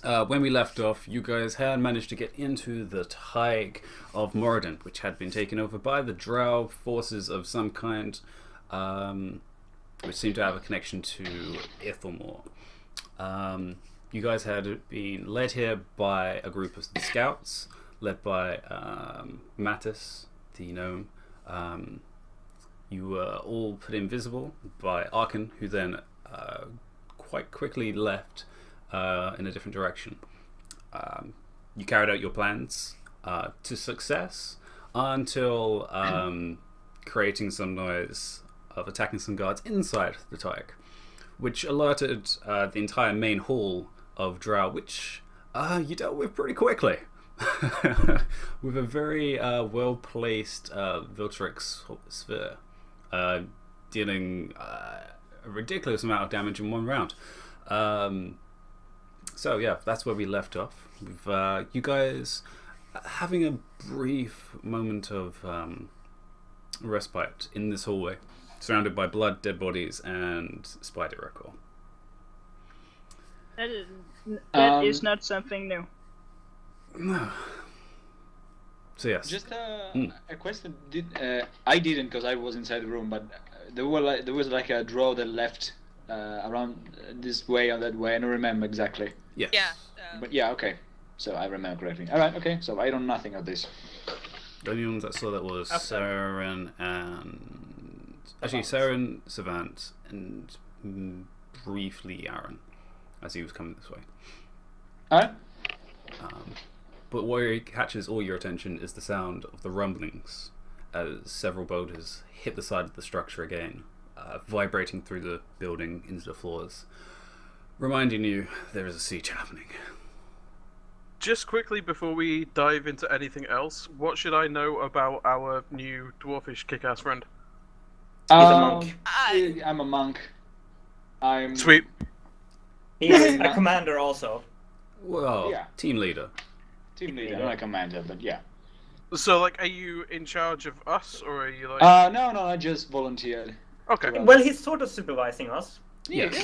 when we left off, you guys had managed to get into the Thaig of Moradin, which had been taken over by the Drow forces of some kind, which seemed to have a connection to Ithelmore. You guys had been led here by a group of scouts, led by Mattis, the gnome. You were all put invisible by Arkan, who then quite quickly left in a different direction. You carried out your plans to success until creating some noise of attacking some guards inside the Thaig, which alerted the entire main hall of Drow, which you dealt with pretty quickly. With a very well-placed Viltrix sphere, dealing a ridiculous amount of damage in one round. So yeah, that's where we left off. With you guys having a brief moment of respite in this hallway, surrounded by blood, dead bodies, and spider record. That is not something new. No. So yes. Just a question. I didn't, because I was inside the room, but there was like a draw that left around this way or that way. I don't remember exactly. Yes. Yeah. But yeah, okay. So I remember correctly. All right, okay. So I know nothing of this. The only ones that saw that was Saren and Saren, Savant, and briefly Aaron, as he was coming this way. All right. But what catches all your attention is the sound of the rumblings as several boulders hit the side of the structure again, vibrating through the building into the floors, reminding you there is a siege happening. Just quickly before we dive into anything else, what should I know about our new dwarfish kick-ass friend? He's a monk. I'm a monk. I'm Sweet. He's a commander also. Well, Yeah. team leader. team leader, not a commander, but yeah. So, like, are you in charge of us, or are you like... No, I just volunteered. Okay. Well, he's sort of supervising us. Yes.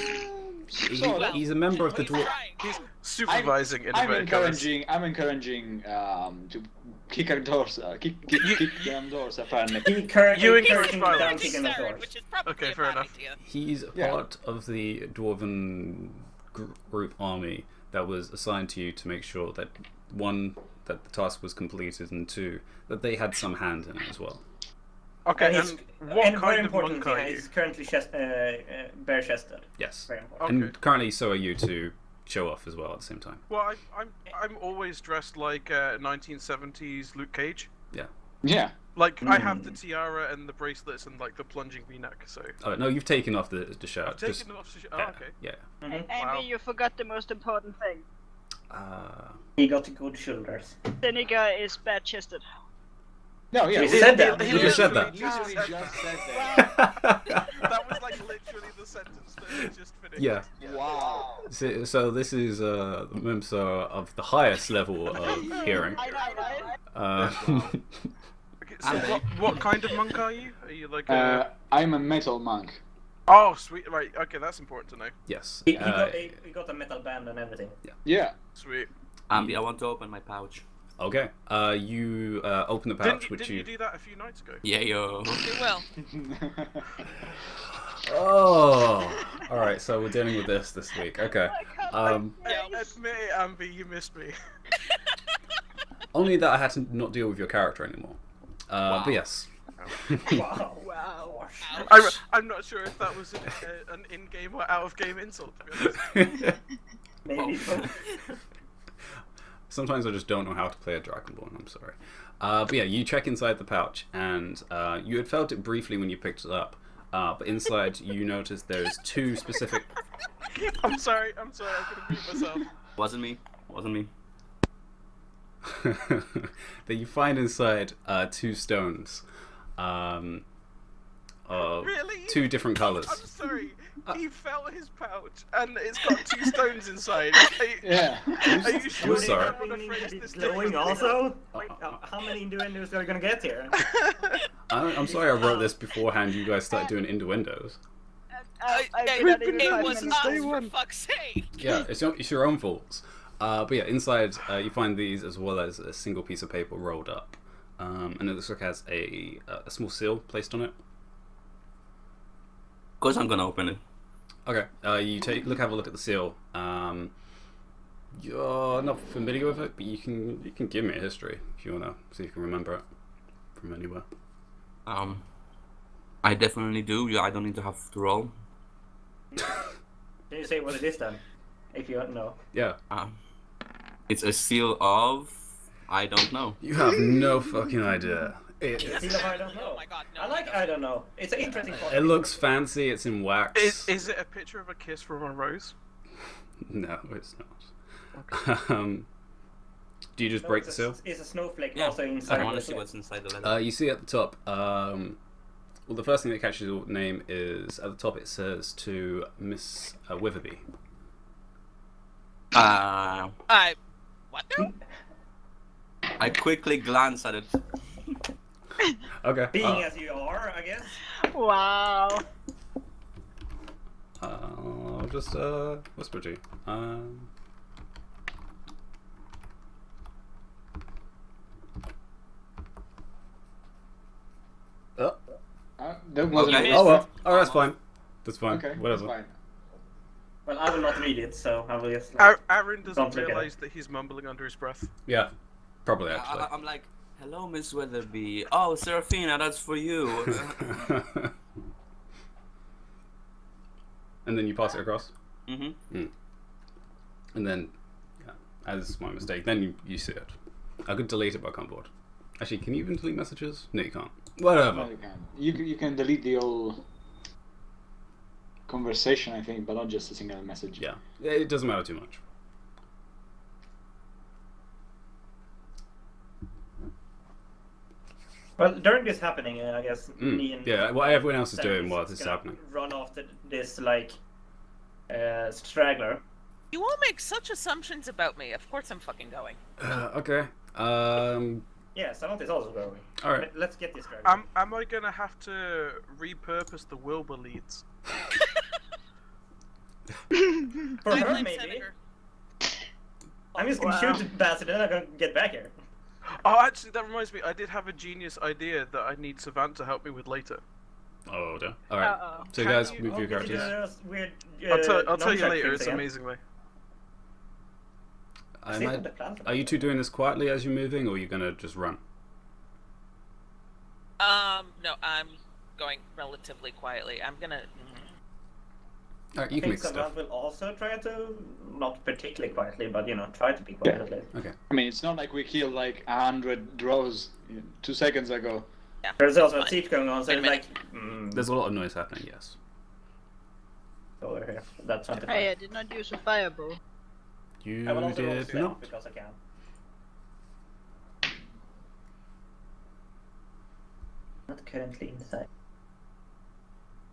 Sort of. He's a member of the dwarf. He's supervising in I'm inverted commas. encouraging to kick our doors, kick down doors. Apparently, He currently You encourage kicking violence. down kicking the doors. Which is probably Okay, a fair bad enough. idea. He's part of the dwarven group army that was assigned to you to make sure that one, that the task was completed, and two, that they had some hand in it as well. Okay, he's, and what very kind of monk importantly, are you? he's currently bare-chested. Yes. Very important. And currently, so are you, to show off as well at the same time. Well, I'm always dressed like 1970s Luke Cage. yeah. Like, I have the tiara and the bracelets and, like, the plunging v-neck, so... Oh, no, you've taken off the shirt. I've taken it off the yeah, okay. Yeah. Mhm. Wow. Amy, you forgot the most important thing. He got good shoulders. Seneca is bad-chested. No, yeah. He said that. You just said that. Literally just said that. That was, like, literally the sentence that we just finished. Yeah. Wow. So this is the members of the highest level of hearing. I know, right? Okay, so what kind of monk are you? Are you like a... I'm a metal monk. Oh, sweet. Right, okay, that's important to know. Yes. He got a metal band and everything. Yeah. Sweet. Ambi, I want to open my pouch. Okay. You open the pouch, Didn't which you do that a few nights ago? Yeah, yo. Okay, well, Oh. All right. So we're dealing with this week. Okay. Admit it, Ambi, you missed me. Only that I had to not deal with your character anymore. But yes. Wow. Wow. I'm not sure if that was an in-game or out-of-game insult, to be honest. Maybe so. Sometimes I just don't know how to play a Dragonborn, I'm sorry. But yeah, you check inside the pouch, and you had felt it briefly when you picked it up. But inside, you notice there's two specific... I'm sorry, I'm gonna mute myself. Wasn't me. that you find inside two stones. Of Really? two different colours. I'm sorry, he felt his pouch and it's got two stones inside. Yeah. Are you sure I'm sorry. you don't want to phrase this Glowing differently? also? Like, how many innuendos are we gonna get here? I'm sorry I wrote this beforehand. You guys started doing innuendos. I've been at it it for 5 was minutes. us, for fuck's sake. Yeah, it's your own fault. But yeah, inside you find these as well as a single piece of paper rolled up, and it looks like it has a small seal placed on it. Of course, I'm gonna open it. Okay, you have a look at the seal. You're not familiar with it, but you can give me a history if you wanna see if you can remember it from anywhere. I definitely do. Yeah, I don't need to have to roll. Can you say what it is then? If you don't know. Yeah. It's a seal of. I don't know. You have no fucking idea. Seal of I don't know. Oh my god, no. I like I don't know. It's an interesting part. It looks fancy. It's in wax. Is it a picture of a kiss from a rose? No, it's not. Do you just break the seal? It's a snowflake Yeah. also inside. I want the to see letter. what's inside the letter. You see at the top. Well, the first thing that catches your name is at the top. It says to Miss Witherby. What now? I quickly glance at it. Okay. Being as you are, I guess. Wow. I'll just whisper to you. That wasn't Okay. me. Oh well. Oh, that's fine. That's fine. Okay, Whatever. that's fine. Well, I will not read it, so I will just. Like, Aaron doesn't Don't look at realise that he's mumbling under his breath. Yeah. Probably actually. I'm like, hello, Miss Weatherby. Oh, Serafina, that's for you. And then you pass it across. Mm-hmm. And then, yeah, as my mistake, then you see it. I could delete it, but I can't board. Actually, can you even delete messages? No, you can't. Whatever. No, you can. You can delete the whole conversation, I think, but not just a single message. Yeah, it doesn't matter too much. well, during this happening, I guess me and Yeah, what everyone else is Sam doing while this is gonna happening. Run after this like straggler. You all make such assumptions about me. Of course I'm fucking going. Okay. Yeah, Samantha is also going. All right. Let's get this straggler. Am I gonna have to repurpose the Wilbur leads? For I her, blame maybe. Senator. I'm just gonna shoot the bastard and I'm gonna get back here. Oh, actually, that reminds me. I did have a genius idea that I need Savant to help me with later. Oh, dear. All right. Uh-oh. So you Can guys you- move your Did you do characters. those weird, I'll tell you non-track later. things It's again? amazingly. See what the plan for Are you two doing this quietly as you're moving, or are you gonna just run? No, I'm going relatively quietly. I'm gonna. All right, you I can think make stuff. Savant will also try to, not particularly quietly, but try to be quiet at least. Okay. I mean, it's not like we killed like 100 drows 2 seconds ago. Yeah. There's also a Fine. siege going on, so Wait a it's like, There's a lot of noise happening. Yes. over here. That's not the Hey, I did not use a fireball. You I will also roll did stealth not. because I can. Not currently inside.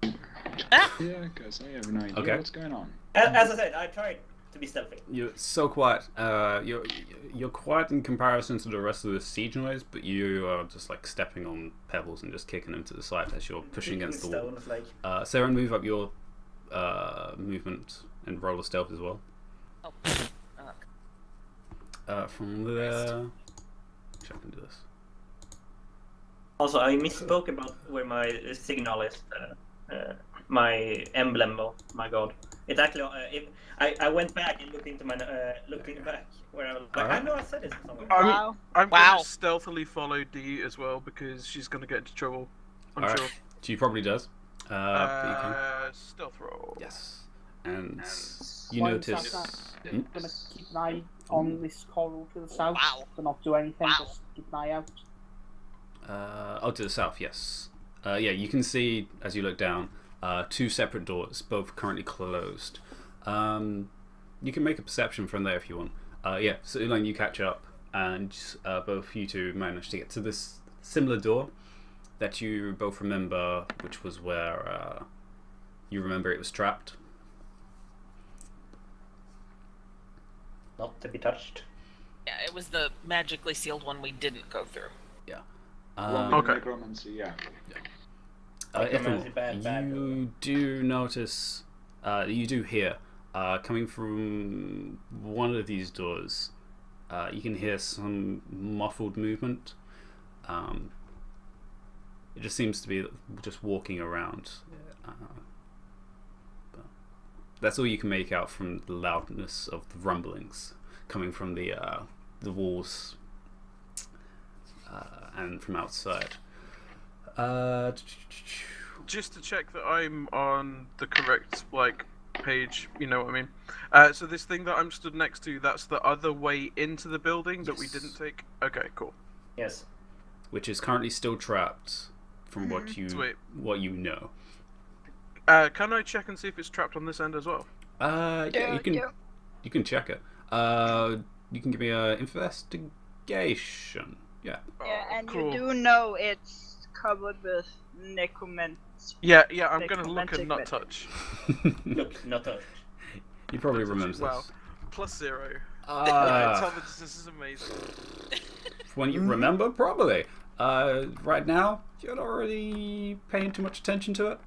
Yeah, because I have no idea Okay. what's going on. As I said, I tried to be stealthy. You're so quiet. You're quiet in comparison to the rest of the siege noise, but you are just like stepping on pebbles and just kicking them to the side as you're pushing against the wall. Stones, like, Sarah, move up your movement and roll a stealth as well. Oh. From there. Check and do this. Also, I misspoke about where my signal is. My emblem of my god. It actually. I went back and looked into my looking back where I was like, Alright. I know I said it somewhere. Wow. I'm Wow. gonna stealthily follow Dee as well because she's gonna get into trouble. I'm All right. sure. She probably does. But you can. Stealth roll. Yes. And you Why notice. is that? Hmm? Gonna keep an eye on this coral to the south, Wow. but not do anything. Wow. Just keep an eye out. To the south, yes. Yeah, you can see as you look down, two separate doors, both currently closed. You can make a perception from there if you want. Yeah, so Ulan, you catch up, and both you two manage to get to this similar door that you both remember, which was where you remember it was trapped. Not to be touched. Yeah, it was the magically sealed one we didn't go through. Okay. Necromancy, yeah. Necromancy, Ethelmore, bad you do notice, you do hear coming from one of these doors, you can hear some muffled movement. It just seems to be just walking around. But that's all you can make out from the loudness of the rumblings coming from the walls and from outside. Just to check that I'm on the correct page, you know what I mean. So this thing that I'm stood next to, that's the other way into the building that we didn't take. Okay, cool. Yes. Which is currently still trapped, from what you know. Can I check and see if it's trapped on this end as well? Yeah, you can check it. You can give me an investigation. Yeah. Yeah, and cool. you do know it's covered with necromancy. Yeah, I'm gonna look and not touch. Look, not touch. You probably remember this. Wow. +0. Ah. Tell me this is amazing. When you remember, probably. Right now, you're not really paying too much attention to it.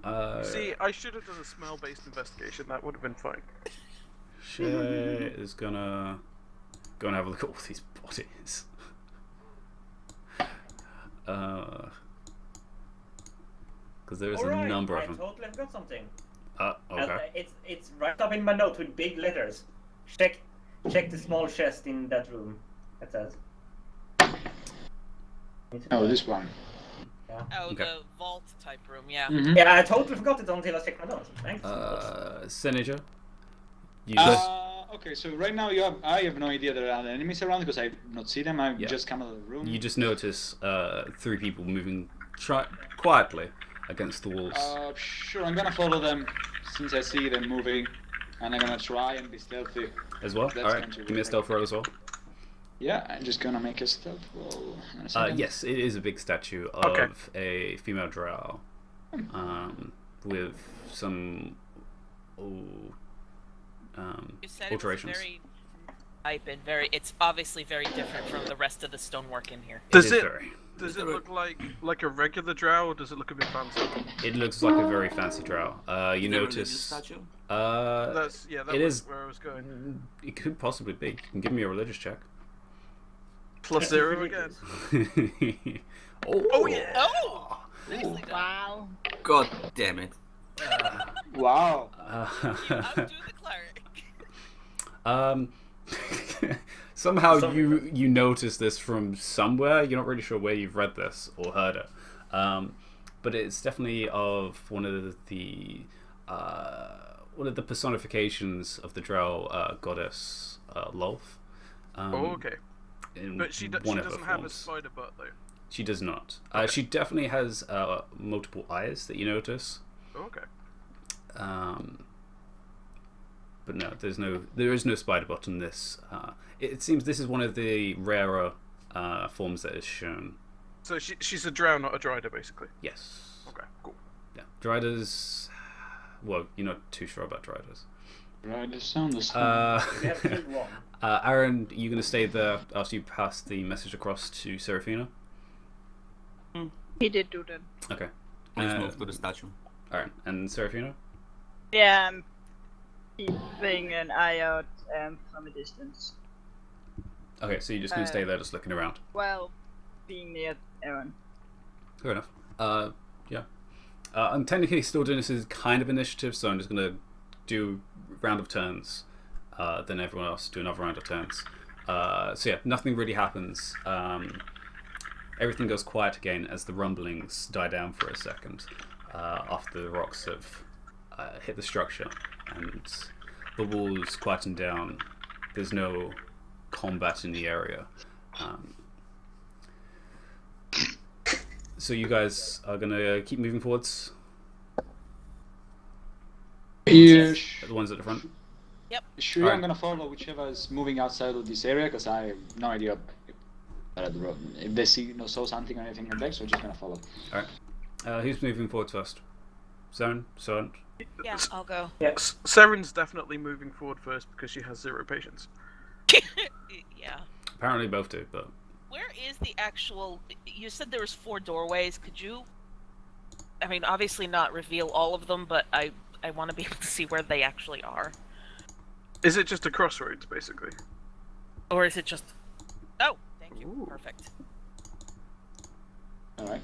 Okay. See, I should have done a smell-based investigation. That would have been fine. Shay is gonna go and have a look at all these bodies. Because there is a number of them. I totally forgot something. Okay. It's right up in my note with big letters. Check the small chest in that room. It says. Oh, this one. Yeah. Oh, Okay. the vault type room, yeah. Mm-hmm. Yeah, I totally forgot it until I checked my notes. Thanks. Senator? Okay, so right now I have no idea there are enemies around because I've not seen them. I've just come out of the room. You just notice 3 people moving quietly against the walls. Sure, I'm gonna follow them since I see them moving, and I'm gonna try and be stealthy. As well? That's Alright, going to give me a work. stealth roll as well. Yeah, I'm just gonna make a stealth roll. in a second. Yes, it is a big statue of a female drow. With some You said alterations. it's very type and it's obviously very different from the rest of the stonework in here. Does is it very. does it look like a regular drow, or does it look a bit fancy? It looks like a very fancy drow. You notice. Statue? That it was is. where I was going. It could possibly be. You can give me a religious check. +0 again. Oh yeah. Oh! Nicely done. Wow. God damn it. Wow. You outdo the cleric. Somehow you notice this from somewhere. You're not really sure where you've read this or heard it, but it's definitely of one of the personifications of the drow goddess Lolth. Okay. But she one of her doesn't have a forms. spider butt though. She does not. Okay. She definitely has multiple eyes that you notice. Okay. But no, there is no spider bot on this. It seems this is one of the rarer forms that is shown. So she's a drow, not a drider, basically. Yes. Okay, cool. Yeah. Driders. Well, you're not too sure about driders. Right, the sound is. We have killed one. Aaron, are you going to stay there after you pass the message across to Seraphina? He did do that. Okay. Please move to the statue. Alright, and Seraphina? Yeah, I'm keeping an eye out from a distance. Okay, so you're just going to stay there just looking around. Well, being near Aaron. Fair enough. Yeah. I'm technically still doing this as kind of initiative, so I'm just going to do a round of turns. Then everyone else do another round of turns. So yeah, nothing really happens. Everything goes quiet again as the rumblings die down for a second after the rocks have hit the structure and the walls quieten down. There's no combat in the area. So you guys are gonna keep moving forwards? Yeah, The ones at the front? sure, Alright. I'm gonna follow whichever is moving outside of this area because I have no idea if they saw something or anything like that, so I'm just gonna follow. Alright. Who's moving forward first? Zone? Yeah, I'll go. Seren's definitely moving forward first because she has 0 patience. Yeah. Apparently both do, but... Where is the actual... You said there was 4 doorways. Could you I mean, obviously not reveal all of them, but I want to be able to see where they actually are. Is it just a crossroads, basically? Or is it just... Oh, thank you. Ooh. Perfect. Alright.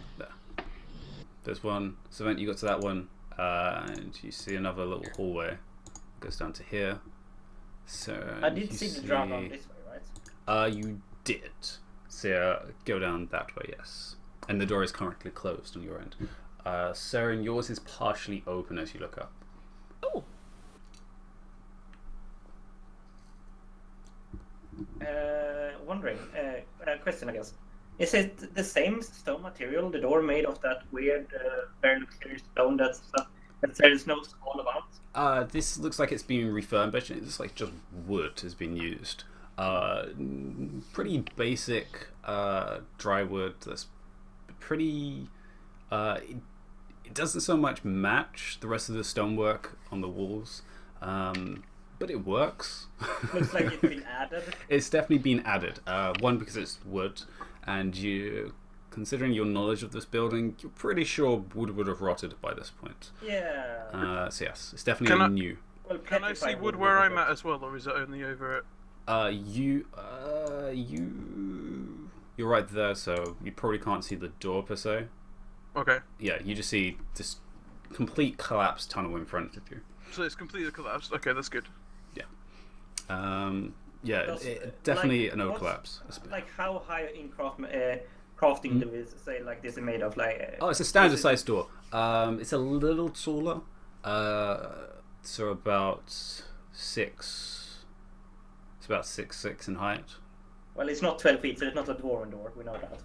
There's one. So then you got to that one, and you see another little hallway. It goes down to here. So I did see the drum on this way, right? You did. So go down that way, yes. And the door is currently closed on your end. Saren, yours is partially open as you look up. Oh. Wondering, question I guess. Is it the same stone material, the door made of that weird, very luxurious stone that there is no skull about? This looks like it's been refurbished. It looks like just wood has been used. Pretty basic dry wood. That's pretty. It doesn't so much match the rest of the stonework on the walls, but it works. Looks like it's been added. It's definitely been added. One, because it's wood, and you, considering your knowledge of this building, you're pretty sure wood would have rotted by this point. Yeah. So yes, it's definitely new. Well, Can I see wood where I'm at as well, or is it only over it? You're right there, so you probably can't see the door per se. Okay. Yeah, you just see this complete collapsed tunnel in front of you. So it's completely collapsed. Okay, that's good. Yeah, definitely an old collapse. Like how high in crafting do we say like this is made of? Like Oh, it's a standard size door. It's a little taller. So about 6. It's about 6'6" in height. Well, it's not 12 feet, so it's not a dwarven door. We know that.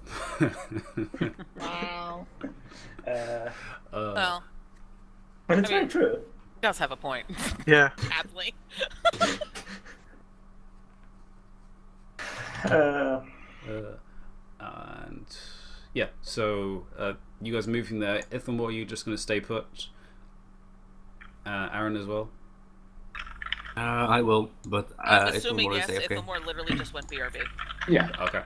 Wow. Well, it's I mean- very true. Does have a point. Yeah. Sadly. And yeah, so you guys moving there. Ithamore, you're just going to stay put. Aaron as well. I will, but Assuming yes, okay. Ithamore literally just went BRB. Yeah. Okay.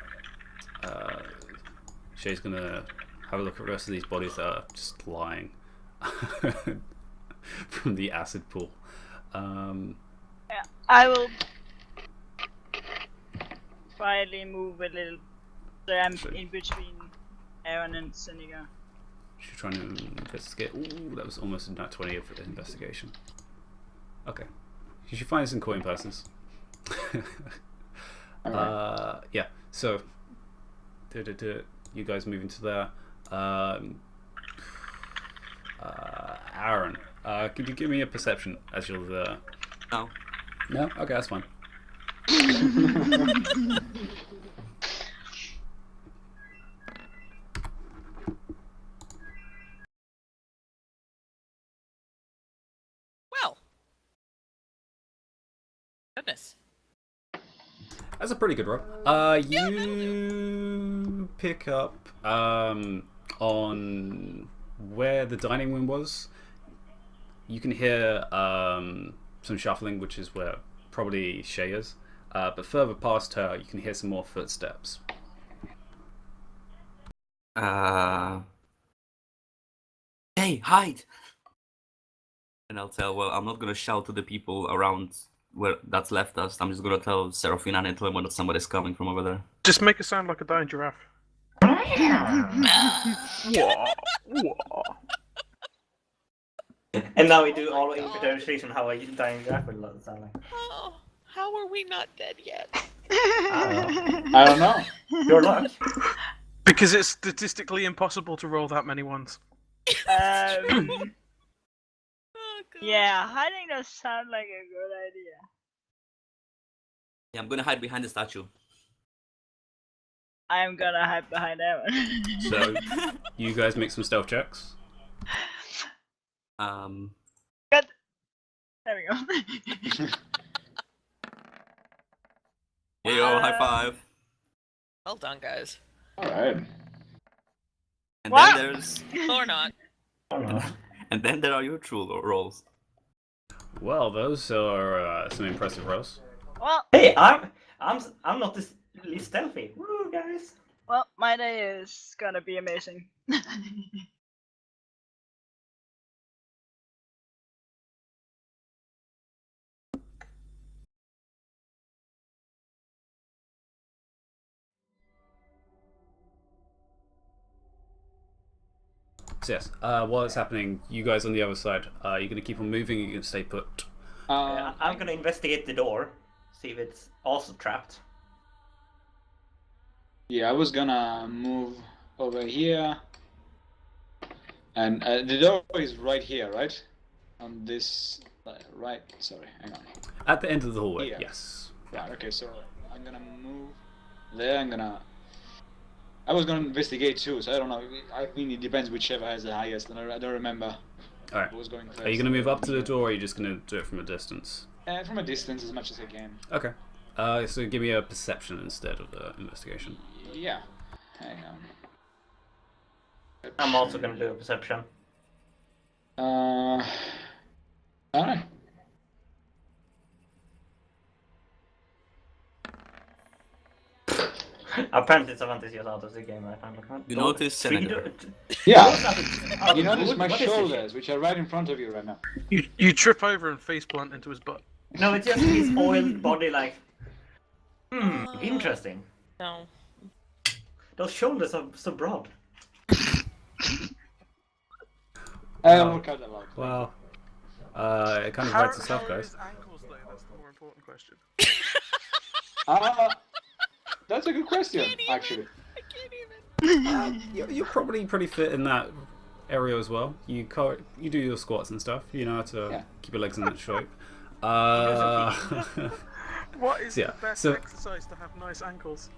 Shay's going to have a look at the rest of these bodies that are just lying from the acid pool. Yeah, I will quietly move a little so I'm in between Aaron and Seneca. She's trying to investigate. Ooh, that was almost a nat 20 for the investigation. Okay. You should find some coin purses. Yeah, so you guys move into there. Aaron, could you give me a perception as you're there? No. No? Okay, that's fine. Well. Goodness. That's a pretty good roll. You pick up on where the dining room was. You can hear some shuffling, which is where probably Shay is. But further past her, you can hear some more footsteps. Hey, hide! And I'll tell, well, I'm not gonna shout to the people around where that's left us. I'm just gonna tell Seraphina and tell them that somebody's coming from over there. Just make it sound like a dying giraffe. And now we do all interpretation how a dying giraffe will sound like. Oh, how are we not dead yet? I don't know. Your luck. Because it's statistically impossible to roll that many ones. Oh, God. Yeah, hiding does sound like a good idea. Yeah, I'm gonna hide behind the statue. I'm gonna hide behind Aaron. So, you guys make some stealth checks. Good. There we go. Hey yo, high five. Well done, guys. Alright. And What? then there's Or not. and then there are your true rolls. Well, those are some impressive rolls. Well, Hey, I'm not this least stealthy. Woo, guys. well, my day is gonna be amazing. So yes, while it's happening, you guys on the other side, you're going to keep on moving, you're going to stay put. I'm gonna investigate the door, see if it's also trapped. Yeah, I was gonna move over here. And the door is right here, right? On this... right, sorry, hang on. At the end of the hallway, Here. yes. Right, okay, so I'm gonna move there, I was gonna investigate too, so I don't know. I think it depends whichever has the highest, and I don't remember Alright. who was going first. Are you going to move up to the door, or are you just going to do it from a distance? From a distance, as much as I can. Okay. So give me a perception instead of the investigation. Yeah. Hang on. I'm also gonna do a perception. Alright. Apparently Savantis is out of the game right now. You notice Senator? Yeah. You notice my What is this shoulders, which are right in front of you right now. You trip over and face plant into his butt. No, it's just his oiled body, like. Interesting. No. Those shoulders are so broad. We'll cut that out. Well, it kind of writes itself, How are guys. his ankles though? That's the more important question. That's a good question, actually. You're probably pretty fit in that area as well. You do your squats and stuff. You know how to keep your legs in that shape. What is Yeah, the best so- exercise to have nice ankles?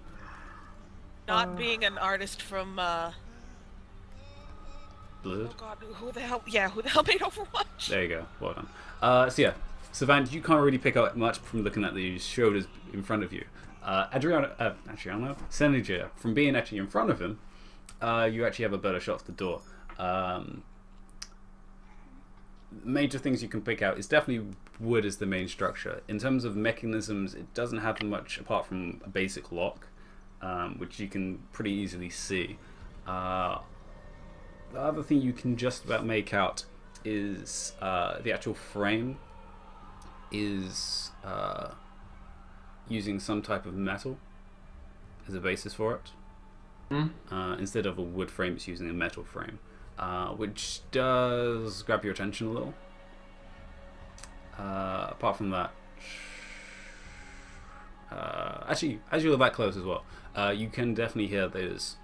Not being an artist from Blizzard. oh god, who the hell made Overwatch? There you go. Well done. So yeah, Savannah, you can't really pick up much from looking at these shoulders in front of you. Adriano, Senator, from being actually in front of him, you actually have a better shot at the door. Major things you can pick out is definitely wood is the main structure. In terms of mechanisms, it doesn't have much apart from a basic lock, which you can pretty easily see. The other thing you can just about make out is the actual frame is using some type of metal as a basis for it. Instead of a wood frame, it's using a metal frame, which does grab your attention a little. Apart from that, actually, as you look back close as well, you can definitely hear there's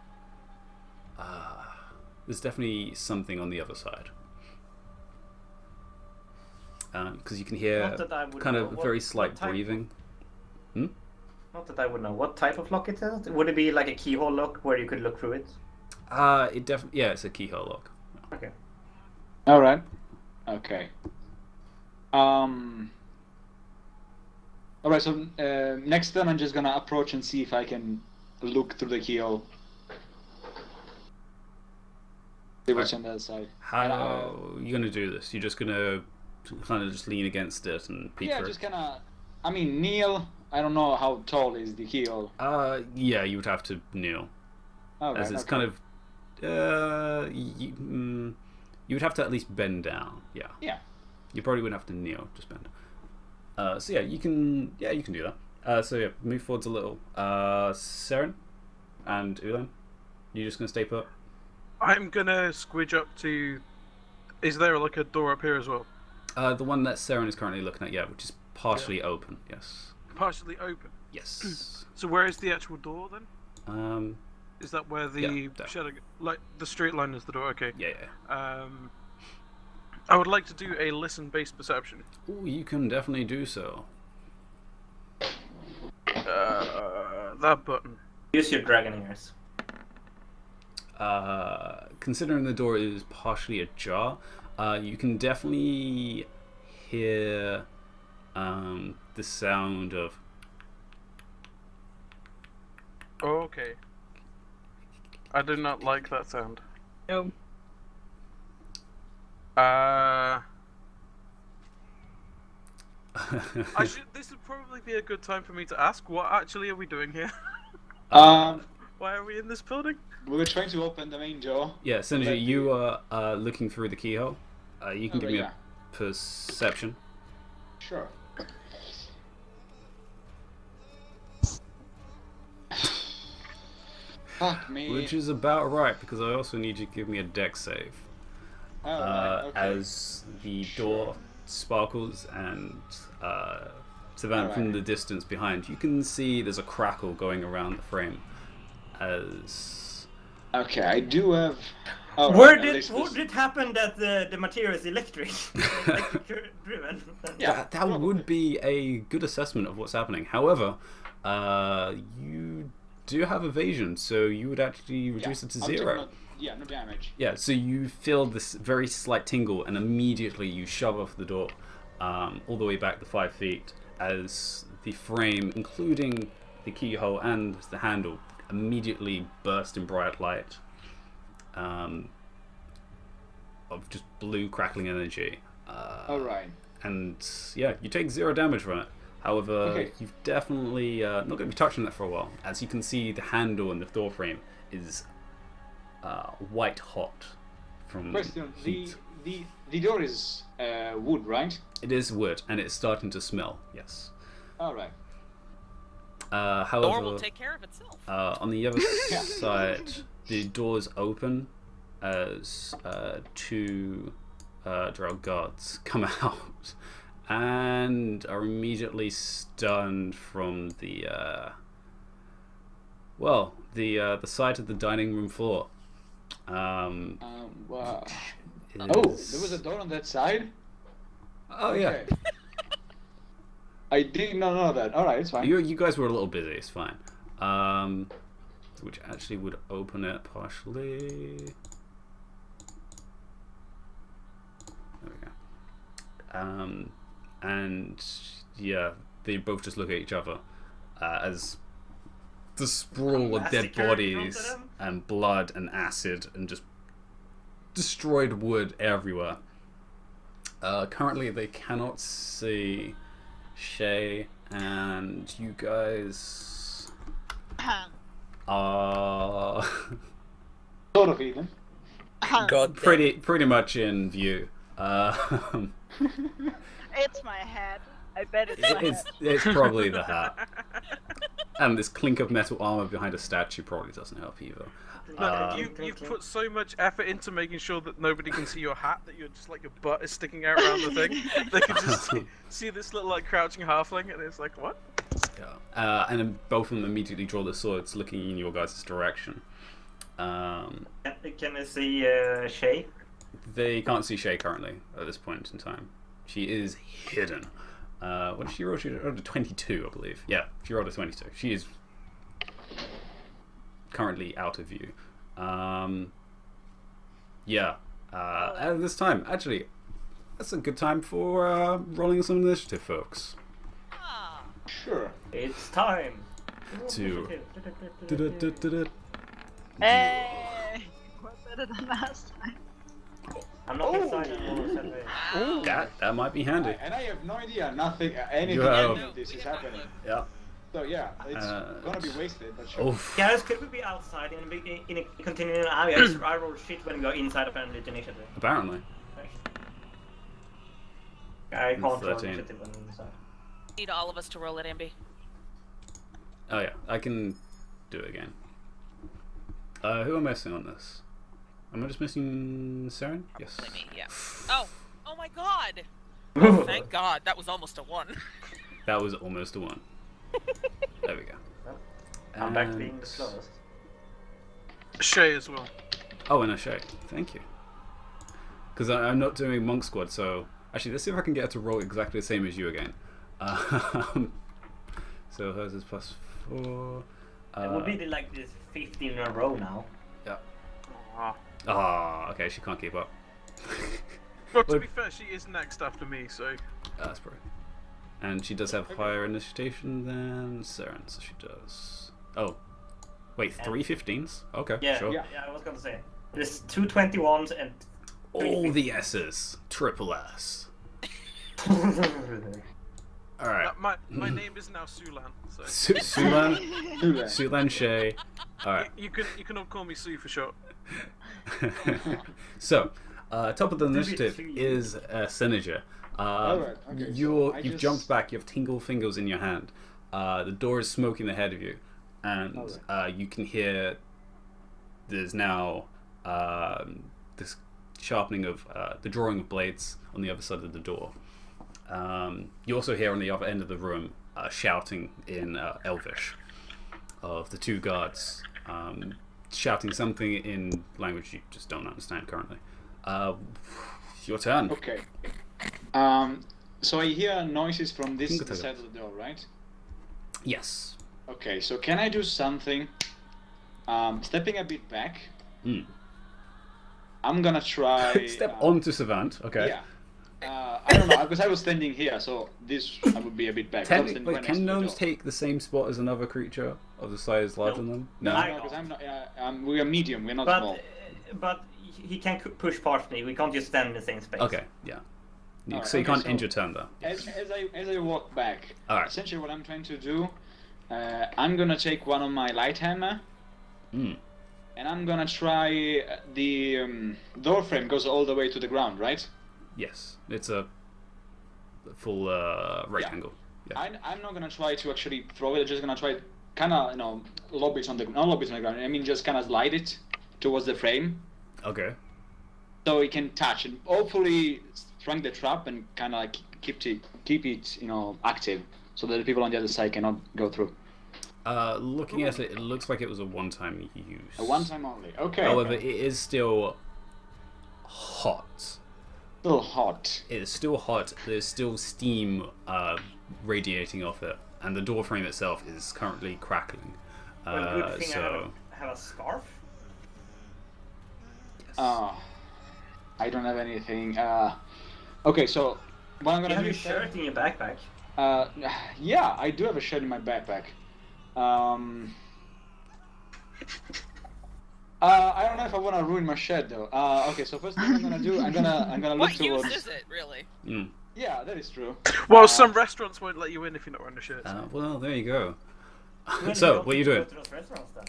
definitely something on the other side. Because you can hear Not that I would kind know. of What- very slight what type of- breathing. Not that I would know. What type of lock it is? Would it be like a keyhole lock where you could look through it? It definitely, yeah, it's a keyhole lock. Okay. Alright. Okay. Alright, so next turn I'm just gonna approach and see if I can look through the keyhole. See what's on the other side. How are you gonna do this? You're just gonna kind of just lean against it and peek Yeah, through? just kinda... I mean, kneel. I don't know how tall is the keyhole. Yeah, you would have to kneel, Alright, as it's okay. kind of. You would have to at least bend down. Yeah. Yeah. You probably wouldn't have to kneel, just bend. So yeah, you can do that. So yeah, move forwards a little. Saren and Ulan, you just gonna stay put? I'm gonna squidge up to. Is there like a door up here as well? The one that Saren is currently looking at, yeah, which is partially open. Yes. Partially open. Yes. So where is the actual door then? Is that where the Yeah, there. shadow, like the straight line is the door? Okay. Yeah. I would like to do a listen-based perception. Ooh, you can definitely do so. That button. Use your dragon ears. Considering the door is partially ajar, you can definitely hear the sound of. Oh, okay. I do not like that sound. No. This would probably be a good time for me to ask, what actually are we doing here? Um, Why are we in this building? we were trying to open the main door. Yeah, Synergy, Let you are looking through the keyhole. You can give me yeah. a perception. Sure. Fuck me. Which is about right, because I also need you to give me a deck save. Okay. as the door sparkles and Savannah, from the distance behind, you can see there's a crackle going around the frame. As Okay, I do have. Oh, Where at did least would this- it happen that the material is electric driven? Yeah, that would be a good assessment of what's happening. However, you do have evasion, so you would actually reduce it to I'm taking 0. no damage. Yeah, so you feel this very slight tingle, and immediately you shove off the door, all the way back the 5 feet, as the frame, including the keyhole and the handle, immediately burst in bright light, of just blue crackling energy. Alright. And yeah, you take 0 damage from it. However, Okay. you've definitely not going to be touching that for a while. As you can see, the handle and the door frame is white hot from Question: heat. the door is wood, right? It is wood, and it's starting to smell. Yes. Alright. However, Door will take care of itself. on the other side, the doors open as 2 drow guards come out and are immediately stunned from the the side of the dining room floor. Wow. Is... Oh, there was a door on that side? Oh yeah. Okay. I did not know that. Alright, it's fine. You guys were a little busy. It's fine. Which actually would open it partially. There we go. And yeah, they both just look at each other as the sprawl of dead Massacre in front of bodies them? and blood and acid and just destroyed wood everywhere. Currently, they cannot see Shay, and you guys are Sort of even. God, pretty much in view. It's my head. I bet it's my It's head. it's probably the hat, and this clink of metal armor behind a statue probably doesn't help either. Look, you've put so much effort into making sure that nobody can see your hat that you're just like your butt is sticking out around the thing. They can just see this little like crouching halfling, and it's like, what? Yeah. And then both of them immediately draw their swords, looking in your guys' direction. Can I see Shay? They can't see Shay currently at this point in time. She is hidden. What did she roll? She rolled a 22, I believe. Yeah, she rolled a 22. She is currently out of view. At this time, actually, that's a good time for rolling some initiative, folks. Ah, Sure. It's time. To Hey! We're better than last time. I'm not excited for that might be handy. And I have no idea, nothing, anything, You have- any of this is happening. Yeah. So yeah, it's gonna be wasted, but sure. Oof. Guys, could we be outside in a continuing area? I roll shit when we are inside of an initiative. Apparently. I can't roll 13. initiative when I'm inside. need all of us to roll it, Ambi. Oh yeah, I can do it again. Who am I missing on this? Am I just missing Saren? Yes. Probably me, yeah. Oh my god! Oh, thank god, that was almost a 1. That was almost a 1. There we go. I'm back to And- being the slowest. Shay as well. Oh, and a Shay. Thank you. Because I'm not doing Monk Squad, so... Actually, let's see if I can get her to roll exactly the same as you again. So hers is +4. It would be like this 15 in a row now. Yeah. Ah. Okay, she can't keep up. Well, to Well- be fair, she is next after me, so That's pretty. And she does have higher initiation than Saren, so she does. Oh. Wait, 3 15s? Okay, Yeah, sure. yeah, I was gonna say. There's 2 21s and All the S's. Triple S. Alright. my name is now Sulan. So Sulan. Sulan. Sulan Shay. Alright. you can all call me Sue for short. So, top of the Do it initiative to you. is Senager. Alright, okay, so You've I just- jumped back, you have tingle fingers in your hand. The door is smoking ahead of you, and you can hear there's now this sharpening of the drawing of blades on the other side of the door. You also hear on the other end of the room shouting in Elvish of the two guards, shouting something in language you just don't understand currently. Your turn. Okay. So I hear noises from this side of the door, right? Yes. Okay, so can I do something? Stepping a bit back. I'm gonna try. Step onto Savant. Okay. Yeah. I don't know, because I was standing here, so this I would be a bit back. Technically, can gnomes take the same spot as another creature of the size larger than them? No, because I'm not. We are medium. We're not small. But he can push past me. We can't just stand in the same space. Okay. Yeah. So you can't end your turn though. As I walk back, Alright. essentially what I'm trying to do, I'm gonna take one of my light hammer, and I'm gonna try the door frame goes all the way to the ground, right? Yes, it's a full rectangle. Yeah. I'm not gonna try to actually throw it. I'm just gonna try kind of lob it on the not lob it on the ground. I mean just kind of slide it towards the frame. Okay. So it can touch and hopefully strike the trap and kind of like keep it active so that the people on the other side cannot go through. Looking at it, it looks like it was a one-time use. A one-time only. Okay. However, it is still hot. Still hot. It is still hot. There's still steam radiating off it, and the door frame itself is currently crackling. Well, good thing I have a scarf. Yes. I don't have anything. Okay, so what I'm gonna do You have your is shirt in your backpack. yeah, I do have a shirt in my backpack. I don't know if I want to ruin my shirt though. Okay, so first thing I'm gonna do, I'm gonna look What towards. use is it, really? Yeah, that is true. Well, some restaurants won't let you in if you're not wearing a shirt. Well, there you go. So, what are you doing? Go to those restaurants, then.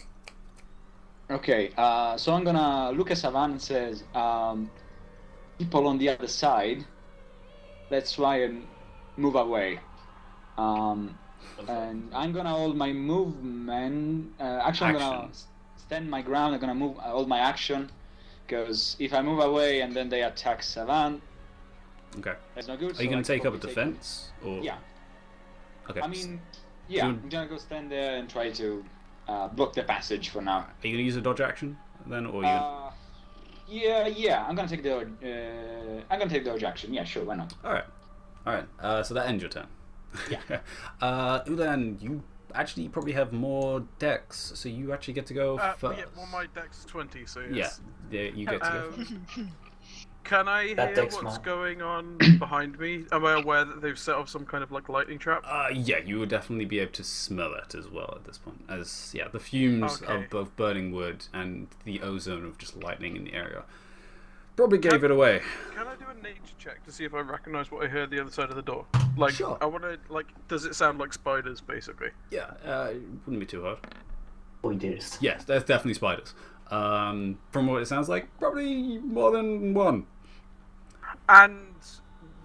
Okay, so I'm gonna look at Savan and says, people on the other side, let's try and move away. And I'm gonna hold my movement. Actually, I'm gonna stand my ground. I'm gonna hold my action, because if I move away and then they attack Savan, Okay. that's not good. Are you going to take up a defense? Or... Yeah. Okay. I mean, yeah, I'm gonna go stand there and try to block the passage for now. Are you going to use a dodge action then, or are you? Yeah. I'm gonna take the dodge action. Yeah, sure. Why not? All right. So that ends your turn. Yeah. Ulan, you actually probably have more decks, so you actually get to go first. Well, my dex is 20, so yes. Yeah, you get to go first. Can I That hear deck's what's mine. going on behind me? Am I aware that they've set off some kind of like lightning trap? Yeah, you would definitely be able to smell it as well at this point. As the fumes Okay. of both burning wood and the ozone of just lightning in the area probably gave it away. Can I do a nature check to see if I recognise what I heard the other side of the door? Like, Sure. I want to does it sound like spiders, basically? Yeah, it wouldn't be too hard. Pointers. Yes, there's definitely spiders. From what it sounds like, probably more than one. And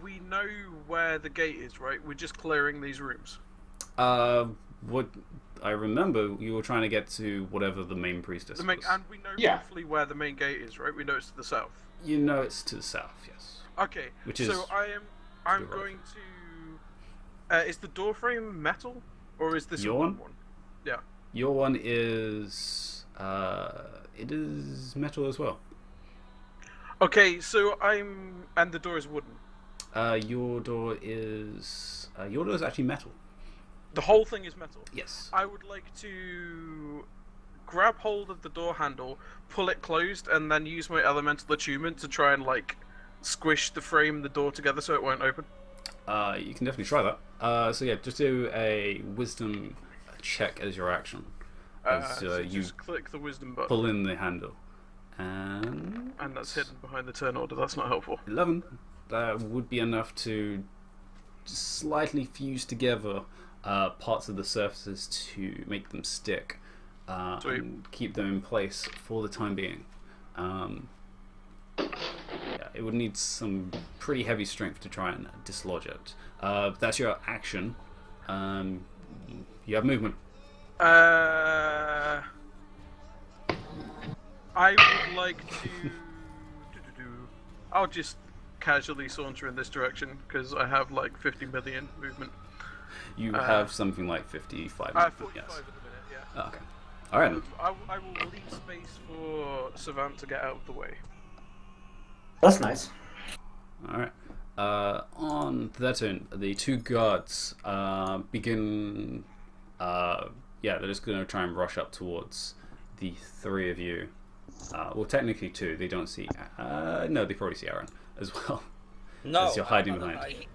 we know where the gate is, right? We're just clearing these rooms. What I remember, you were trying to get to whatever the main priestess was. And we know Yeah. roughly where the main gate is, right? We know it's to the south. You know it's to the south, yes. Okay. Which is so I'm right. going to. Is the door frame metal, or is this Your a one? one? Yeah. Your one is... it is metal as well. Okay, so and the door is wooden. Your door is actually metal. The whole thing is metal. Yes. I would like to grab hold of the door handle, pull it closed, and then use my elemental attunement to try and squish the frame and the door together so it won't open. You can definitely try that. So yeah, just do a wisdom check as your action. As So you just click the wisdom button. pull in the handle. And And that's hidden behind the turn order. That's not helpful. 11. That would be enough to slightly fuse together parts of the surfaces to make them stick and keep them in place for the time being. It would need some pretty heavy strength to try and dislodge it. That's your action. You have movement. I would like to. I'll just casually saunter in this direction because I have like 50 million movement. You have something like 55 I have movement, 45 yes. at the minute, yeah. Oh, okay. Alright. I will leave space for Savant to get out of the way. That's nice. Alright. On their turn, the two guards begin. They're just going to try and rush up towards the three of you. Well, technically two. They don't see. No, they probably see Aaron as well. No, as you're hiding behind.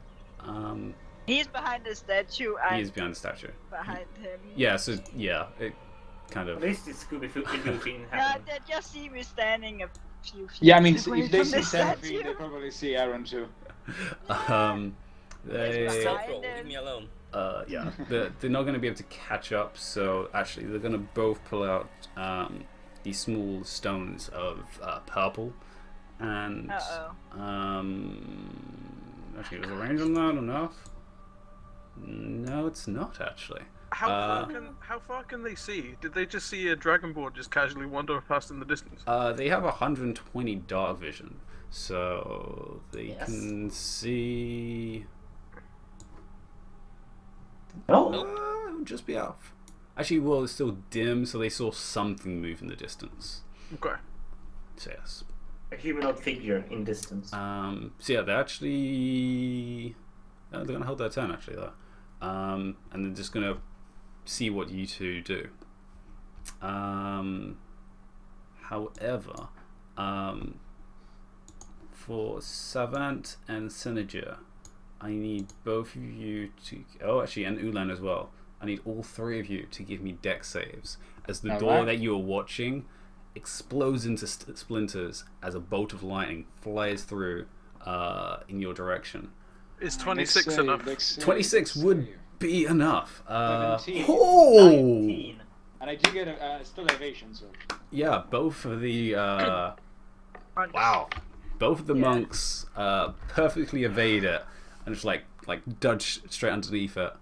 He's behind the statue. He I'm is behind the statue. behind him. Yeah. So yeah, it kind of. At least it's Scooby thing Yeah, happening. they just see me standing a few feet Yeah, I mean, away if they from see the Seraphine, statue. they probably see Aaron too. They. Stealth roll, leave me alone. Yeah, they're not going to be able to catch up. So actually, they're going to both pull out these small stones of purple, and actually, was the range on that enough? No, it's not actually. How far can they see? Did they just see a dragonborn just casually wander past in the distance? They have 120 dark vision, so they can see. No. It would just be off. Actually, well, it's still dim, so they saw something move in the distance. Okay. So yes. A humanoid figure in distance. So yeah, they're actually they're gonna hold their turn actually though, and they're just gonna see what you two do. However, for Savant and Synergia, I need both of you to. Oh, actually, and Ulan as well. I need all three of you to give me dex saves, as the door that you are watching explodes into splinters as a bolt of lightning flies through in your direction. Is 26 enough? 26 would be enough. 17. Oh! 19. And I do get still evasion, so. Yeah, both of the wow, both of the monks perfectly evade it and just like dodge straight underneath it.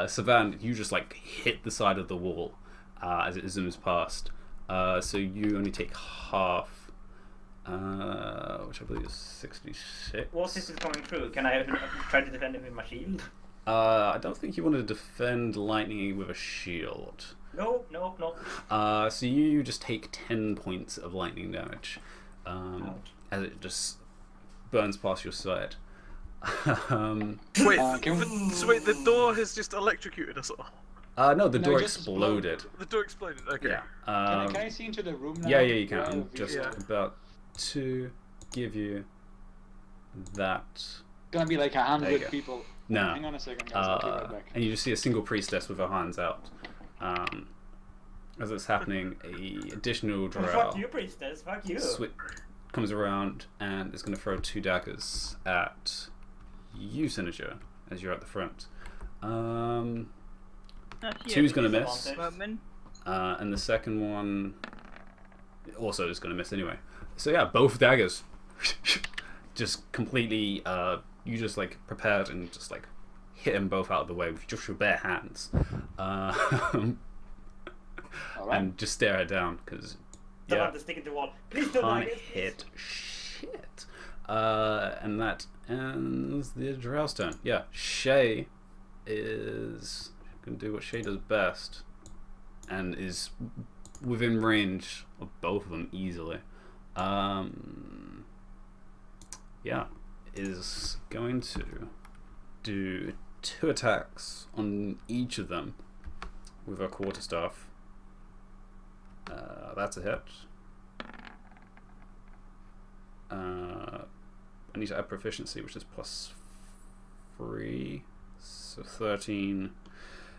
Savant, you just like hit the side of the wall as it zooms past. So you only take half, which I believe is 66. What is it coming through? Can I try to defend it with my shield? I don't think you want to defend lightning with a shield. No. So you just take 10 points of lightning damage as it just burns past your side. Wait, wait, the door has just electrocuted us all. No, the door it just exploded. The door exploded, okay. Yeah. Can I see into the room now? Yeah, you can. I'm Well, just yeah. about to give you that. It's gonna be like There you 100 go. people. No. Hang on a second, guys. I'll be right back. And you just see a single priestess with her hands out. As it's happening, a additional drow Fuck you, priestess. Fuck you. comes around and is going to throw 2 daggers at you, Synergia, as you're at the front. Not here. 2's going to miss, Moment. and the second one also is going to miss anyway. So yeah, both daggers just completely, you just like prepared and just like hit them both out of the way with just your bare hands. And just stare her down because To stick it to the wall. Please don't can't like it. hit shit. And that ends the Drow's turn. Yeah, Shay is gonna do what Shay does best, and is within range of both of them easily. Yeah, is going to do 2 attacks on each of them with her quarterstaff. That's a hit. I need to add proficiency, which is +3, so 13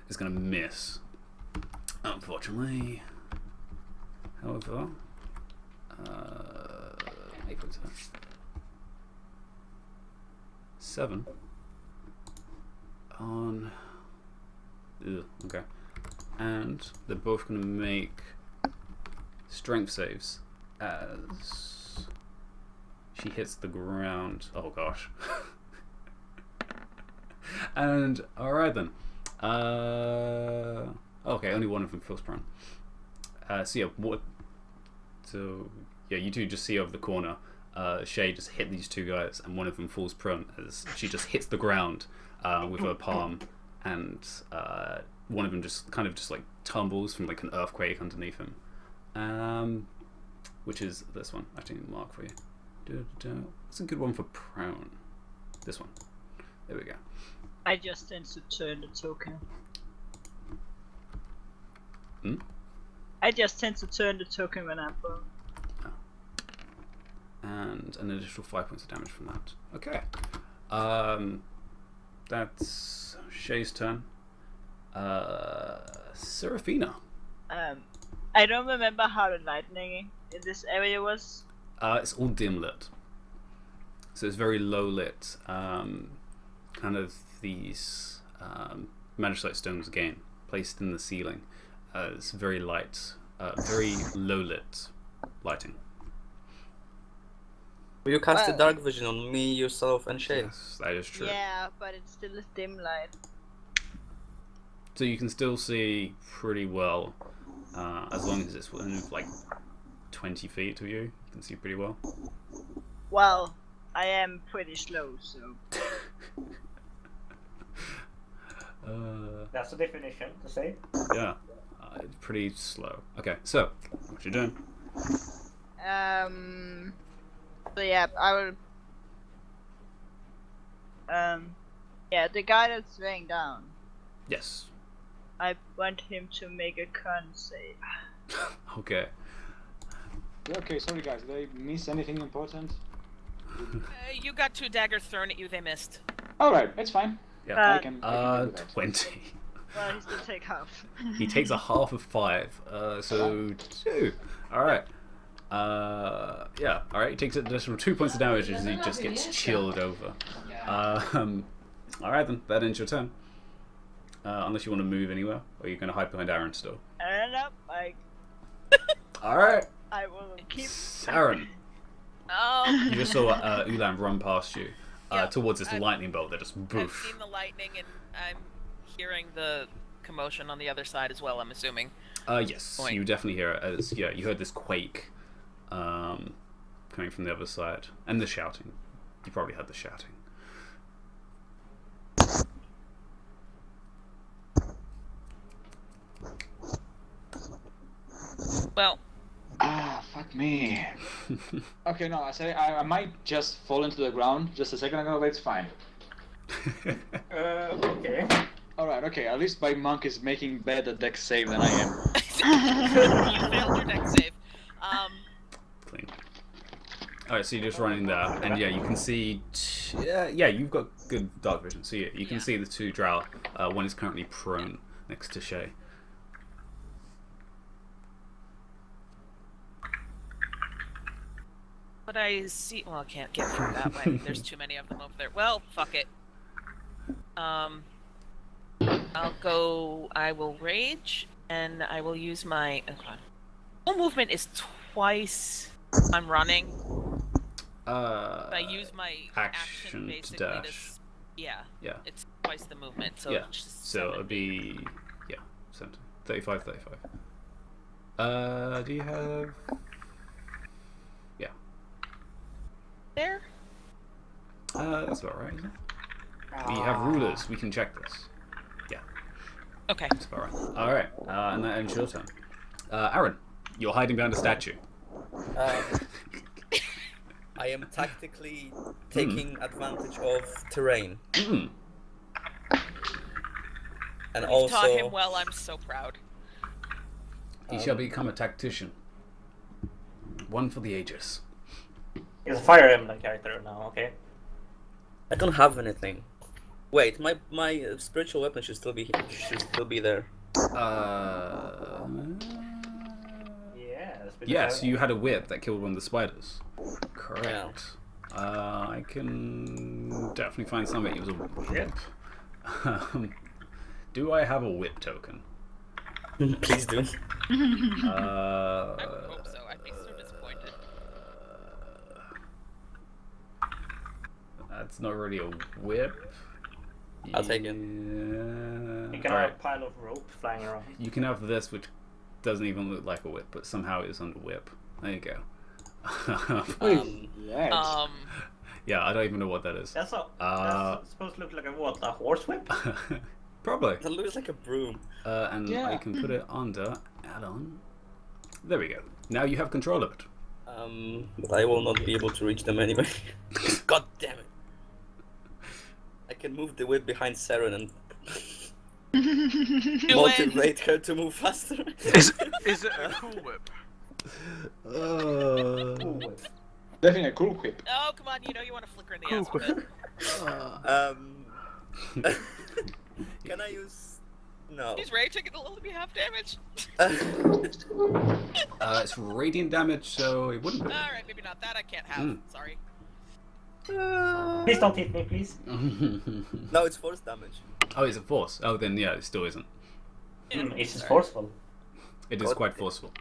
is going to miss, unfortunately. However, make it 7 on. Okay, and they're both going to make strength saves as she hits the ground. Oh gosh. And alright then. Okay, only one of them feels prone. So yeah, you two just see over the corner Shay just hit these two guys, and one of them falls prone as she just hits the ground with her palm, and one of them just kind of just like tumbles from like an earthquake underneath him, which is this one. I didn't mark for you. What's a good one for prone? This one. There we go. I just tend to turn the token. I just tend to turn the token when I'm prone. And an additional 5 points of damage from that. Okay. That's Shay's turn. Serafina. I don't remember how the lightning in this area was. It's all dim lit. So it's very low lit. Kind of these magicite stones again, placed in the ceiling. It's very light, very low lit lighting. You cast a dark vision on me, yourself, and Shay. Yes, that is true. Yeah, but it's still a dim light. So you can still see pretty well, as long as it's within like 20 feet of you. You can see pretty well. Well, I am pretty slow, so. That's the definition to say. Yeah, it's pretty slow. Okay, so what you doing? So yeah, I will. Yeah, the guy that's laying down. Yes. I want him to make a con save. Okay. Okay, sorry guys, did I miss anything important? You got 2 daggers thrown at you. They missed. Alright, it's fine. Yeah. I can do that. 20. Well, he's gonna take half. He takes a half of 5. So 2. All right. Yeah. All right. He takes an additional 2 points of damage as he just gets chilled over. All right then. That ends your turn. Unless you want to move anywhere, or you're going to hide behind Aaron still. No, All right. I will keep. Aaron. Oh. You just saw Ulan run past you Yep, towards this lightning bolt that just I've boof. seen the lightning, and I'm hearing the commotion on the other side as well. I'm assuming. Yes, Point. you definitely hear it. As you heard this quake coming from the other side, and the shouting. You probably heard the shouting. Well. Fuck me. Okay, no, I might just fall into the ground just a second ago, but it's fine. Okay. Alright, okay, at least my monk is making better dex save than I am. You failed your deck save. Clean. Alright, so you're just running there, and yeah, you can see. Yeah, you've got good dark vision, so yeah, you can see the 2 drow. One is currently prone next to Shay. But I see. Well, I can't get through that way. There's too many of them over there. Well, fuck it. I'll go. I will rage, and I will use my. Oh god. Full movement is twice. I'm running. I use my action to basically dash. Yeah. Yeah. It's twice the movement, so Yeah. it's just So it'd be 70. 35, 35. Do you have? Yeah. there. That's about right, isn't it? We have rulers. We can check this. Yeah. Okay. That's about right. All right. And that ends your turn. Aaron, you're hiding behind a statue. I am tactically taking advantage of terrain. Mm. And You've also, taught him well. I'm so proud. He shall become a tactician. One for the ages. He's a Fire Emblem character now, okay? I don't have anything. Wait, my spiritual weapon should still be there. Yeah. Yes, you had a whip that killed one of the spiders. Correct. I can definitely find something. It was a whip. Do I have a whip token? Please do. I would hope so. I'd be so disappointed. That's not really a whip. I'll take it. You can have Alright. a pile of rope flying around. You can have this, which doesn't even look like a whip, but somehow it's under whip. There you go. Right. Yeah, I don't even know what that is. That's supposed to look like a what? A horse whip? Probably. That looks like a broom. And Yeah. I can put it under add-on. There we go. Now you have control of it. But I will not be able to reach them anyway. God damn it! I can move the whip behind Saren and motivate her to move faster. Is it a cool whip? Definitely a cool whip. Oh, come on, you want to flicker in the Cool ass with it. Can I use? No. He's raging, it'll only be half damage. It's radiant damage, so it wouldn't be. Alright, maybe not that, I can't have. Sorry. Please don't hit me, please. No, it's force damage. Oh, it's a force. Oh, then yeah, it still isn't. It's just forceful. It is God quite damn. forceful.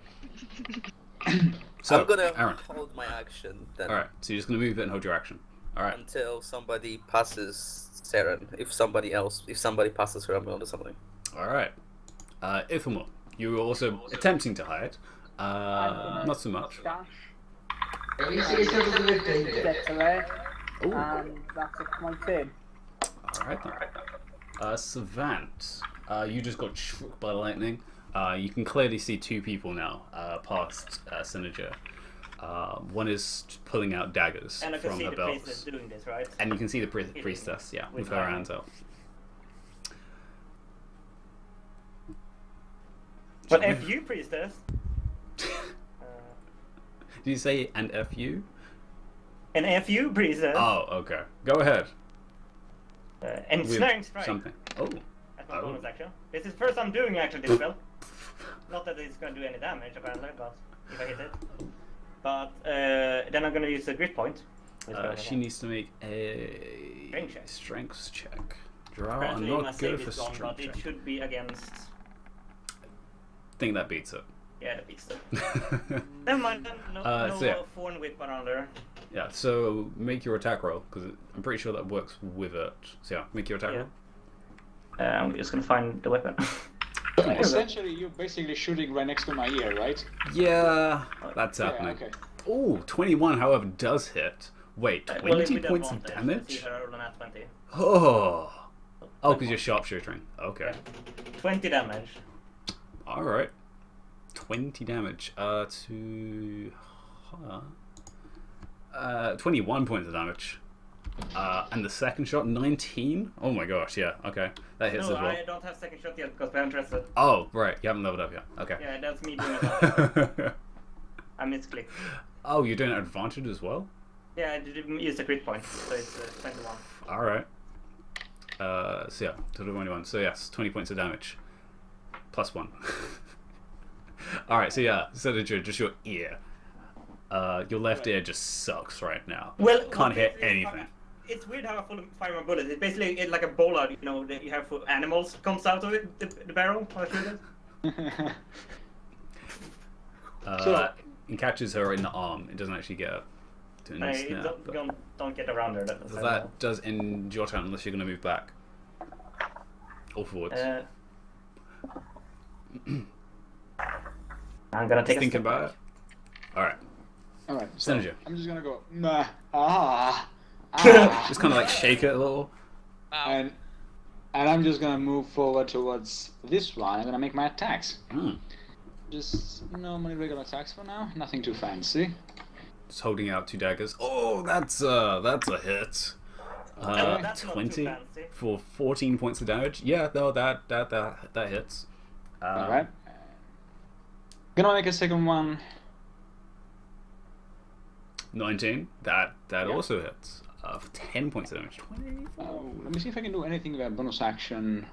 So, I'm gonna Aaron. hold my action then Alright, so you're just gonna move it and hold your action. Alright. until somebody passes Saren. If somebody passes her, I'm gonna do something. Alright. Ithamor, you were also attempting to hide. Not so much. Dash. Alright. Get to there. Ooh. And that's it for my turn. Alright then. Savant, you just got struck by lightning. You can clearly see two people now past Synerger. One is pulling out daggers And I can from see her the belt. priestess doing this, right? And you can see the priestess, yeah, with With her her hands out. But F you, priestess. Did you say and F you? An F you, priestess. Oh, okay. Go ahead. And With snaring strike. something. Oh. That's my bonus action. This is first I'm doing actually this spell. Not that it's going to do any damage apparently, but if I hit it. But then I'm going to use a grit point. She needs to make a Strength check. strength check. Drow are Apparently my not good save for is gone, strength but it check. should be against. Think that beats it. Yeah, that beats it. Never mind. Then. No, so yeah. thorn whip around there. Yeah, so make your attack roll, because I'm pretty sure that works with it. So yeah, make your attack Yeah. roll. I'm just gonna find the weapon. So essentially, you're basically shooting right next to my ear, right? Yeah, that's Yeah, happening. okay. Ooh, 21, however, does hit. Wait, 20 with points of advantage, damage? see her roll an at 20. Oh, because you're sharpshooting. Okay. 20 damage. Alright. 20 damage. 21 points of damage. And the second shot, 19? Oh my gosh, yeah, okay. That hits No, as well. I don't have second shot yet because I haven't rested. Oh, right, you haven't leveled up yet. Okay. Yeah, that's me doing it. I misclicked. Oh, you're doing advantage as well? Yeah, I didn't use the crit point, so it's 21. Alright. So yeah, 21. So yes, 20 points of damage. Plus 1. Alright, so yeah, Sedager, just your ear. Your left ear just sucks right now. Well, Can't hit it's- anything. It's weird how I fire my bullets. It's basically like a bollard, you know, that you have for animals comes out of it, the barrel. How I shoot it. So- It catches her in the arm. It doesn't actually get her to an snap. but- Don't get around her. That's So that does end your turn unless you're going to move back. Or forwards. I'm gonna take a Thinking step about back. it. Alright. Alright, so Synergy. I'm just gonna go, nah, Just kind of like shake it a little. Wow. and I'm just gonna move forward towards this one. I'm gonna make my attacks. Just normally regular attacks for now. Nothing too fancy. Just holding out 2 daggers. Oh, that's a hit. That's not too 20 fancy. for 14 points of damage. Yeah, no, that hits. Alright. Gonna make a second one. 19. That Yeah. also hits. For 10 points of damage. 20. Let me see if I can do anything with a bonus action.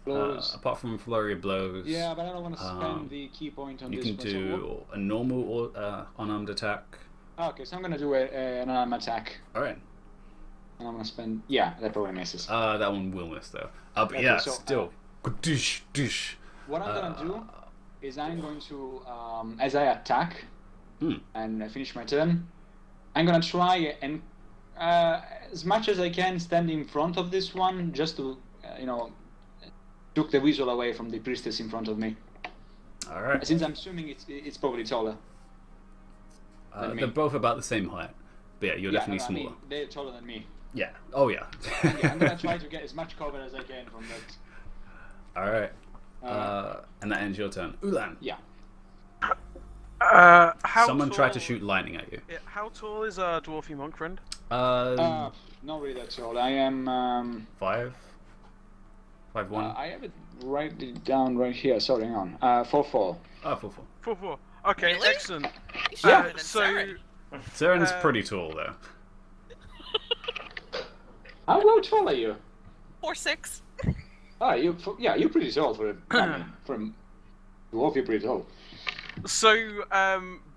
Blows. Apart from flurry of blows. Yeah, but I don't want to spend um, the key point on You this can one. So do a normal or unarmed attack. okay, so I'm gonna do an arm attack. Alright. And I'm gonna spend. Yeah, that probably misses. That one will miss though. But Okay, yeah, so, still. Dish, dish. What I'm gonna do is I'm going to, as I attack and I finish my turn, I'm gonna try and, as much as I can, stand in front of this one just to, took the visual away from the priestess in front of me. Alright. Since I'm assuming it's probably taller. than me. They're both about the same height. But yeah, you're definitely I smaller. mean, they're taller than me. Yeah. Oh yeah. Yeah, I'm gonna try to get as much cover as I can from that. All right. And that ends your turn. Ulan. Yeah. How Someone tall... tried to shoot lightning at you. Yeah, how tall is our dwarfy monk friend? Not really that tall. I am. 5'1". I have it down right here. Sorry, hang on. 4'4". Oh, 4'4". 4'4". Okay, Really? excellent. He's shorter than So, Saren. Saren's pretty tall though. How tall are you? 4'6". You're pretty tall for a dwarf. You're pretty tall. so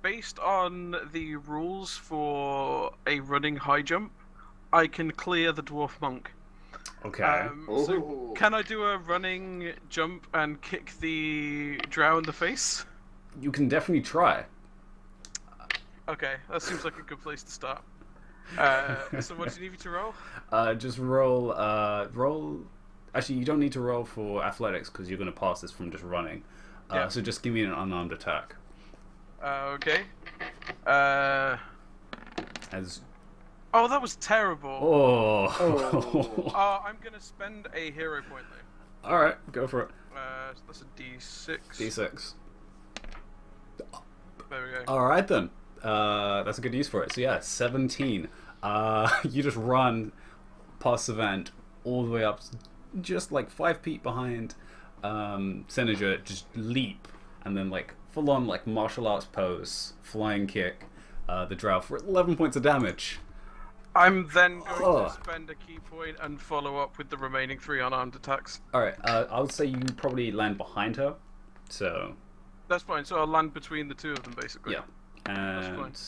based on the rules for a running high jump, I can clear the dwarf monk. Okay. So Ooh. can I do a running jump and kick the drow in the face? You can definitely try. Okay, that seems like a good place to start. So what do you need me to roll? Just roll. Roll. Actually, you don't need to roll for athletics because you're going to pass this from just running. Yeah. So just give me an unarmed attack. Okay. As. Oh, that was terrible. Oh. I'm gonna spend a hero point though. All right, go for it. That's a D6. D6. There we go. All right then. That's a good use for it. So yeah, 17. You just run past Savant all the way up, just like 5 feet behind Senator. Just leap and then like full on like martial arts pose, flying kick the drow for 11 points of damage. I'm then going to spend a key point and follow up with the remaining 3 unarmed attacks. All right. I would say you probably land behind her. So. That's fine. So I'll land between the 2 of them, basically. Yeah. And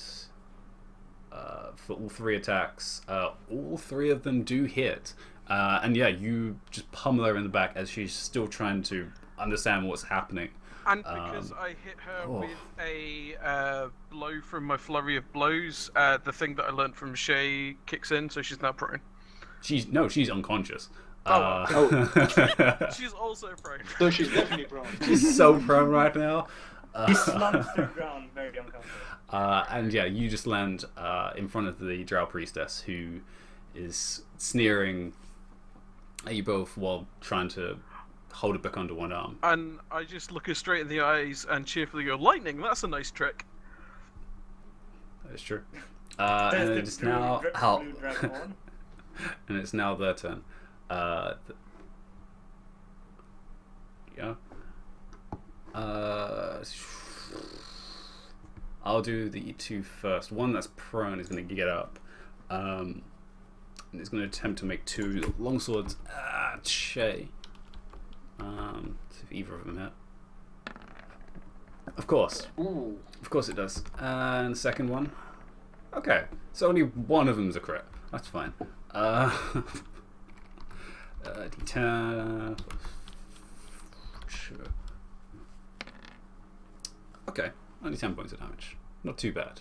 for all 3 attacks, all 3 of them do hit. And yeah, you just pummel her in the back as she's still trying to understand what's happening. And because I hit her with a blow from my flurry of blows, the thing that I learned from Shay kicks in, so she's now prone. She's unconscious. She's also prone. So she's definitely prone. She's so prone right now. He slumps to the ground, very uncomfortable. And yeah, you just land in front of the drow priestess, who is sneering at you both while trying to hold it back under one arm. And I just look her straight in the eyes and cheerfully go, "Lightning, that's a nice trick." That is true. And it's now and it's now their turn. Yeah. I'll do the 2 first. One that's prone is going to get up. And it's going to attempt to make 2 longswords at Shay. See if either of them hit. Of course. Ooh. Of course it does. And the second one. Okay. So only one of them's a crit. That's fine. D10. Sure. Okay. Only 10 points of damage. Not too bad.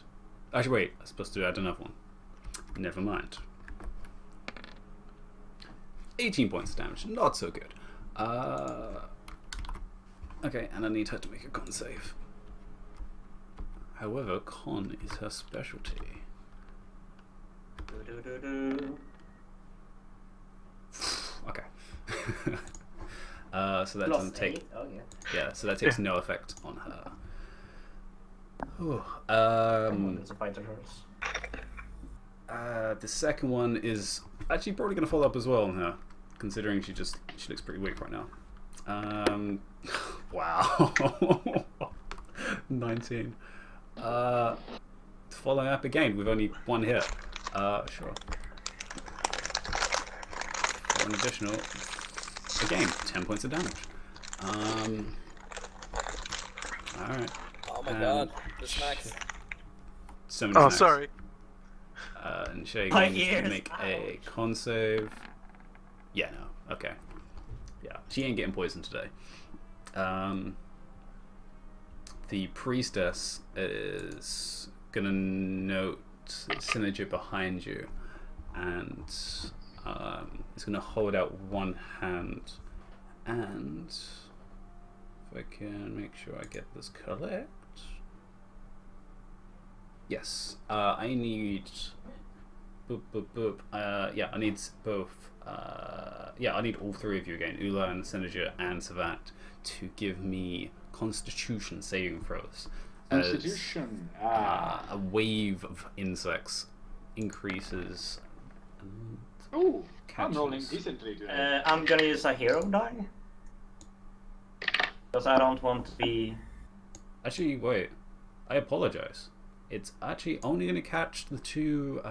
Actually, wait. I'm supposed to add another one. Never mind. 18 points of damage. Not so good. Okay, and I need her to make a con save. However, con is her specialty. Okay. So that doesn't take. Yeah, so that takes no effect on her. Ooh, the second one is actually probably going to follow up as well on her, considering she looks pretty weak right now. Wow. 19. Following up again with only 1 hit. Sure. For an additional, again, 10 points of damage. Alright. Oh my god, the snacks. So many snacks. Sorry. And Shay My needs to ears, make a con save. Yeah, no. Okay. Yeah, she ain't getting poisoned today. The priestess is gonna note Synergy behind you, and is gonna hold out one hand, and if I can make sure I get this correct. Yes. I need. Boop, boop, boop. Yeah, I need both. Yeah, I need all three of you again, Ula and Senator and Savant, to give me Constitution saving throws. Constitution. A wave of insects increases. Oh, I'm Catches. rolling decently today. I'm gonna use a hero die. Because I don't want to be... Actually, wait. I apologize. It's actually only going to catch the two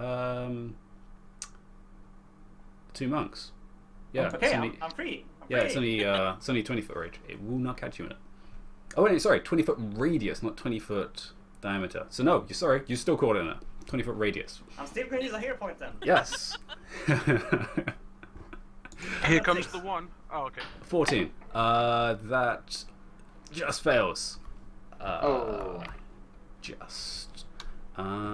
monks. Yeah. Okay, it's only, I'm free. yeah, it's only 20 foot range. It will not catch you in it. Oh wait, sorry, 20 foot radius, not 20 foot diameter. So no, you're sorry, you're still caught in it. 20 foot radius. I'm still gonna use a hero point then. Yes. Here comes the one. Oh, okay. 14. That just fails. Just. What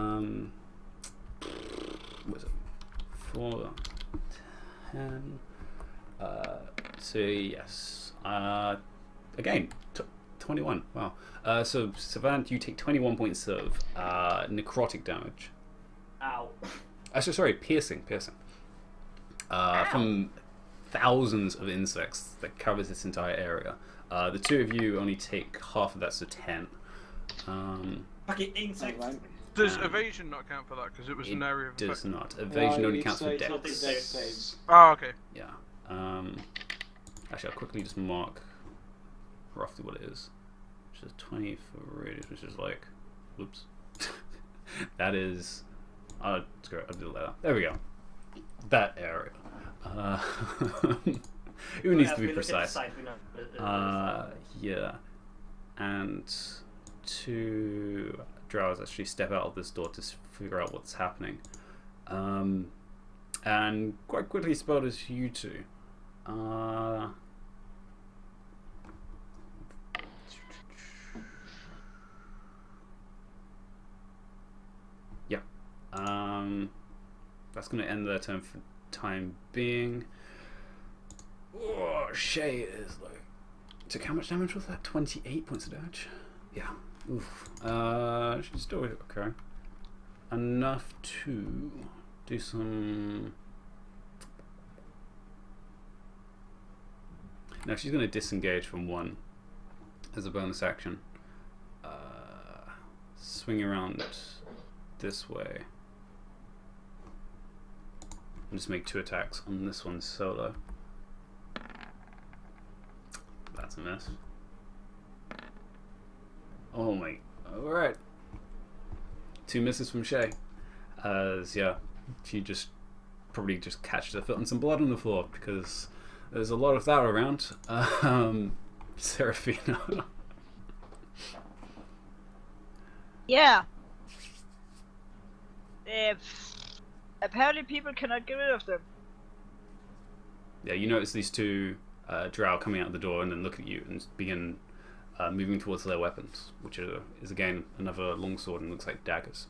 is it? 4, 10. So yes. Again, 21. Wow. So Savant, you take 21 points of necrotic damage. Ow. Actually, sorry, piercing. From thousands of insects that covers this entire area. The two of you only take half of that, so 10. Fucking insects. Does evasion not count for that? Because it was an area of Does effect. not. Evasion only counts for It's not dex. dex saves. Oh, okay. Yeah. Actually, I'll quickly just mark roughly what it is. Which is 20 for radius, which is like, whoops. That is. Screw it, I'll do it later. There we go. That area. Who needs to be precise? Yeah. And 2 drows actually step out of this door to figure out what's happening. And quite quickly spot as you two. Yeah. That's going to end their turn for time being. Oh, Shay is like. Took how much damage was that? 28 points of damage? Yeah. Oof. She's still okay. Enough to do some. Now she's going to disengage from one as a bonus action. Swing around this way. And just make 2 attacks on this one solo. That's a miss. Oh my. Alright. 2 misses from Shay. As, yeah, she just probably just catches her foot in some blood on the floor because there's a lot of that around. Seraphina. Yeah. Apparently people cannot get rid of them. Yeah, you notice these 2 drow coming out the door and then look at you and begin moving towards their weapons, which is again another longsword and looks like daggers.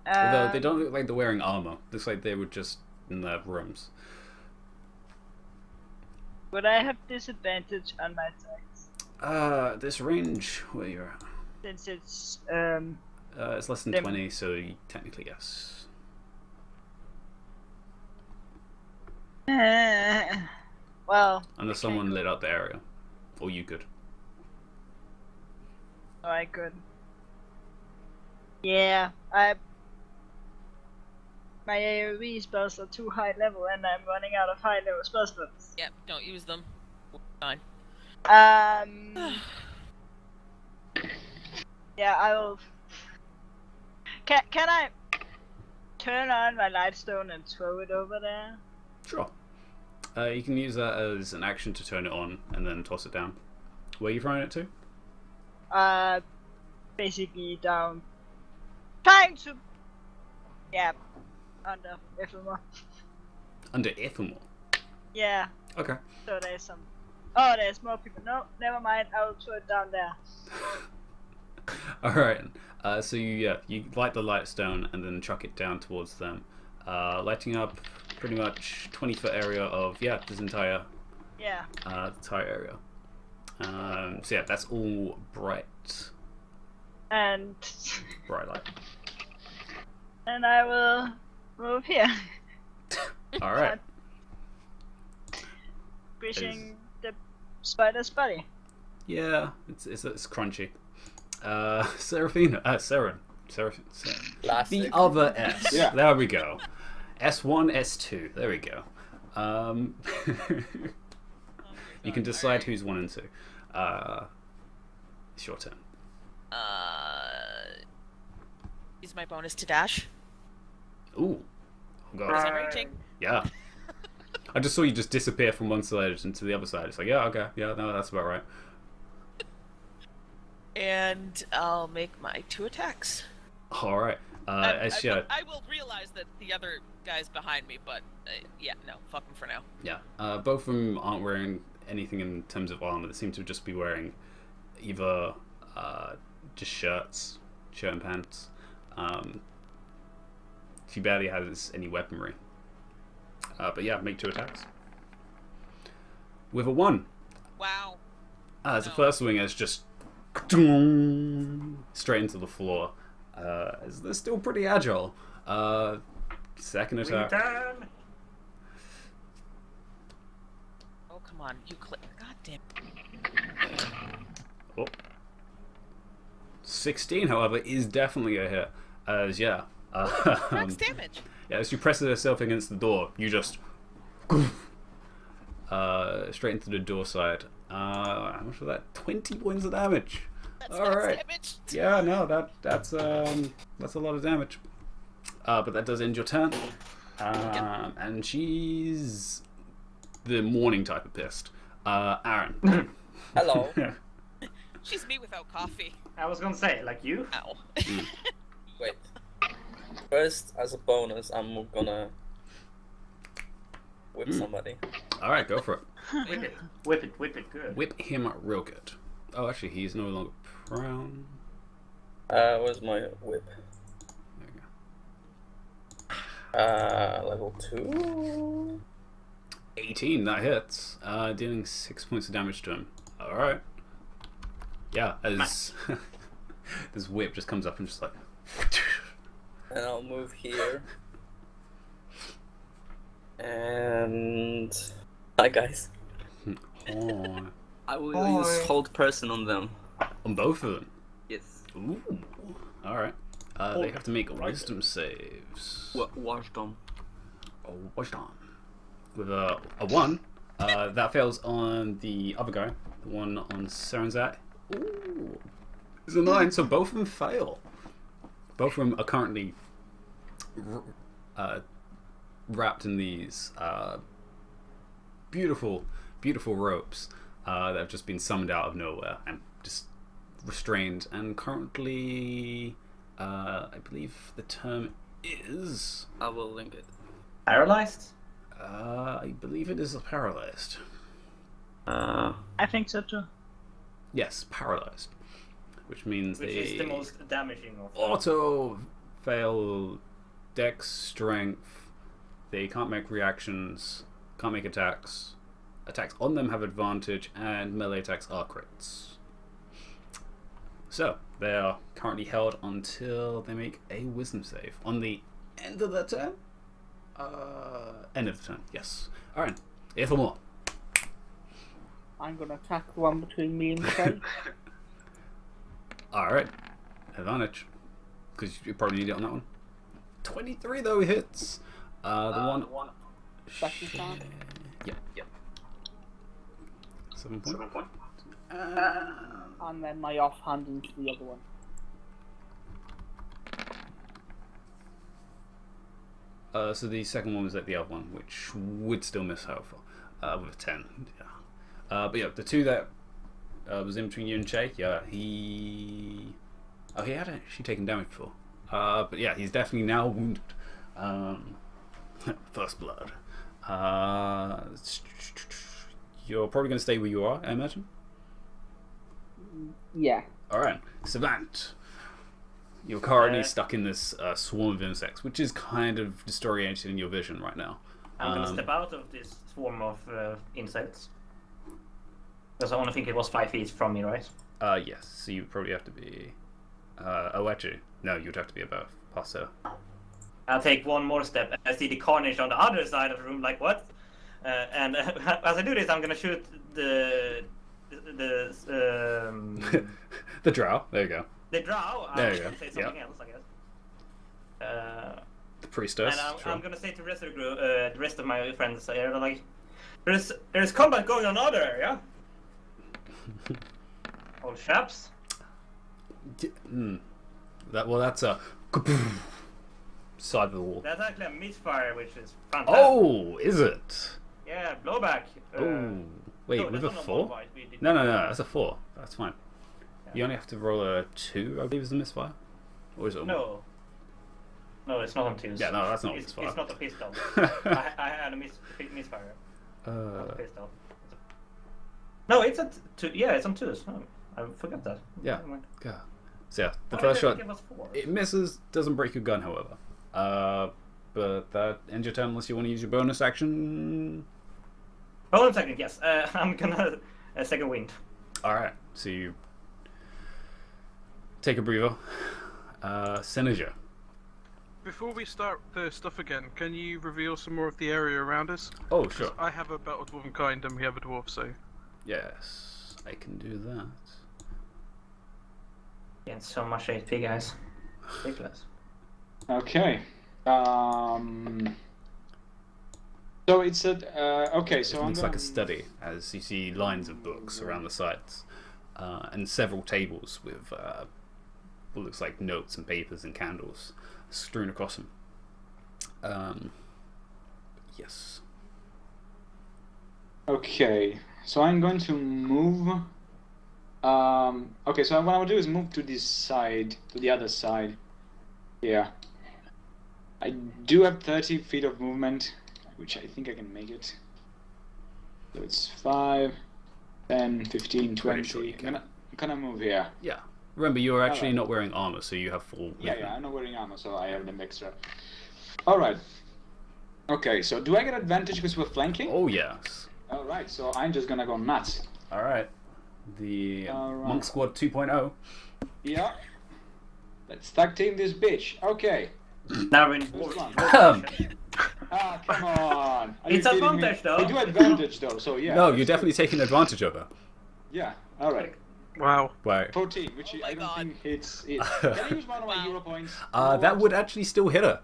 Although they don't look like they're wearing armor. Looks like they were just in their rooms. Would I have disadvantage on my attacks? This range where you're at. Since it's It's less than 20, so technically yes. Well. Unless someone lit up the area, or you could. Oh, I could. Yeah, my AoE spells are too high level, and I'm running out of high level spell slots. Yep, don't use them. Fine. Yeah, I will. Can I turn on my lightstone and throw it over there? Sure. You can use that as an action to turn it on and then toss it down. Where are you throwing it to? Basically down. Trying to. Yeah, under Ephemer. Under Ephemer? Yeah. Okay. So there's some. Oh, there's more people. No, never mind. I will throw it down there. Alright. So you light the lightstone and then chuck it down towards them. Lighting up pretty much 20-foot area of this entire entire area. So yeah, that's all bright. And Bright light. and I will move here. All right. Pushing the spider's body. Yeah, it's crunchy. Seraphina, Seren. The Classic. other S. Yeah. There we go. S1, S2. There we go. You can decide who's 1 and 2. It's your turn. Use my bonus to dash. Ooh. Oh, God. Because I'm raging. Yeah. I just saw you just disappear from one side into the other side. It's like, yeah, okay. Yeah, no, that's about right. And I'll make my 2 attacks. All right. I will realize that the other guy's behind me, but yeah, no, fuck him for now. Yeah. Both of them aren't wearing anything in terms of armor. They seem to just be wearing either just shirt and pants. She barely has any weaponry. But yeah, make 2 attacks. With a 1. Wow. As the No. first swing is just straight into the floor. As they're still pretty agile. Second attack. Return. Oh, come on. You click. God damn. Oh. 16, however, is definitely a hit. As yeah. Max damage. Yeah, as you press yourself against the door, you just straight into the door side. How much was that? 20 points of damage. That's All right. damage. Yeah, no, that's a lot of damage. But that does end your turn. And she's the morning type of pissed. Aaron. Hello. She's me without coffee. I was gonna say, like you. Ow. Wait. First, as a bonus, I'm gonna whip somebody. All right, go for it. Whip it. Whip it. Whip it. Good. Whip him real good. Oh, actually, he's no longer prone. Where's my whip? There you go. Level 2. 18, that hits. Dealing 6 points of damage to him. All right. Yeah, as this whip just comes up and just like. And I'll move here. And hi guys. Oh, I will use hold person on them. on both of them. Yes. Ooh. All right. They have to make wisdom saves. Watch them. Oh, watch on. With a 1, that fails on the other guy. The one on Seren's. Ooh. It's a 9, so both of them fail. Both of them are currently wrapped in these beautiful, beautiful ropes that have just been summoned out of nowhere and just restrained. And currently, I believe the term is... I will link it. Paralyzed? I believe it is paralyzed. Uh, I think so too. Yes, paralyzed. Which means Which they is the most damaging of auto fail dex strength. They can't make reactions, can't make attacks. Attacks on them have advantage, and melee attacks are crits. So, they are currently held until they make a wisdom save. On the end of their turn? End of the turn, yes. Alright, here for more. I'm gonna attack the one between me and Thaig. Alright, advantage. Because you probably need it on that one. 23 though hits. The one. Second time? Yep. 7 point. And then my offhand into the other one. So the second one was at the other one, which would still miss however, with a 10. Yeah. But yeah, the 2 that was in between you and Che, yeah, he had actually taken damage before. But yeah, he's definitely now wounded. First blood. You're probably going to stay where you are, I imagine? Yeah. Alright, Savant. You're currently stuck in this swarm of insects, which is kind of disorienting your vision right now. I'm gonna step out of this swarm of insects. Because I only think it was 5 feet from me, right? Yes, so you probably have to be Oechi. No, you'd have to be above. Passo. I'll take one more step. I see the carnage on the other side of the room. Like what? And as I do this, I'm gonna shoot the The drow. There you go. the drow. There you I'll go. say something else, I guess. The priestess. And sure. I'm gonna say to the rest of the group, the rest of my friends, they're like, there's combat going on out there, yeah. Old chaps. That's a side of the wall. That's actually a misfire, which is fantastic. Oh, is it? Yeah, blowback. Oh, wait, no, with that's a not 4? blowback, we did- No, that's a 4. That's fine. Yeah. You only have to roll a 2, I believe, is the misfire? Or is it a 1? No. No, it's not on twos. Yeah, no, that's not it's, misfire. it's not a pistol. I had a misfire. Not a pistol. No, it's a yeah, it's on twos. Oh, I forgot that. Yeah. Never mind. Yeah. So yeah, the Why first did they shot, give us 4? it misses, doesn't break your gun, however. But that ends your turn unless you want to use your bonus action. Bonus action, yes. I'm gonna second wind. Alright, so you take a breather. Synergia. Before we start the stuff again, can you reveal some more of the area around us? Oh, 'Cause sure. I have a battle dwarven kind and we have a dwarf, so... Yes, I can do that. Getting so much HP, guys. Ridiculous. Okay. So it's a okay. So It I'm looks gonna... like a study as you see lines of books around the sides and several tables with what looks like notes and papers and candles strewn across them. Yes. Okay, so I'm going to move. Okay, so what I'll do is move to this side, to the other side. Yeah. I do have 30 feet of movement, which I think I can make it. So it's 5, 10, 15, 20. sure you can. I'm gonna move here. Yeah. Remember, you're actually Alright. not wearing armor, so you have full movement. Yeah, I'm not wearing armor, so I have them extra. Alright. Okay, so do I get advantage because we're flanking? Oh, yes. Alright, so I'm just gonna go nuts. Alright. The Alright. Monk Squad 2.0. Yeah. Let's tag team this bitch. Okay. Now we're in First one. position. Ah, come on. Are It's you kidding me? advantage, though. They do advantage though, so yeah. No, you're definitely taking advantage of her. Yeah, alright. Wow. Right. 14, which my I don't God. think hits it. Can I use one of my Wow. hero points? That would actually still hit her.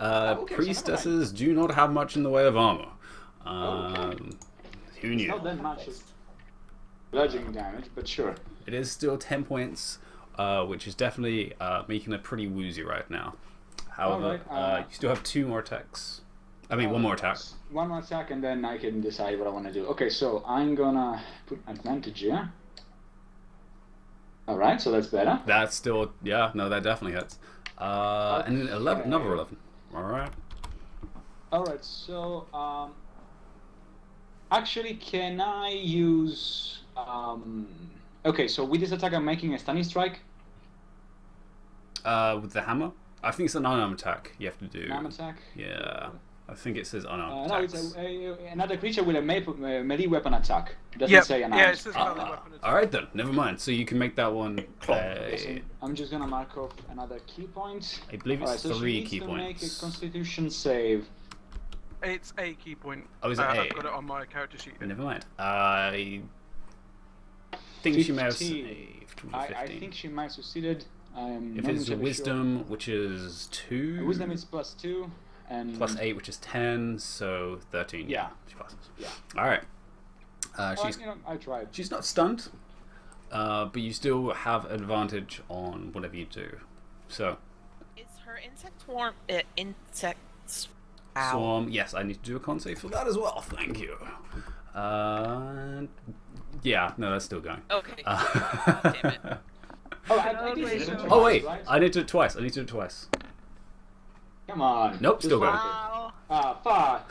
okay, so never Priestesses do not have much in the way of armor. Okay. Who It's knew? not that much of bludgeoning damage, but sure. It is still 10 points, which is definitely making her pretty woozy right now. However, Alright, you still have 2 more attacks. I mean, 1 more attack. One more attack, and then I can decide what I want to do. Okay, so I'm gonna put advantage here. Alright, so that's better. That's still, yeah, no, that definitely hits. And then 11, another 11. Alright. Alright, so actually, can I use okay, so with this attack I'm making a stunning strike. With the hammer? I think it's an unarmed attack you have to do. Arm attack. Yeah. I think it says unarmed No, attacks. it's another creature with a melee weapon attack. It doesn't Yep. say unarmed. Yeah, it says melee weapon attack. Alright then, never mind. So you can make that one. Okay, so I'm just gonna mark off another key point. I believe it's Alright, so 3 she needs key to points. make a Constitution save. It's a key point. Oh, is it I've A? got it on my character sheet. here. Never mind. I think she may have 15. saved with I 15. think she might have succeeded. I'm If not it's a entirely wisdom, which is sure. 2, Wisdom is +2, and plus 8, which is 10, so 13. Yeah. She passes. Yeah. Alright. Well, She's you know, I tried. she's not stunned, but you still have advantage on whatever you do. So, Is her insect swarm insects? Ow. Swarm, yes, I need to do a con save for that as well. Thank you. Yeah, no, that's still going. Okay. Uh, Damn it. Oh, I did it twice, Oh wait, right? I need to do it twice. Come on. Nope, Just still going. Wow. Ah, fuck.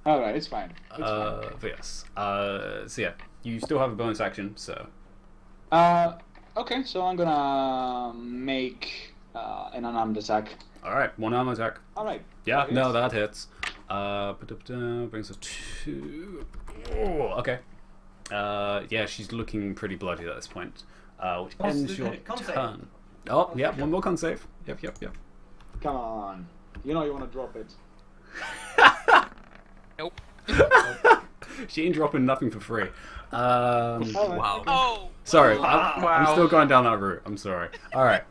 Alright, it's fine. It's fine. But yes. So yeah, you still have a bonus action. So Okay, so I'm gonna make an unarmed attack. all right, 1 armor attack. Alright. Yeah, that no, hits. that hits. Brings a 2. Oh, okay. Yeah, she's looking pretty bloody at this point. Which Con- ends your con save. turn. Oh, yeah, one more con save. Yep. Come on. You know you want to drop it. Nope. She ain't dropping nothing for free. Wow. Oh. Sorry, Wow. I'm still going down that route. I'm sorry. All right.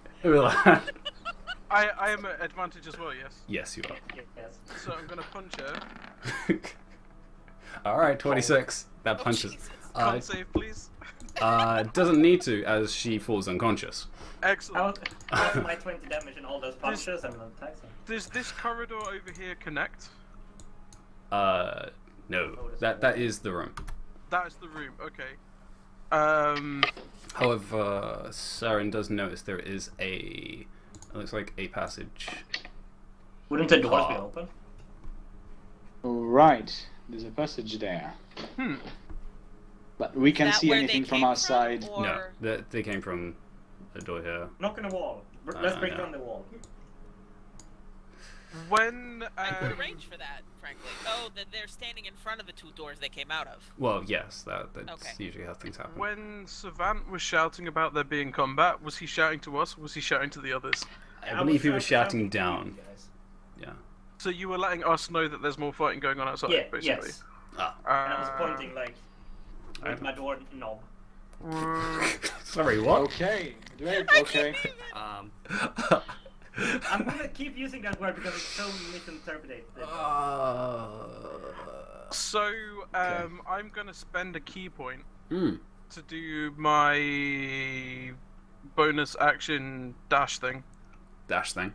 I am at advantage as well, yes. Yes, you Yes. So I'm gonna punch her. are. All right, 26. That punches. Jesus. Con save, please. Doesn't need to, as she falls unconscious. Excellent. How's my 20 damage and all those punches and attacks? Does this corridor over here connect? No. That is the room. That is the room. Okay. However, Saren does notice there is it looks like a passage. Wouldn't the doors be Oh. open? Alright, there's a passage there. But we can't That see where they anything from came our side. or- No, they came from the door here. Knock on the wall. Let's break yeah. down the wall. When I could arrange for that, frankly. Oh, they're standing in front of the two doors they came out of. Well, yes, that's Okay. usually how things happen. when Savant was shouting about there being combat, was he shouting to us or was he shouting to the others? I believe he was shouting down. to you guys. Yeah. So you were letting us know that there's more fighting going on outside, Yeah, basically. yes. Ah. And I was pointing like I- with my door knob. Sorry, what? Okay, great, okay. I'm gonna keep using that word because it's so misinterpreted. So, I'm gonna spend a key point Hmm. to do my bonus action dash thing. Dash thing.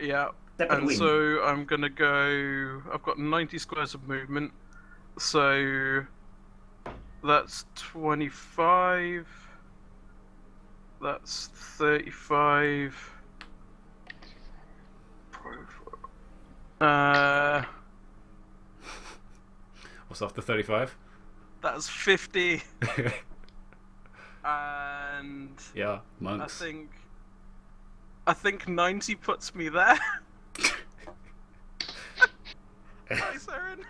Yeah. Step and And wing. so I'm gonna go. I've got 90 squares of movement, so that's 25. That's 35. What's off the 35? That's 50, and Yeah, I monks. think 90 puts me there. Hi, Saren.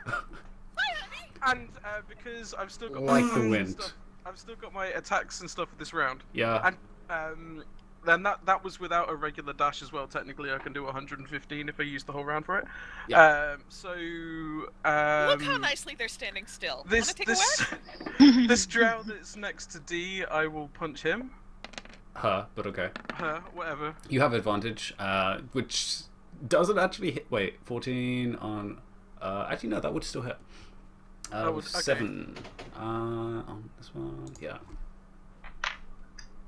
And because I've still got Like my the attacks and wind. stuff, I've still got my attacks and stuff for this round. Yeah. And then that was without a regular dash as well. Technically, I can do 115 if I use the whole round for it. Yeah. Look how nicely they're standing still. This Wanna take a this this drow that's next to D, I will punch him. Her, but okay. Her, whatever. You have advantage, which doesn't actually hit. Wait, 14 on. Actually, no, that would still hit. That would- okay. 7 on this one. Yeah.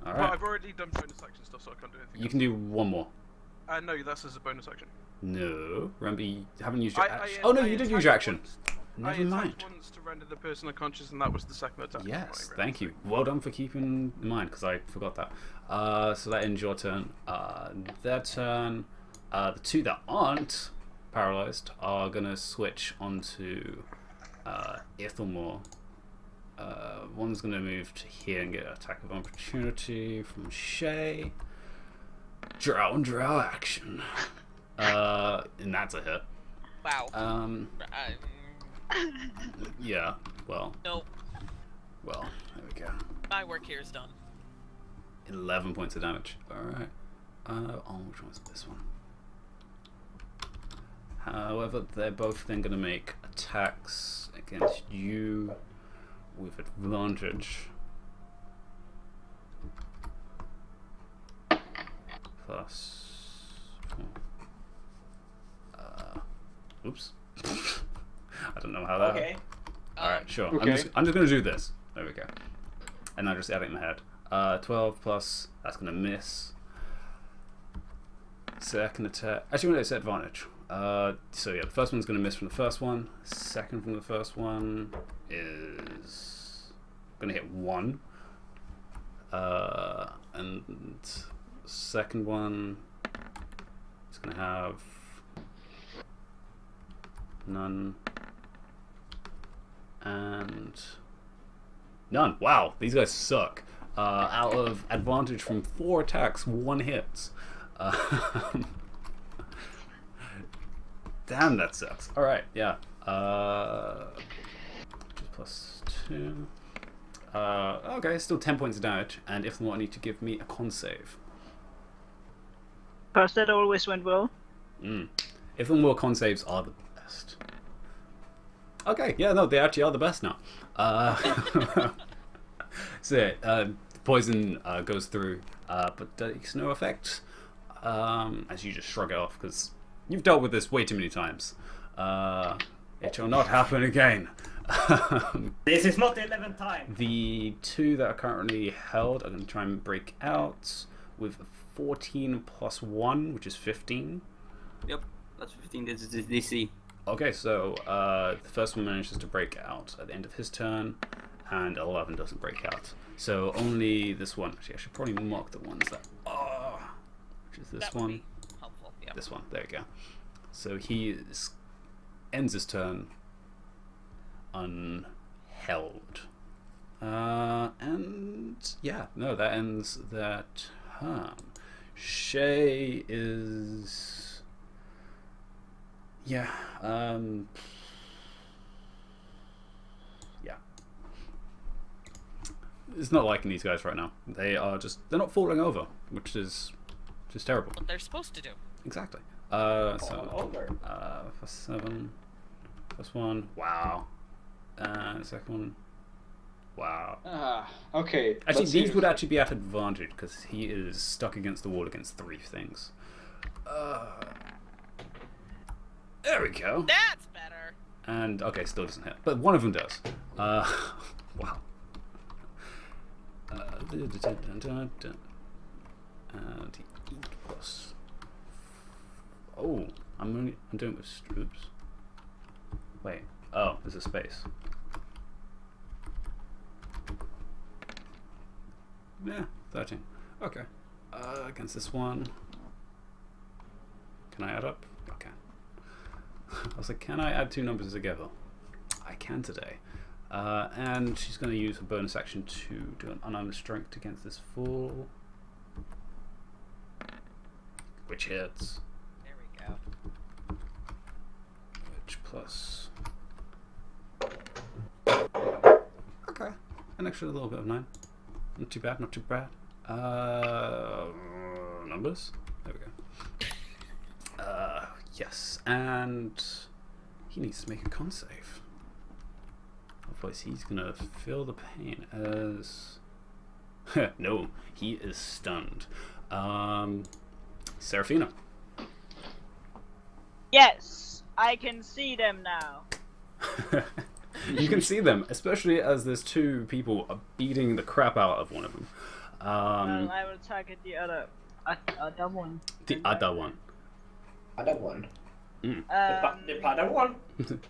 All But right. I've already done bonus action stuff, so I can't do anything. You can do one more. No, that's as a bonus action. No, remember you haven't used your I- action. I- Oh no, I you did use attacked your action. once. Never I mind. attacked once to render the person unconscious, and that was the second attack. Yes, thank you. Well done for keeping in mind, because I forgot that. So that ends your turn. Their turn. The two that aren't paralyzed are gonna switch onto Ithelmore. One's gonna move to here and get an attack of opportunity from Shay. Drow and drow action. And that's a hit. Wow. Yeah. Well. Nope. Well. There we go. My work here is done. 11 points of damage. Alright. Which one's this one? However, they're both then going to make attacks against you with advantage. Plus 4. Oops. I don't know how that. Okay. Alright, sure. Okay. I'm just going to do this. There we go. And I'll just add it in my head. 12 plus, that's going to miss. Second attack. Actually, no, it's advantage. So yeah, the first one's going to miss from the first one. Second from the first one is going to hit 1. And second one is going to have none. And none. Wow, these guys suck. Out of advantage from 4 attacks, 1 hits. Damn, that sucks. Alright, yeah. Plus 2. Okay, still 10 points of damage, and if not, I need to give me a con save. Because that always went well. If the more con saves are the best. Okay, yeah, no, they actually are the best now. So poison goes through, but takes no effect. As you just shrug it off, because you've dealt with this way too many times. It shall not happen again. This is not the 11th time. The two that are currently held are going to try and break out with 14 plus 1, which is 15. Yep, that's 15. This is DC. Okay, so the first one manages to break out at the end of his turn, and 11 doesn't break out. So only this one. Actually, I should probably mark the ones that are. Which is this That would one. be helpful. Yeah. This one. There you go. So he ends his turn unheld. And yeah, no, that ends that turn. Shay is. Yeah. Yeah. It's not liking these guys right now. They're not falling over, which is just terrible. What they're supposed to do. Exactly. Over. For 7. First one. Wow. Second one. Wow. Okay. Actually, but these would seriously. actually be at advantage because he is stuck against the wall against 3 things. There we go. That's better. And okay, still doesn't hit, but one of them does. Wow. And he eat plus. Oh, I'm doing it with oops. Wait. Oh, there's a space. Yeah, 13. Okay. Against this one. Can I add up? Okay. I was like, can I add 2 numbers together? I can today. And she's going to use a bonus action to do an unarmed strength against this fool. Which hits. There we go. Which plus. Okay. An extra little bit of 9. Not too bad, not too bad. Numbers? There we go. Yes, and he needs to make a con save. Otherwise he's gonna feel the pain as... no, he is stunned. Serafina. Yes, I can see them now. You can see them, especially as there's 2 people are beating the crap out of one of them. Well, I will target the other one. The other one. Other one. Mm. The other one. Where's it?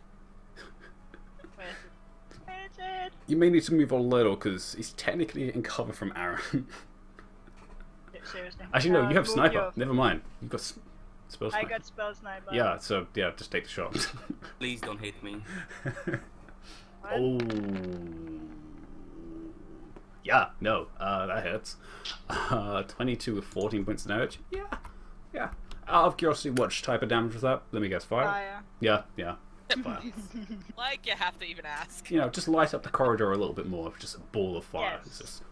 Where's it? You may need to move a little because he's technically in cover from Aaron. Seriously. Actually, no, you have move sniper. your- Never mind. You've got spell I sniper. got spell sniper. Yeah, so yeah, just take the shot. Please don't hate me. What? Oh. Yeah, no, that hits. 22 with 14 points of damage. Yeah, yeah. Out of curiosity, what type of damage was that? Let me guess, fire? Fire. Yeah, yeah. Fire. Like you have to even ask. You know, just light up the corridor a little bit more. Just a ball of fire. Yes. It's just...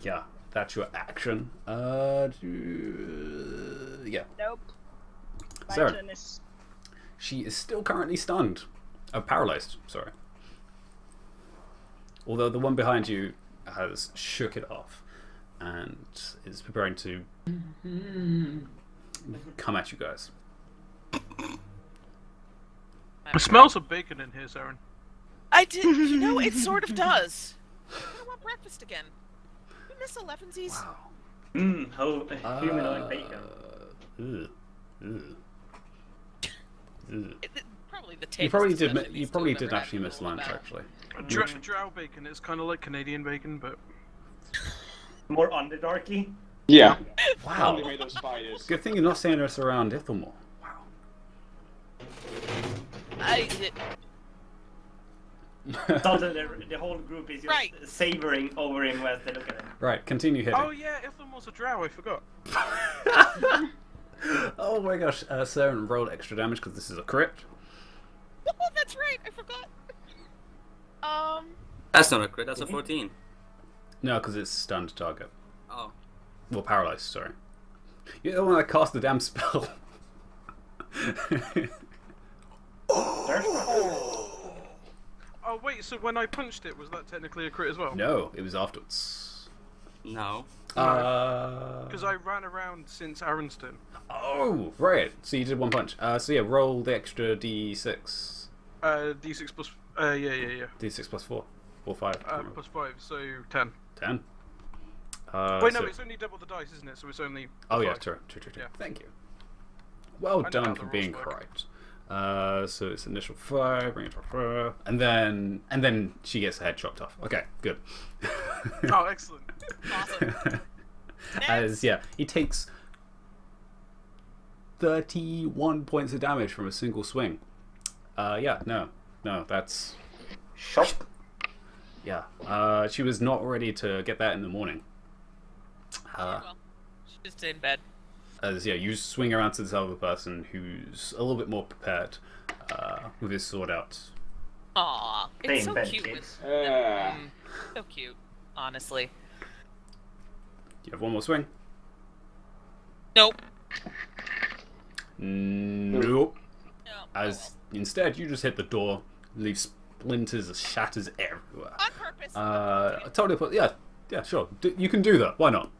yeah, that's your action. Yeah. Nope. My Sarah. turn is. She is still currently stunned. Paralyzed, sorry. Although the one behind you has shook it off and is preparing to come at you guys. It smells of bacon in here, Saren. I did. You know, it sort of does. I want breakfast again. We miss 11sies. Wow. How humanoid bacon. Ugh. Ugh. Ugh. Probably the taste. You probably especially did. these You two probably have did never had actually miss to roll lunch. about. Actually, Drow bacon, it's kind of like Canadian bacon, but... More underdarky. Yeah. wow. Only made of spiders. Good thing you're not saying us around Ithelmore. Wow. I did. Suddenly the whole group is just Right. savoring over him as they look at him. Right. Continue hitting. Oh yeah, Ithelmore's a drow, I forgot. Oh my gosh. Saren rolled extra damage because this is a crit. Oh, that's right. I forgot. That's not a crit, that's a 14. No, because it's stunned target. Oh. Well, paralyzed, sorry. You're the one that cast the damn spell. Oh wait, so when I punched it, was that technically a crit as well? No, it was afterwards. No. Because I ran around since Aronston. Oh, right. So you did one punch. So yeah, roll the extra d6. D6 plus. Yeah. D6 plus 4. Or 5. Plus 5, so 10. 10. Wait, no, so- it's only double the dice, isn't it? So it's only. Oh, yeah, 5. true. Yeah. Thank you. Well I know done how for the being rules work. correct. So it's initial 5, bring it to 4, and then she gets her head chopped off. Okay, good. Oh, excellent. Awesome. As yeah, he takes 31 points of damage from a single swing. No, that's Shop. yeah. She was not ready to get that in the morning. Well, she's just in bed. As yeah, you swing around to this other person who's a little bit more prepared, with his sword out. Aw, Stay it's in so bed, cute. kids. So cute, honestly. You have one more swing. Nope. Nope. No. As instead, you just hit the door, leave splinters, shatters everywhere. On purpose. Totally. Yeah, sure. You can do that. Why not?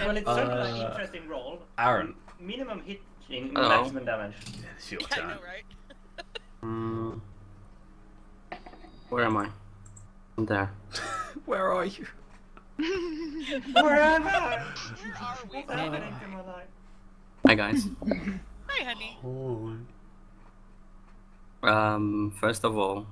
Well, it's certainly an interesting roll. Aaron, Minimum hitting, Hello. maximum damage. it's your I turn. know, right? Where am I? I'm there. Where are you? Where am I? Where are we? What's happening to my life? Hi guys. Hi, honey. First of all,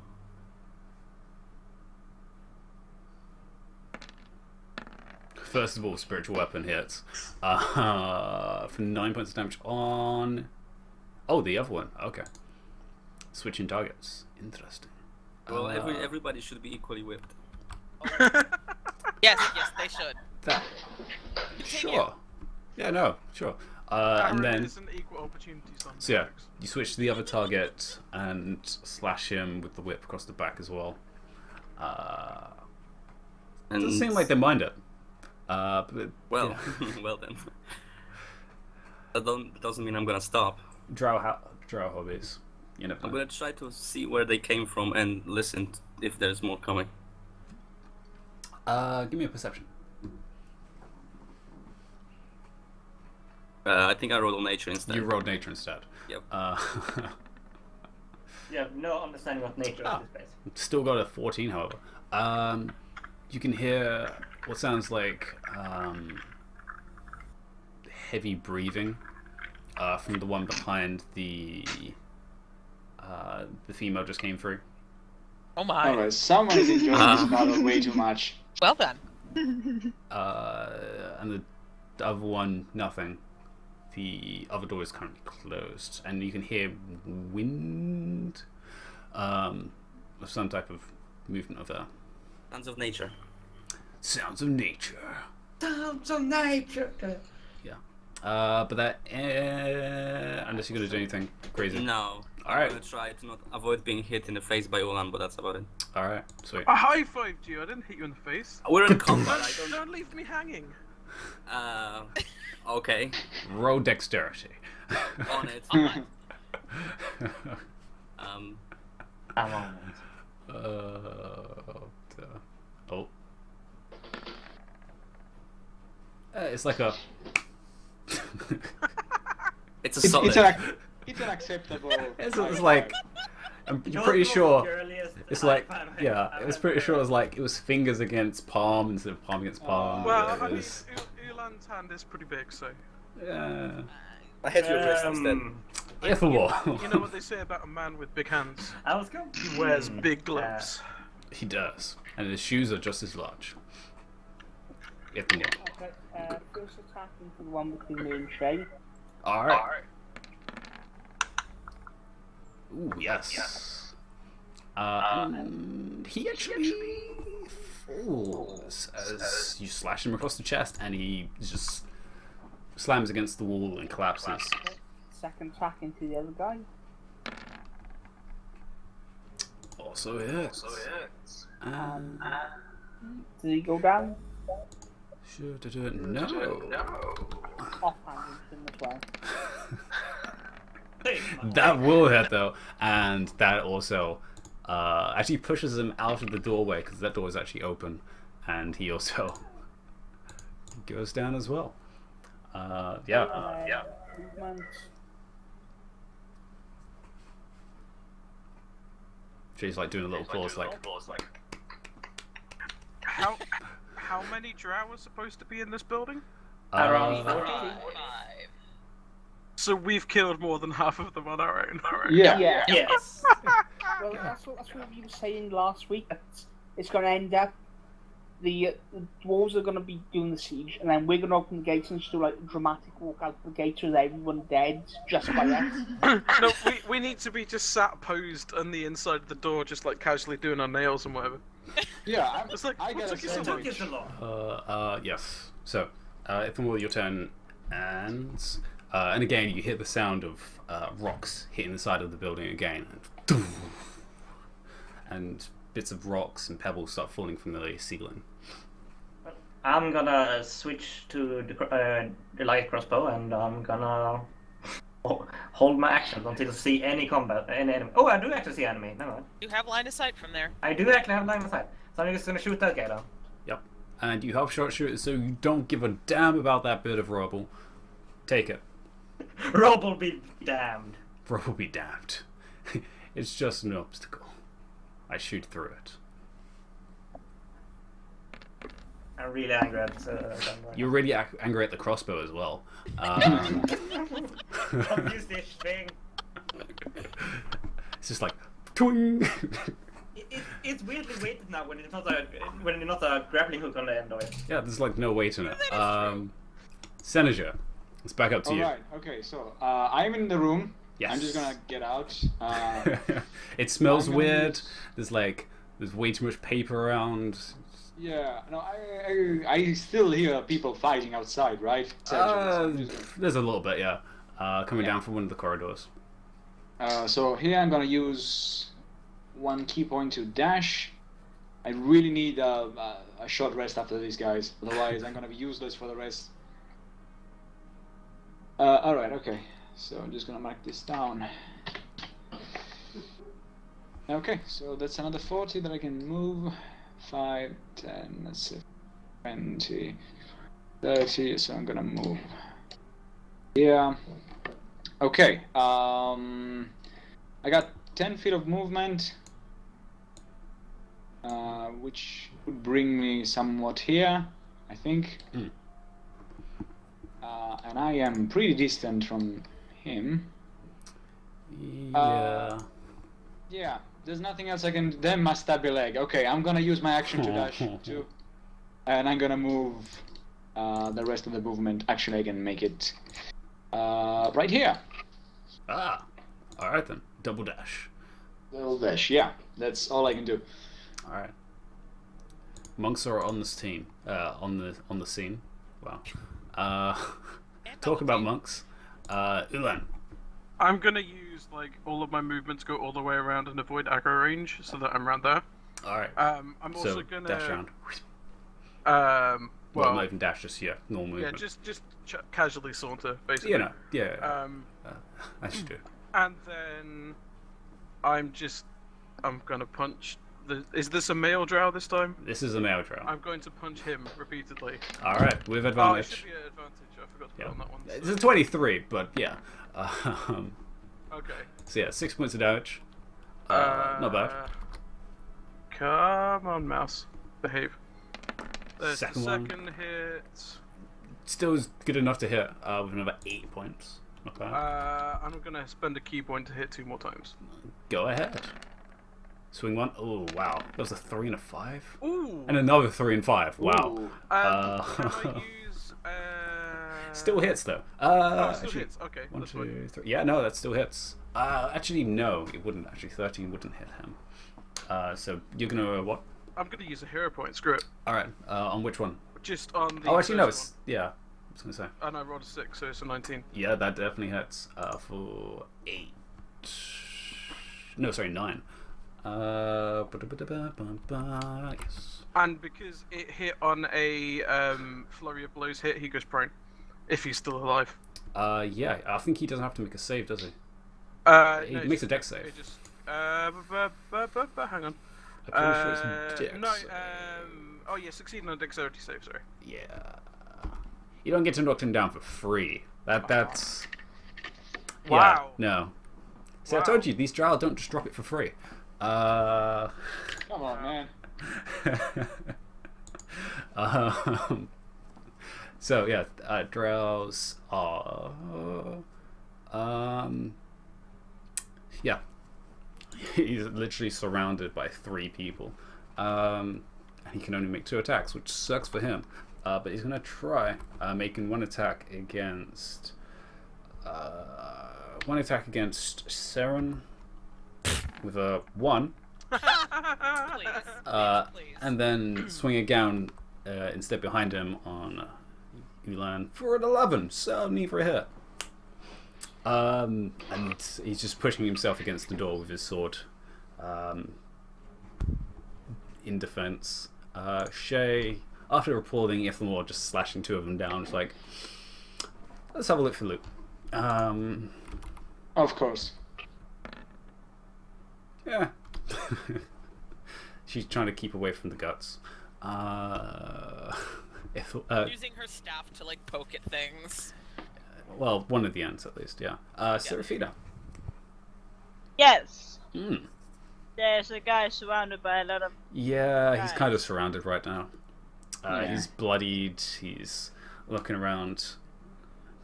First of all, spiritual weapon hits for 9 points of damage on. Oh, the other one. Okay. Switching targets. Interesting. well, everybody should be equally whipped. Yes, they should. That. Continue. Sure. Yeah. No. Sure. Aaron And then. isn't equal opportunities on So yeah, attacks. you switch to the other target and slash him with the whip across the back as well. And Doesn't seem like they mind it. But well, yeah. well then. That doesn't mean I'm gonna stop. Drow hobbies. You know. I'm gonna try to see where they came from and listen if there's more coming. Give me a perception. I think I rolled on nature instead. You rolled nature instead. Yep. You have no understanding of nature of this place. Still got a 14, however. You can hear what sounds like heavy breathing from the one behind the female just came through. Oh my. Alright, someone is enjoying this battle way too much. Well done. And the other one, nothing. The other door is currently closed, and you can hear wind of some type of movement over there. Sounds of nature. Sounds of nature. Sounds of nature. Yeah. But that, unless you're gonna do anything crazy. No. All I'm right. gonna try to not avoid being hit in the face by Ulan, but that's about it. All right. Sweet. I high-fived you. I didn't hit you in the face. We're in combat. I Don't leave me hanging. don't. Okay. Roll dexterity. On it. Oh. It's like a. It's a It's, solid. it's an acceptable. It's like. I'm pretty sure. It's like, yeah, it was pretty sure it was like, it was fingers against palm instead of palm against palm. Well, It I mean, was- Ulan's hand is pretty big, so. yeah. I had your wrist instead. Evermore. You know what they say about a man with big hands? I was going. He wears big gloves. He does. And his shoes are just as large. Evermore. Okay, first attack into the one between me and Shay. Alright. Ooh, yes. He actually falls as you slash him across the chest, and he just slams against the wall and collapses. Second attack into the other guy. Also hits. Did he go down? Should I do it? No. Offhand him as well. That will hit though, and that also actually pushes him out of the doorway because that door is actually open, and he also goes down as well. Yeah. Movement. She's like doing a little pause, like. How many drow are supposed to be in this building? Around 40. 5. So we've killed more than half of them on our own. Yeah. Yes. Well, that's what you were saying last week. It's going to end up. The dwarves are going to be doing the siege, and then we're going to open the gates and just do like a dramatic walk out the gates with everyone dead just by us. No, we need to be just sat posed on the inside of the door, just like casually doing our nails and whatever. Yeah, It's like, I what gotta took you say, so Took you so long. Yes. So, Ithamwil, your turn ends. And again, you hear the sound of rocks hitting the side of the building again. And bits of rocks and pebbles start falling from the ceiling. I'm gonna switch to the light crossbow, and I'm gonna hold my action until I see any combat, any enemy. Oh, I do actually see enemy. Never mind. You have line of sight from there. I do actually have line of sight, so I'm just gonna shoot that guy down. Yep. And you have sharpshooter, so you don't give a damn about that bit of rubble. Take it. Rob be damned. Rubble be damned. It's just an obstacle. I shoot through it. I'm really angry at them right You're really angry at the crossbow as well. now. Don't use this thing. It's just like, twing. It's weirdly weighted now when it's not a grappling hook on the end of it. Yeah, there's like no weight in it. Senator, it's back up to you. Alright, okay, so I'm in the room. Yes. I'm just gonna get out. It smells I'm gonna weird. use- There's way too much paper around. Yeah, no, I still hear people fighting outside, right? There's a little bit, yeah. Coming Yeah. down from one of the corridors. So here I'm gonna use one key point to dash. I really need a short rest after these guys, otherwise I'm gonna be useless for the rest. Alright, okay. So I'm just gonna mark this down. Okay, so that's another 40 that I can move. 5, 10, let's see, 20, 30, so I'm gonna move. Yeah. Okay, I got 10 feet of movement, which would bring me somewhat here, I think. And I am pretty distant from him. Yeah. Yeah, there's nothing else I can. Then my stabby leg. Okay, I'm gonna use my action to dash too, and I'm gonna move the rest of the movement. Actually, I can make it right here. Ah, all right then. Double dash. Little dash. Yeah, that's all I can do. All right. Monks are on this team. On the scene. Wow. Talk about monks. Ulan. I'm gonna use like all of my movement to go all the way around and avoid aggro range, so that I'm around there. All right. I'm also So gonna dash around. Well, not even dash, just normal yeah, movement. just casually saunter, basically. You know, yeah. As you do. And then I'm gonna punch. Is this a male drow this time? This is a male drow. I'm going to punch him repeatedly. All right, with Oh, it advantage. should be an advantage. I forgot to put Yeah. on that one. It's a 23, but yeah. Okay. So yeah, 6 points of damage. Not bad. Come on, mouse. Behave. There's Second the one. second hit. Still is good enough to hit with another 8 points. Not bad. I'm gonna spend a key point to hit 2 more times. Go ahead. Swing one. Oh wow, that was a 3 and a 5. Ooh. And another 3 and 5. Wow. Ooh. Can I use? Still hits though. Oh, it still actually, hits. Okay. 1, That's fine. 2, 3. Yeah, no, that still hits. Actually, no, it wouldn't. Actually, 13 wouldn't hit him. So you're gonna what? I'm gonna use a hero point. Screw it. All right. On which one? Just on the. Oh, actually, no. first It's yeah. I was gonna say. one. And I rolled a 6, so it's a 19. Yeah, that definitely hits. For 8. No, sorry, 9. Yes. And because it hit on a flurry of blows hit, he goes prone. If he's still alive. Yeah, I think he doesn't have to make a save, does he? He No, makes a dex save. It just, hang on. I'm pretty sure it's dex. No, oh yeah, succeeding on a dexterity save, sorry. Yeah. You don't get to knock him down for free. That's... Wow. Yeah, no. See, Wow. I told you, these drow don't just drop it for free. Come on, man. So yeah, drows are yeah, he's literally surrounded by 3 people, and he can only make 2 attacks, which sucks for him. But he's gonna try making one attack against Saren with a 1. Please, please. And then swing again instead behind him on Ulan for an 11, so neat for a hit. And he's just pushing himself against the door with his sword in defense. Shay, after reporting Ithamore just slashing 2 of them down, it's like, let's have a look for loot. Of course. Yeah. She's trying to keep away from the guts. Using her staff to like poke at things. Well, one of the ends at least, yeah. Serafina. Yes. Mm. There's a guy surrounded by a lot of. Yeah, he's Guys. kind of surrounded right now. Yeah. He's bloodied. He's looking around,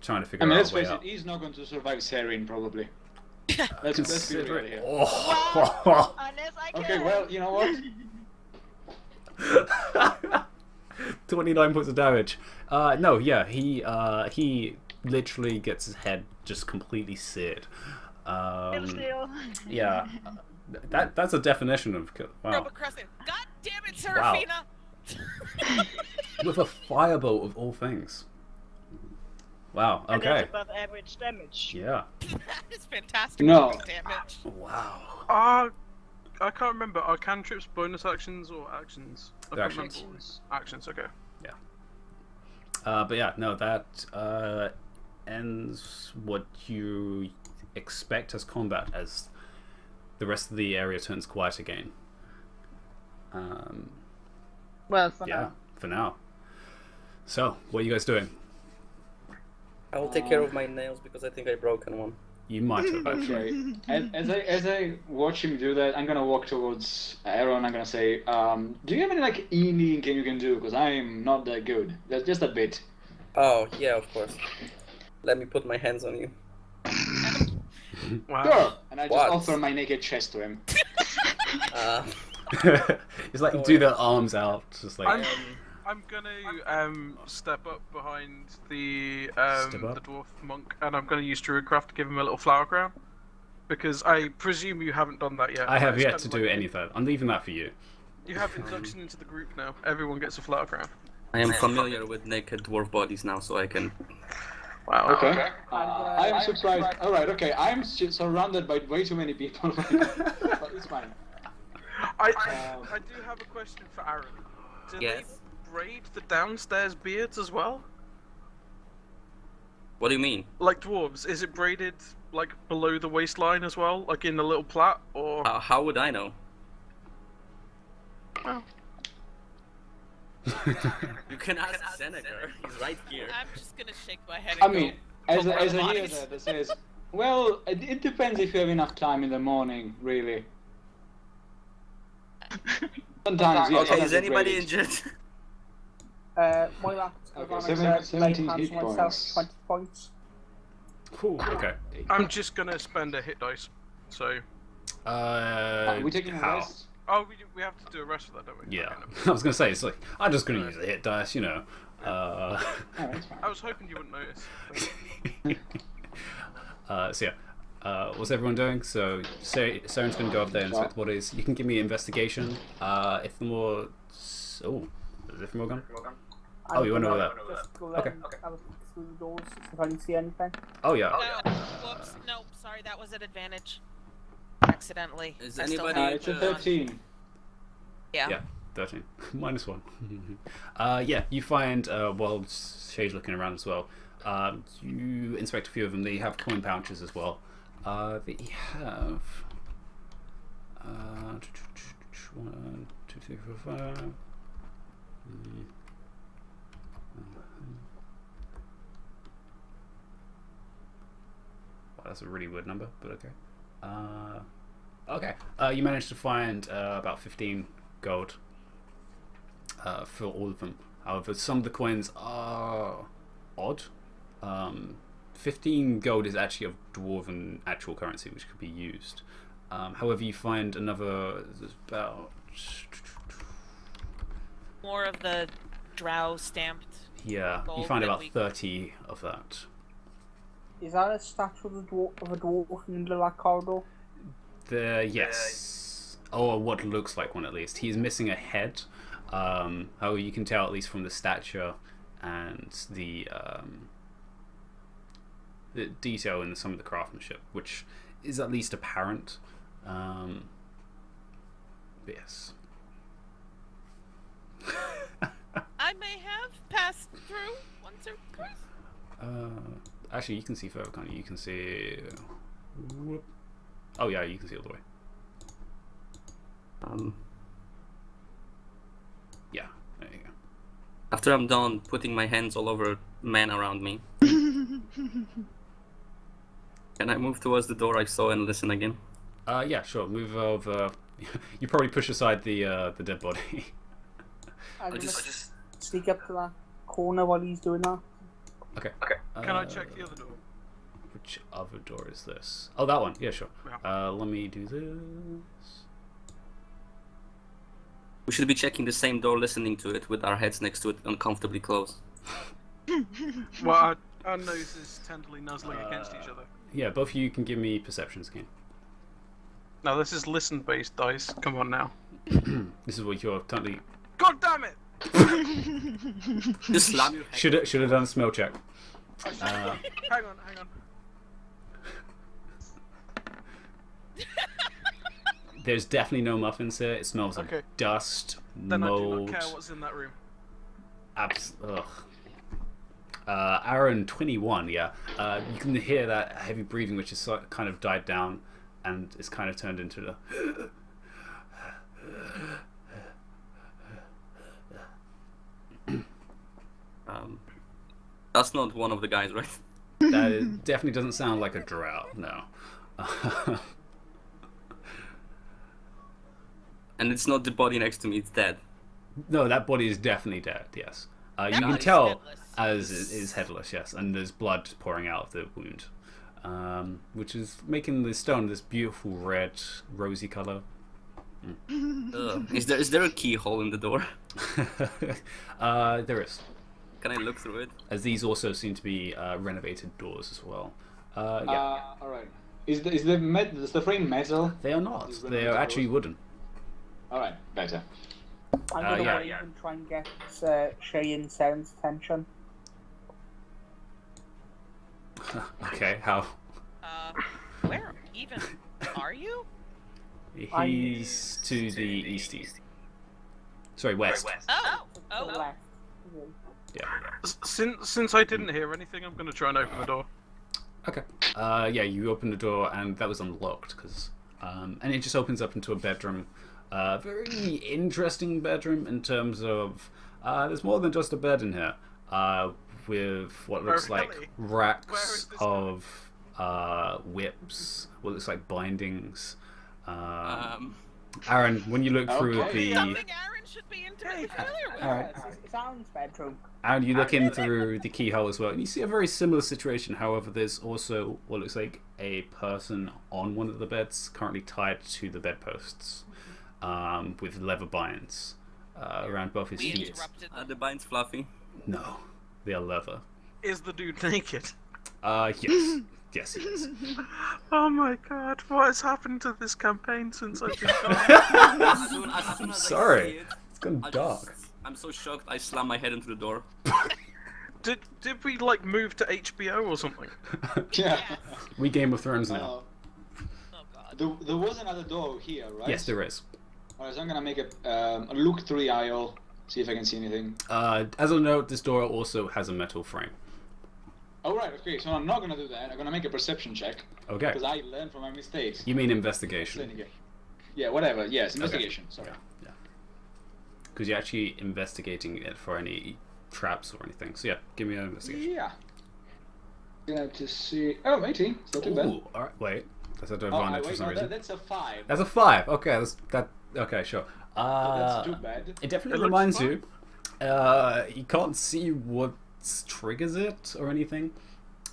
trying to figure I mean, out let's a way face it, out. he's not going to survive Sarin, probably. Let's be Consider real it. here. Oh. Unless I can. Okay, well, you know what? 29 points of damage. No, yeah, he literally gets his head just completely seared. Still. Yeah, that's a definition of wow. Robert Crescent. God damn it, Serafina! With a firebolt of all things. Wow. And Okay. that's above average damage. Yeah. That is fantastic No. damage. Wow. I can't remember. Are cantrips bonus actions or actions? I They're can't actions. remember. Actions, okay. But yeah, no, that ends what you expect as combat as the rest of the area turns quiet again. Well, for Yeah, now. for now. So, what are you guys doing? I will take care of my nails because I think I broken one. You might have actually. Okay. As I watch him do that, I'm gonna walk towards Aaron. I'm gonna say, do you have any like e-kneeing you can do? Because I'm not that good. Just a bit. Oh, yeah, of course. Let me put my hands on you. Wow. Sure. And I just What? offer my naked chest to him. It's like do the arms out, just like. I'm gonna step up behind the Step up? the dwarf monk, and I'm gonna use Druidcraft to give him a little flower crown. Because I presume you haven't done that yet. I have It's yet kind to of do like- any of that. I'm leaving that for you. You have induction into the group now. Everyone gets a flower crown. I am familiar with naked dwarf bodies now, so I can. Wow. Okay. I am surprised. All right. Okay. I'm surrounded by way too many people. But it's fine. I do have a question for Aaron. Do Yes. they braid the downstairs beards as well? What do you mean? Like dwarves, is it braided like below the waistline as well, like in a little plait, or? How would I know? Well, You can ask Seneca. He's right here. I'm just gonna shake my head I and mean, go, as "Poke I our hear bodies." that, it says, well, it depends if you have enough time in the morning, really. Sometimes, yes. Okay, sometimes is it's anybody great. injured? My last Okay, 17 hit points. 20 points. Cool. Okay. I'm just gonna spend a hit dice. So, We're taking a how? rest. oh, we have to do a rest of that, don't we? Yeah, Okay, no. I was gonna say it's like I'm just gonna use a hit dice, you know. Oh, that's fine. I was hoping you wouldn't notice. So yeah, what's everyone doing? So Saren's gonna go up there and inspect the bodies. You can give me investigation. If the more, oh, is it more gone? Oh, you wanna know that? Just go there Okay. and have a look through the doors if I can see anything. Oh yeah. No, whoops. No, sorry, that was an advantage. Next accidentally. Is I still anybody- have It's a it on. 13. Yeah. Yeah, 13. -1. Yeah, you find, while Shay's looking around as well, you inspect a few of them. They have coin pouches as well. They have... 1, 2, 3, 4, 5... Wow, that's a really weird number, but okay. Okay, you managed to find about 15 gold for all of them. However, some of the coins are odd. 15 gold is actually of dwarven actual currency, which could be used. However, you find another about More of the drow stamped. you gold find that about we- 30 of that. Is that a statue of a dwarf in the middle of that corridor? Yes. Or what looks like one at least. He's missing a head. However, you can tell at least from the stature and the detail in some of the craftsmanship, which is at least apparent. But yes. I may have passed through once or twice. Actually, you can see further, can't you? You can see... Whoop. Oh yeah, you can see all the way. Yeah, there you go. After I'm done putting my hands all over men around me, can I move towards the door I saw and listen again? Yeah, sure. Move over. You probably push aside the dead body. I'm gonna just sneak up to that corner while he's doing that. Okay. Can I check the other door? Which other door is this? Oh, that one. Yeah, sure. Yeah. Let me do this. We should be checking the same door, listening to it, with our heads next to it, uncomfortably close. Well, our noses tenderly nuzzling against each other. Yeah, both of you can give me perceptions again. Now this is listen-based dice. Come on now. This is what you're totally. God damn it! Just slam your head. Should have done a smell check. Hang on. There's definitely no muffins here. It smells Okay. of dust, Then I do mold. not care what's in that room. Ugh. Aaron, 21. Yeah. You can hear that heavy breathing, which is kind of died down, and it's kind of turned into the. That's not one of the guys, right? That definitely doesn't sound like a drow. No. And it's not the body next to me, it's dead. No, that body is definitely dead. Yes. You That can body's tell headless. as it is headless. Yes, and there's blood pouring out of the wound, which is making the stone this beautiful red, rosy color. Ugh. Is there a keyhole in the door? There is. Can I look through it? As these also seem to be renovated doors as well. Yeah, All right. Is the frame metal? they are not. these They are renovated actually doors? wooden. All right, better. I'm gonna yeah. wave and try and get Shay and Seren's attention. Okay, how? Where even are you? He's to the east. Sorry, west. Oh. To Oh. the left. Since I didn't hear anything, I'm going to try and open the door. Okay. Yeah, you open the door and that was unlocked because, and it just opens up into a bedroom. Very interesting bedroom in terms of there's more than just a bed in here. With what looks like really? racks Where is this of whips, what looks like bindings. Aaron, when you look through Okay. Something Aaron should be intimately familiar with. Alright. It's Aaron's bedroom. And you look in through the keyhole as well, and you see a very similar situation. However, there's also what looks like a person on one of the beds, currently tied to the bedposts, with leather binds around both his We feet. interrupted. The bind's fluffy. No, they are leather. Is the dude naked? Yes. Yes, he is. Oh my god, what has happened to this campaign since I've been gone? As soon as I Sorry. see it, It's gone I dark. I'm so shocked, I slam my head into the door. Did we like move to HBO or something? Yeah. We Game of Thrones now. Oh god. there was another door here, right? Yes, there is. Alright, so I'm gonna make a look through the aisle, see if I can see anything. As a note, this door also has a metal frame. Alright, okay, so I'm not gonna do that. I'm gonna make a perception check. Okay. Because I learned from my mistakes. You mean investigation? Yeah, whatever. Yes, investigation. Okay. Sorry. Yeah. Because you're actually investigating it for any traps or anything. So yeah, give me an investigation. Yeah. Gonna to see. Oh, 18. It's not too bad. Ooh, alright, wait. That's an Oh, advantage for wait, some no, reason. that's a 5. That's a 5. Okay, okay, sure. That's too bad. It definitely It looks reminds fine. you. You can't see what triggers it or anything,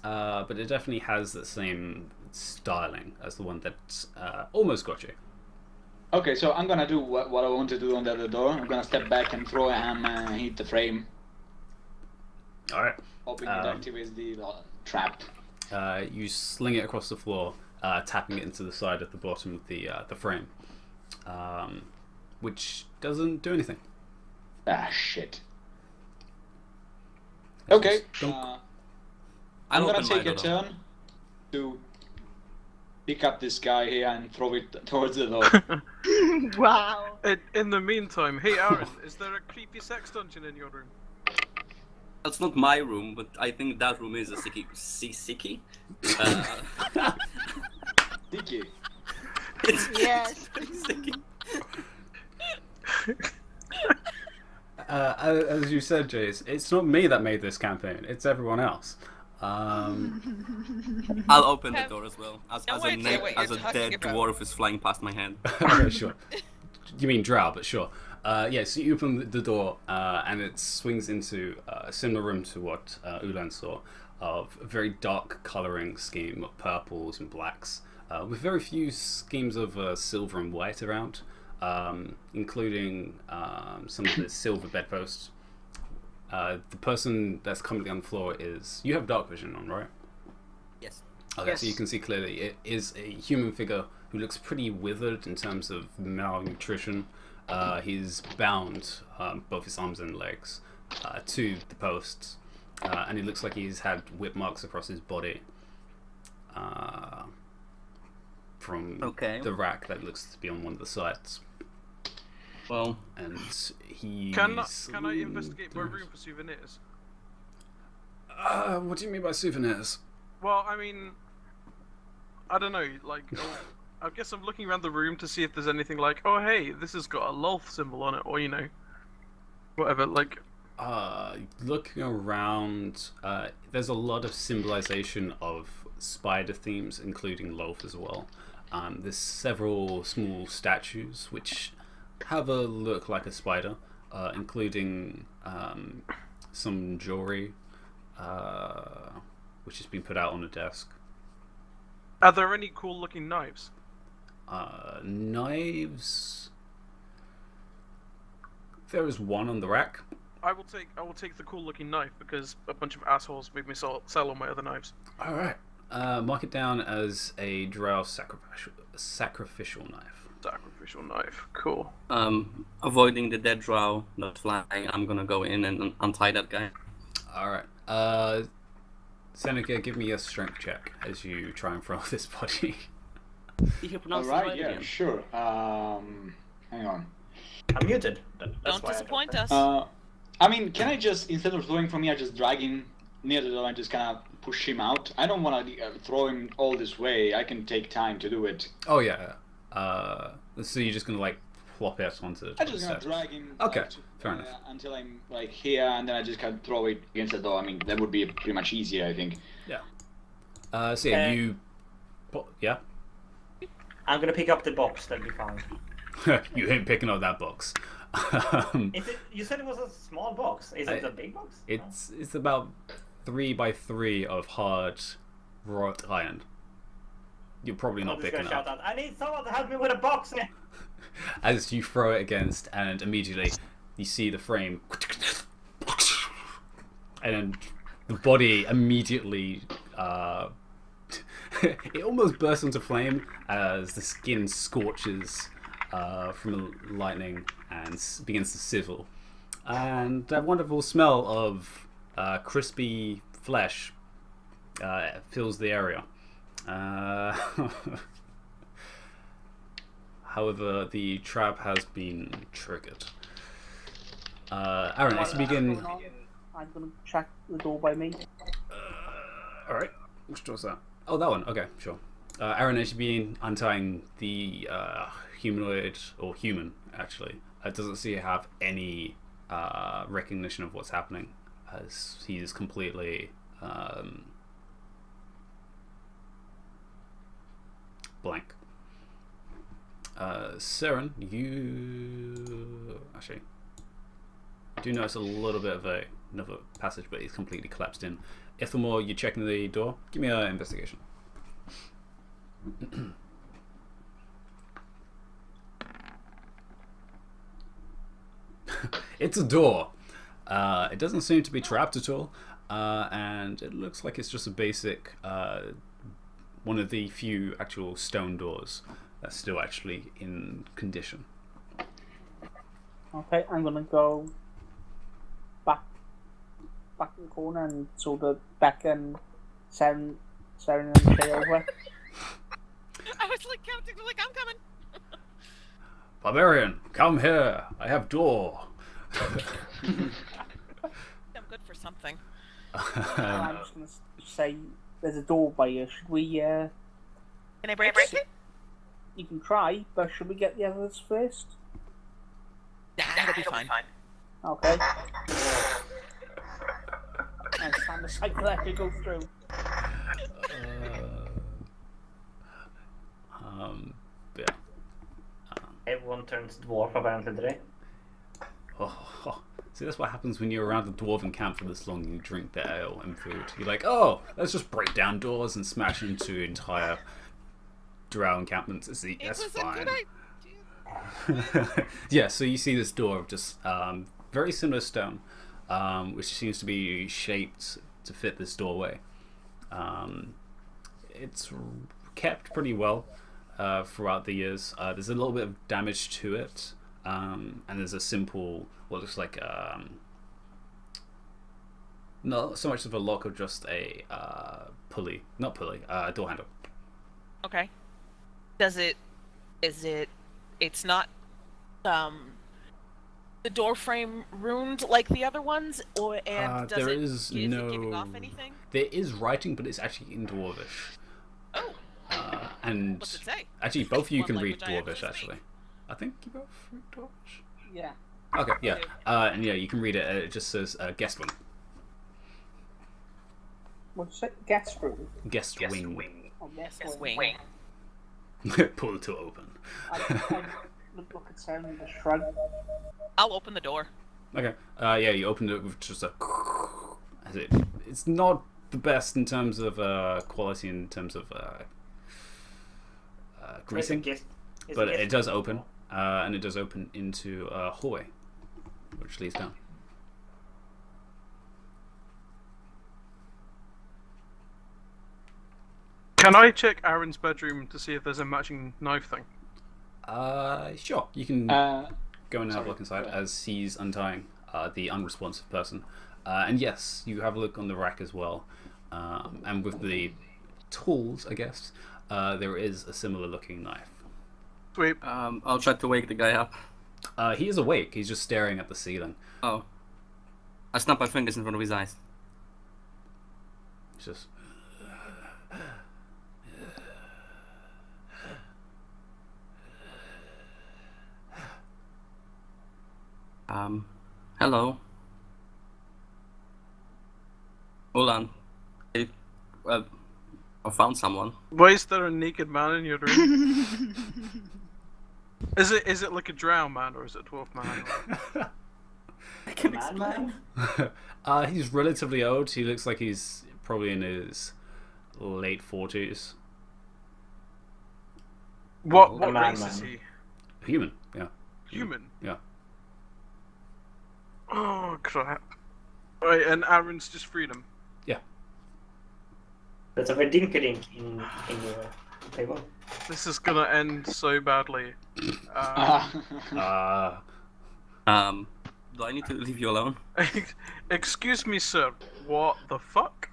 but it definitely has the same styling as the one that almost got you. Okay, so I'm gonna do what I want to do on the other door. I'm gonna step back and throw a hammer and hit the frame, All hoping it activates the trap. right. You sling it across the floor, tapping it into the side at the bottom of the frame, which doesn't do anything. Ah, shit. Okay. Don't- I'm I'll gonna open take mine, a turn to pick up this guy here and throw it towards the door. Wow. In the meantime, hey Aaron, is there a creepy sex dungeon in your room? That's not my room, but I think that room is a sicky. Dicky. It's Yes. sicky. As you said, Jace, it's not me that made this campaign. It's everyone else. I'll open the door as well. As No a idea what as you're a talking dead about. dwarf is flying past my hand. Okay, sure. You mean drow, but sure. Yeah, so you open the door, and it swings into a similar room to what Ulan saw, of a very dark colouring scheme of purples and blacks, with very few schemes of silver and white around, including some of the silver bedposts. The person that's currently on the floor is... You have dark vision on, right? Yes. Okay, Yes. so you can see clearly it is a human figure who looks pretty withered in terms of malnutrition. He's bound, both his arms and legs, to the posts, and it looks like he's had whip marks across his body from the rack that looks to be on one of the sides. Well, And he's... Can I investigate my room for souvenirs? What do you mean by souvenirs? Well, I mean, I don't know. Like, I guess I'm looking around the room to see if there's anything like, oh hey, this has got a lolth symbol on it, or whatever. Like, Looking around, there's a lot of symbolization of spider themes, including loaf as well. There's several small statues which have a look like a spider, including some jewelry, which has been put out on a desk. are there any cool looking knives? Knives. There is one on the rack. I will take the cool looking knife because a bunch of assholes made me sell all my other knives. All right. Mark it down as a drow sacrificial knife. Sacrificial knife, cool. avoiding the dead drow not flying, I'm gonna go in and untie that guy. All right. Seneca, give me a strength check as you try and throw this body. Did you pronounce it Alright, right yeah, again? sure. Hang on. I'm muted. That's Don't why I disappoint don't- us. I mean, can I just, instead of throwing from here, just drag him near the door and just kind of push him out? I don't want to throw him all this way. I can take time to do it. Oh yeah. So you're just gonna like plop it onto the I'm just gonna steps. drag him Okay, fair enough. until I'm like here, and then I just kind of throw it against the door. I mean, that would be pretty much easier, I think. Yeah. So yeah, you. Yeah. I'm gonna pick up the box. That'll be fine. You ain't picking up that box. Is it? You said it was a small box. Is it a big box? It's about 3 by 3 of hard wrought iron. You're probably not I'm just picking gonna up. shout out, I need someone to help me with a box. As you throw it against, and immediately you see the frame, and then the body immediately it almost bursts into flame as the skin scorches from the lightning and begins to sizzle, and that wonderful smell of crispy flesh fills the area. However, the trap has been triggered. Aaron, as you begin... I'm going to check the door by me. Alright, which door's that? Oh, that one. Okay, sure. Aaron, as you begin untying the humanoid, or human, actually, doesn't seem to have any recognition of what's happening, as he is completely blank. Seren, you actually do notice a little bit of another passage, but he's completely collapsed in. Ithamore, you're checking the door. Give me an investigation. It's a door. It doesn't seem to be trapped at all, and it looks like it's just a basic one of the few actual stone doors that's still actually in condition. Okay, I'm gonna go back in the corner and sort of beckon Seren and Shay over. I was like counting, like I'm coming. Barbarian, come here. I have door. I'm good for something. I'm just gonna say there's a door by here. Should we? Can I break it? You can try, but should we get the others first? Nah, it'll be fine. Okay. And stand aside for that to go through. Yeah. Everyone turns dwarf apparently today. See, that's what happens when you're around the dwarven camp for this long. You drink the ale and food. You're like, oh, let's just break down doors and smash into entire drow encampments. That's fine. Yeah, so you see this door of just very similar stone, which seems to be shaped to fit this doorway. It's kept pretty well throughout the years. There's a little bit of damage to it, and there's a simple, what looks like not so much of a lock, or just a door handle. Okay. It's not the door frame ruined like the other ones, or is it giving off anything? There is writing, but it's actually in dwarvish. Oh. And what's it say? actually, both of you can read Language I dwarvish. actually Actually, I think you both read dwarvish. Yeah. Okay, yeah, and yeah, you can read it. It just says guest wing. What's it? Guest room. Guest wing. Oh, Yes, wing. wing. Pull to open. I look at Seren and just shrug. I'll open the door. Okay. Yeah, you opened it with just a. It's not the best in terms of quality, in terms of greasing, but it does open, and it does open into a hallway, which leads down. Can I check Aaron's bedroom to see if there's a matching knife thing? Sure. You can go and have a look inside as he's untying the unresponsive person. And yes, you have a look on the rack as well. And with the tools, I guess, there is a similar looking knife. Sweet. I'll try to wake the guy up. He is awake. He's just staring at the ceiling. Oh. I snap my fingers in front of his eyes. It's just... Hello. Hold on. I found someone. Why is there a naked man in your room? Is it like a drow man, or is it a dwarf man? I can explain. He's relatively old. He looks like he's probably in his late 40s. What race is he? Human, yeah. Human? Yeah. Oh, crap. Right, and Aaron's just freedom. Yeah. That's a verdinkering in your table. This is gonna end so badly. Do I need to leave you alone? Excuse me, sir. What the fuck?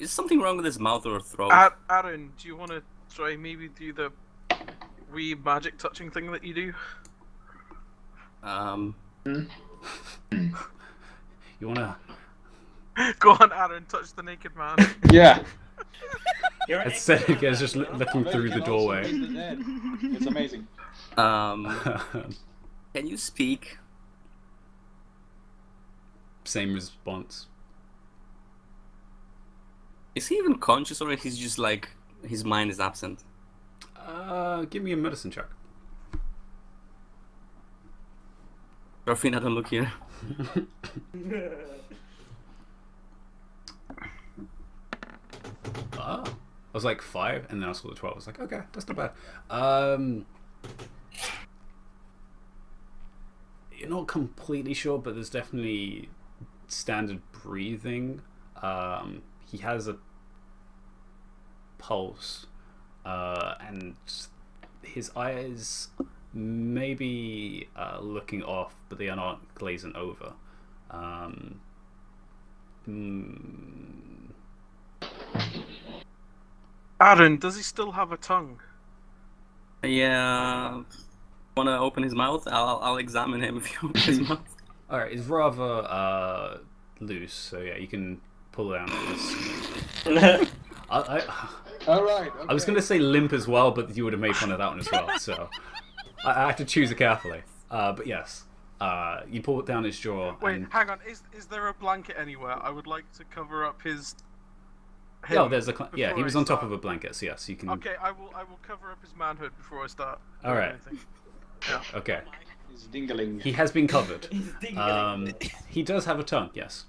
Is something wrong with his mouth or throat? Aaron, do you want to try maybe do the wee magic touching thing that you do? You wanna? Go on, Aaron, touch the naked man. Yeah. You're an It's Cedric expert, is just man. looking through the doorway. It's amazing. Can you speak? Same response. Is he even conscious, or he's just like his mind is absent? Give me a medicine check. Rafina, don't look here. I was like 5, and then I saw the 12. I was like, okay, that's not bad. You're not completely sure, but there's definitely standard breathing. He has a pulse, and his eyes may be looking off, but they are not glazing over. Aaron, does he still have a tongue? Yeah. Wanna open his mouth? I'll examine him if you open his mouth. Alright, it's rather loose, so yeah, you can pull down his... Alright. I was going to say limp as well, but you would have made fun of that one as well, so I have to choose it carefully. But yes, you pull it down his jaw. Wait, and... hang on. Is there a blanket anywhere? I would like to cover up his. Oh, there's a yeah. He before was I on top start. of a blanket, so yes, you can. Okay, I will cover up his manhood before I start. All right. anything. Yeah. Okay. He's dingling. He has been covered. He's dingling. He does have a tongue, yes.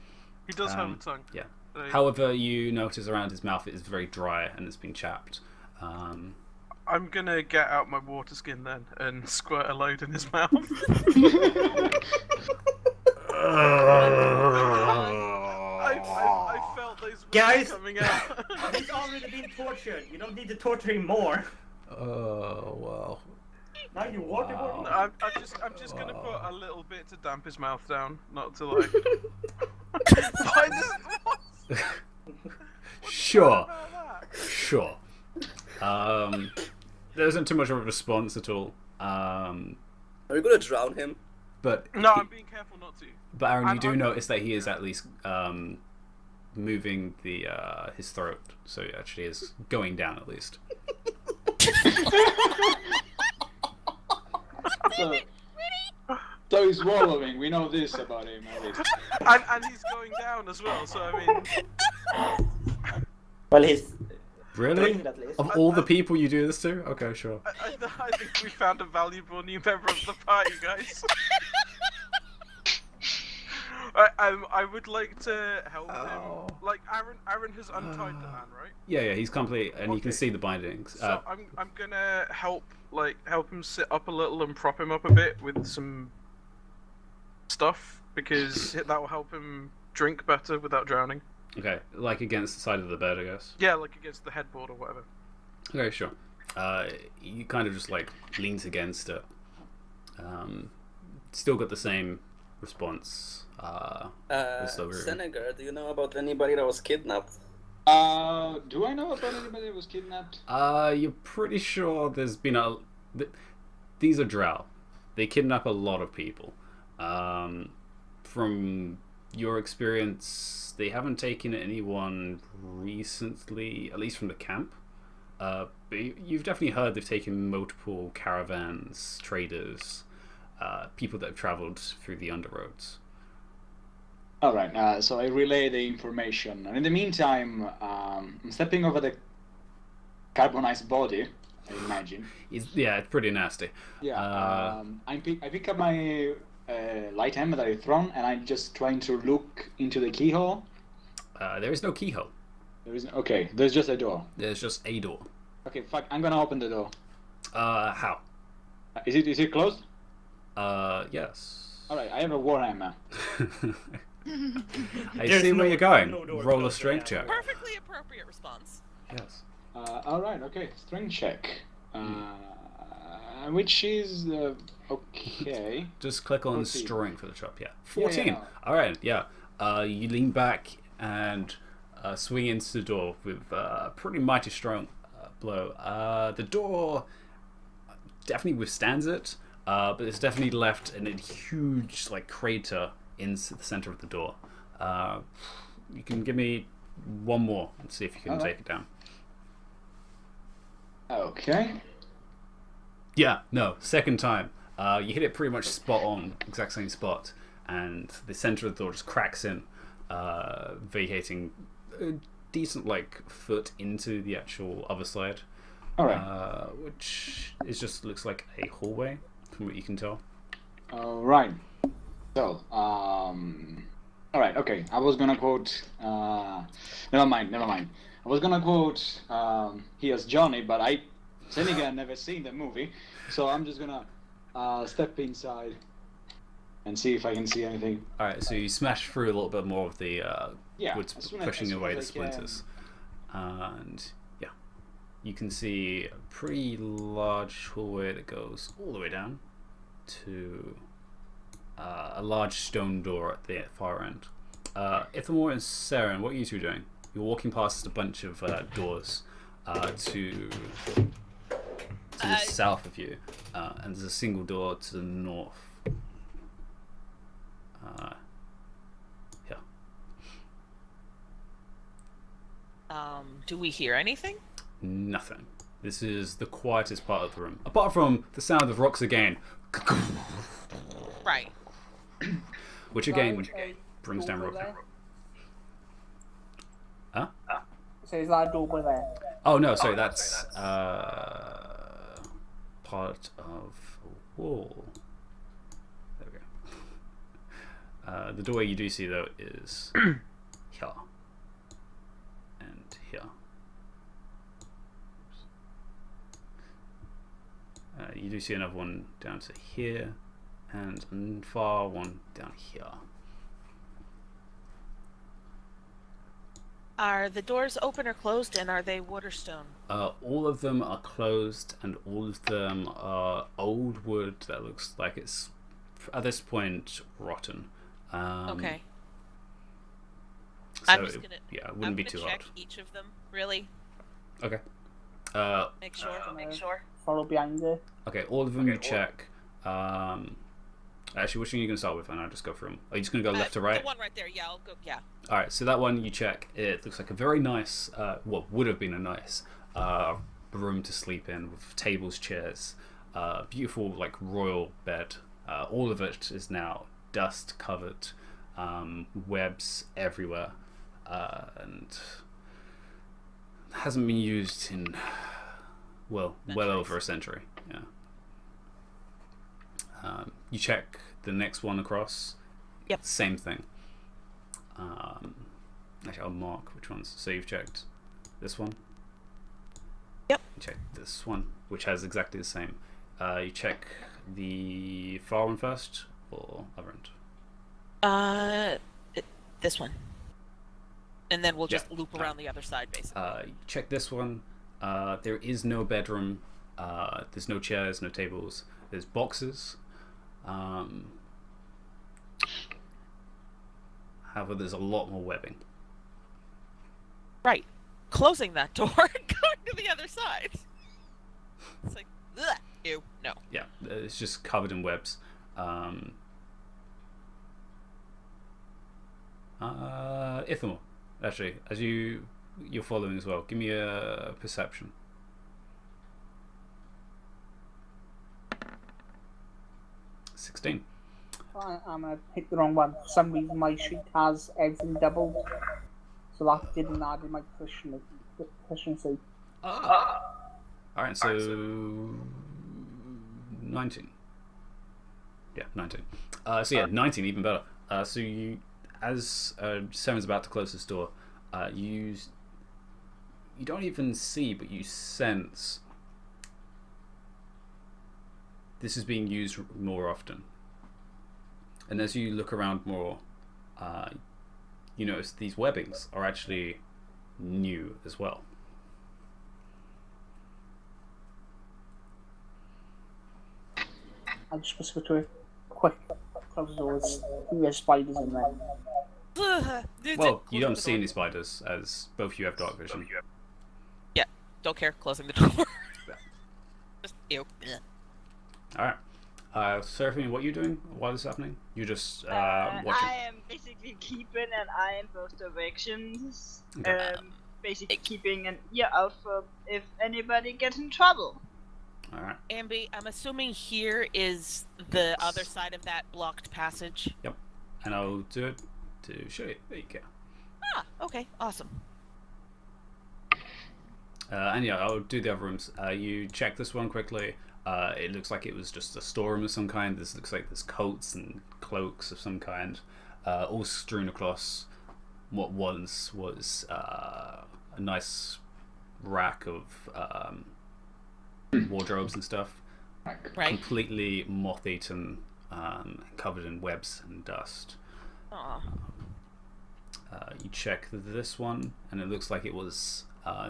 He does have a tongue. Yeah. So However, you notice around his mouth it is very dry and it's been chapped. I'm gonna get out my water skin then and squirt a load in his mouth. I felt those Guys! coming out. He's already been tortured. You don't need to torture him more. Oh well. Now you water Wow. I'm just gonna put a little bit to damp his mouth down, not to like. Why does- Sure. What about that? Sure. There isn't too much of a response at all. Are we gonna drown him? But No, I'm being careful not to. But Aaron, you I'm- do I'm- notice that he is at least moving the his throat, so it actually is going down at least. So he's swallowing. We know this about him. At least. And he's going down as well. So I mean, Well, he's Really? doing it at least. Of all the people you do this to? Okay, sure. I think we found a valuable new member of the party, guys. I would like to help Ow. him. Like Aaron has untied the man, right? Yeah, he's complete, and you can Okay. see the bindings. So I'm gonna help him sit up a little and prop him up a bit with some stuff because that will help him drink better without drowning. Okay, like against the side of the bed, I guess. Yeah, like against the headboard or whatever. Okay, sure. You kind of just like leans against it. Still got the same response. over here. Senegar, do you know about anybody that was kidnapped? Do I know about anybody that was kidnapped? You're pretty sure there's been these are drow. They kidnap a lot of people. From your experience, they haven't taken anyone recently, at least from the camp. But you've definitely heard they've taken multiple caravans, traders, people that have traveled through the underroads. All right. So I relay the information, and in the meantime, I'm stepping over the carbonized body. I imagine. Yeah, it's pretty nasty. Yeah. I pick up my light hammer that I've thrown, and I'm just trying to look into the keyhole. There is no keyhole. There isn't. Okay. There's just a door. There's just a door. Okay. Fuck. I'm gonna open the door. How? Is it closed? Yes. All right. I have a warhammer. I There's see where you're going. no door Roll a closed, strength yeah. check. Perfectly appropriate response. Yes. All right. Okay. Strength check. Which is okay. Just click on 14. strength for the top. Yeah. 14. yeah. All right. Yeah. You lean back and swing into the door with a pretty mighty strong blow. The door definitely withstands it, but it's definitely left a huge like crater in the center of the door. You can give me one more and see if you can take it down. Okay. Yeah, no, second time. You hit it pretty much spot on, exact same spot, and the center of the door just cracks in, vacating a decent like foot into the actual other side. All right. Which looks like a hallway, from what you can tell. All right. So, all right. Okay. I was gonna quote. Never mind. I was gonna quote. Here's Johnny, but Seneca never seen the movie, so I'm just gonna step inside and see if I can see anything. All right. So you smash through a little bit more of the wood, as soon pushing as away I the splinters, and yeah, you can see a pretty large hallway that goes all the way down to a large stone door at the far end. Ithamore and Saren, what are you two doing? You're walking past a bunch of doors to the south of you, and there's a single door to the north. Yeah. Do we hear anything? Nothing. This is the quietest part of the room, apart from the sound of rocks again. Right. Which again brings down rock. Huh? So is that a door there? Oh no, sorry, that's part of a wall. There we go. The doorway you do see though is here and here. You do see another one down to here and a far one down here. Are the doors open or closed, and are they wood or stone? All of them are closed, and all of them are old wood that looks like it's, at this point, rotten. Okay. So I'm just gonna. it wouldn't be too check hard. each of them, really. Okay. Make sure. Follow behind it. Okay, all of them you check. Actually, which one are you going to start with? And I'll just go through them. Are you just going to go left to right? The one right there. Yeah, I'll go. Yeah. All right, so that one you check. It looks like a very nice, what would have been a nice room to sleep in with tables, chairs, beautiful like royal bed. All of it is now dust covered, webs everywhere, and hasn't been used in well over a century. Yeah. You check the next one across. Yep. Same thing. Actually, I'll mark which ones. So you've checked this one. Yep. You check this one, which has exactly the same. You check the far one first, or other end. This one. And then we'll just loop around the other side, basically. Check this one. There is no bedroom. There's no chairs, no tables. There's boxes. However, there's a lot more webbing. Right. Closing that door and going to the other side. It's like, ugh, ew, no. Yeah, it's just covered in webs. Ithamore, actually, as you're following as well, give me a perception. $16. I'm gonna hit the wrong one. For some reason, my sheet has everything doubled, so that didn't add in my proficiency. Alright, so 19. Yeah, 19. So yeah, 19, even better. So you, as Seren's about to close this door, you don't even see, but you sense this is being used more often. And as you look around more, you notice these webbings are actually new as well. I just whisper to her, quick, close the doors. I think there's spiders in there. Well, you don't see any spiders, as both of you have dark vision. Yeah, don't care. Closing the door. Just ew. Alright. Seraphine, what are you doing while this is happening? You just watching. I am basically keeping an eye in both directions. Okay. Basically keeping an ear out for if anybody gets in trouble. Alright. Ambi, I'm assuming here is the other side of that blocked passage. Yep. And I'll do it to show you. There you go. Ah, okay, awesome. And yeah, I'll do the other rooms. You check this one quickly. It looks like it was just a storeroom of some kind. This looks like there's coats and cloaks of some kind, all strewn across what once was a nice rack of wardrobes and stuff. Right. Completely moth-eaten, covered in webs and dust. Aw. You check this one, and it looks like it was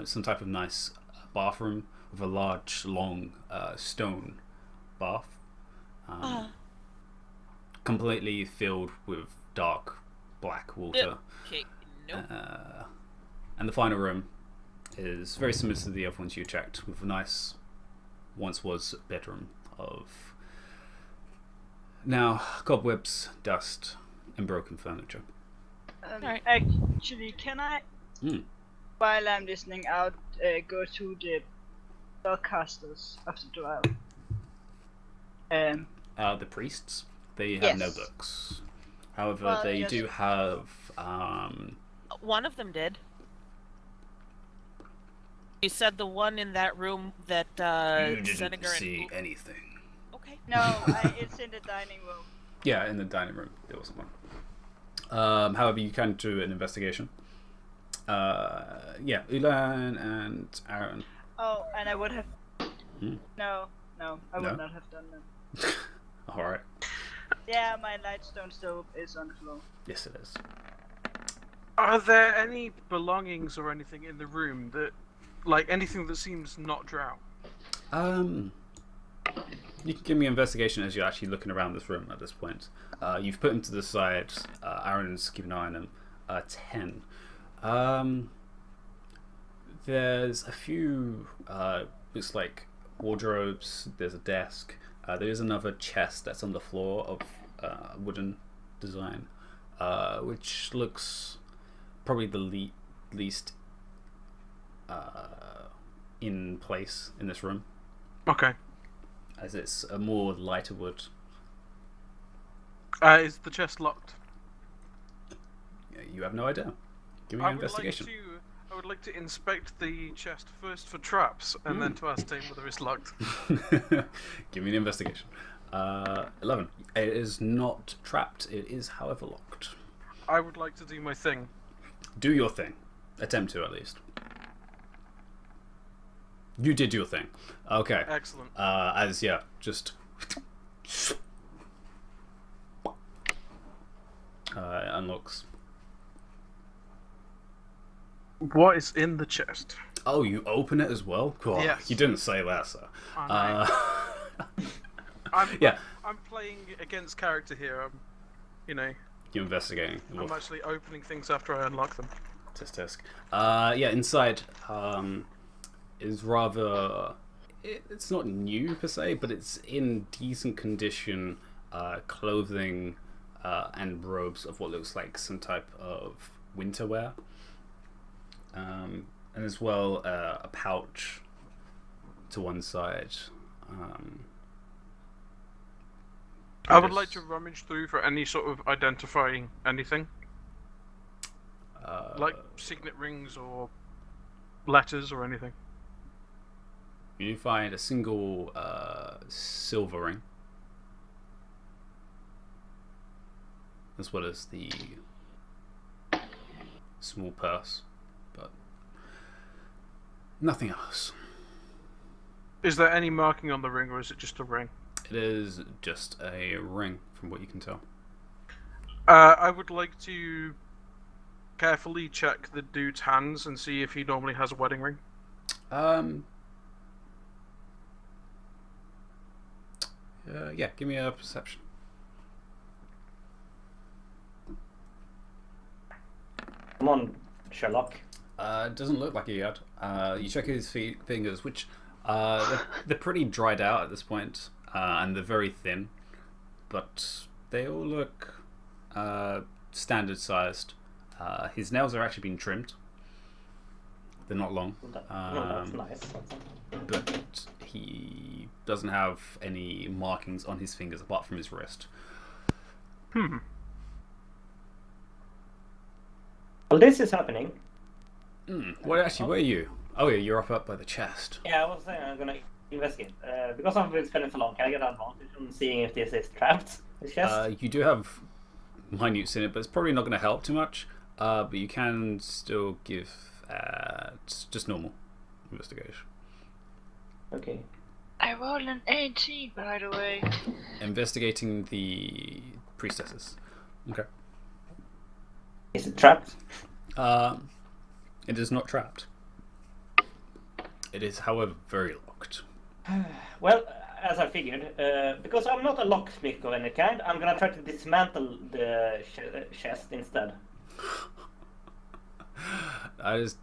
some type of nice bathroom with a large, long stone bath, completely filled with dark black water. Okay, nope. And the final room is very similar to the other ones you checked, with a nice, once was bedroom of now cobwebs, dust, and broken furniture. Alright. Actually, can I, while I'm listening out, go to the spellcasters of the dwarf? The priests, they have no Yes. books. However, Well, they just- do have One of them did. You said the one in that room that you didn't Senegar see and... anything. Okay. No, it's in the dining room. Yeah, in the dining room there was one. However, you can do an investigation. Yeah, Ulan and Aaron. Oh, and I would have. Hmm? No, I No? would not have done that. All right. Yeah, my lightstone still is on the floor. Yes, it is. Are there any belongings or anything in the room that, like anything that seems not drow? You can give me an investigation as you're actually looking around this room at this point. You've put him to the side. Aaron's keeping an eye on him. 10. There's a few, looks like wardrobes. There's a desk. There is another chest that's on the floor of wooden design, which looks probably the least in place in this room, Okay. as it's a more lighter wood. Is the chest locked? You have no idea. Give me an investigation. I would like to inspect the chest first for traps, and then to ascertain whether it's locked. Give me an investigation. 11. It is not trapped. It is, however, locked. I would like to do my thing. Do your thing. Attempt to, at least. You did your thing. Okay. Excellent. Just... it unlocks. What is in the chest? Oh, you open it as well? Cool. Yes. You didn't say that, sir. Yeah. I'm playing against character here. You're investigating. I'm actually opening things after I unlock them. Tisk. Yeah, inside is rather... It's not new per se, but it's in decent condition. Clothing and robes of what looks like some type of winter wear. And as well a pouch to one side. I would like to rummage through for any sort of identifying anything. Like signet rings or letters or anything. You find a single silver ring, as well as the small purse, but nothing else. Is there any marking on the ring, or is it just a ring? It is just a ring, from what you can tell. I would like to carefully check the dude's hands and see if he normally has a wedding ring. Yeah, give me a perception. Come on, Sherlock. It doesn't look like he had. You check his fingers, which they're pretty dried out at this point, and they're very thin, but they all look standard sized. His nails are actually being trimmed. They're not long. That's nice. But he doesn't have any markings on his fingers apart from his wrist. Well, this is happening. Where are you? Oh yeah, you're up by the chest. Yeah, I was saying I'm gonna investigate. Because I've been spending so long, can I get an advantage on seeing if this is trapped? This chest? You do have minutes in it, but it's probably not going to help too much. But you can still give just normal investigation. Okay. I rolled an 18, by the way. Investigating the priestesses. Okay. Is it trapped? It is not trapped. It is, however, very locked. Well, as I figured, because I'm not a locksmith of any kind, I'm gonna try to dismantle the chest instead. That is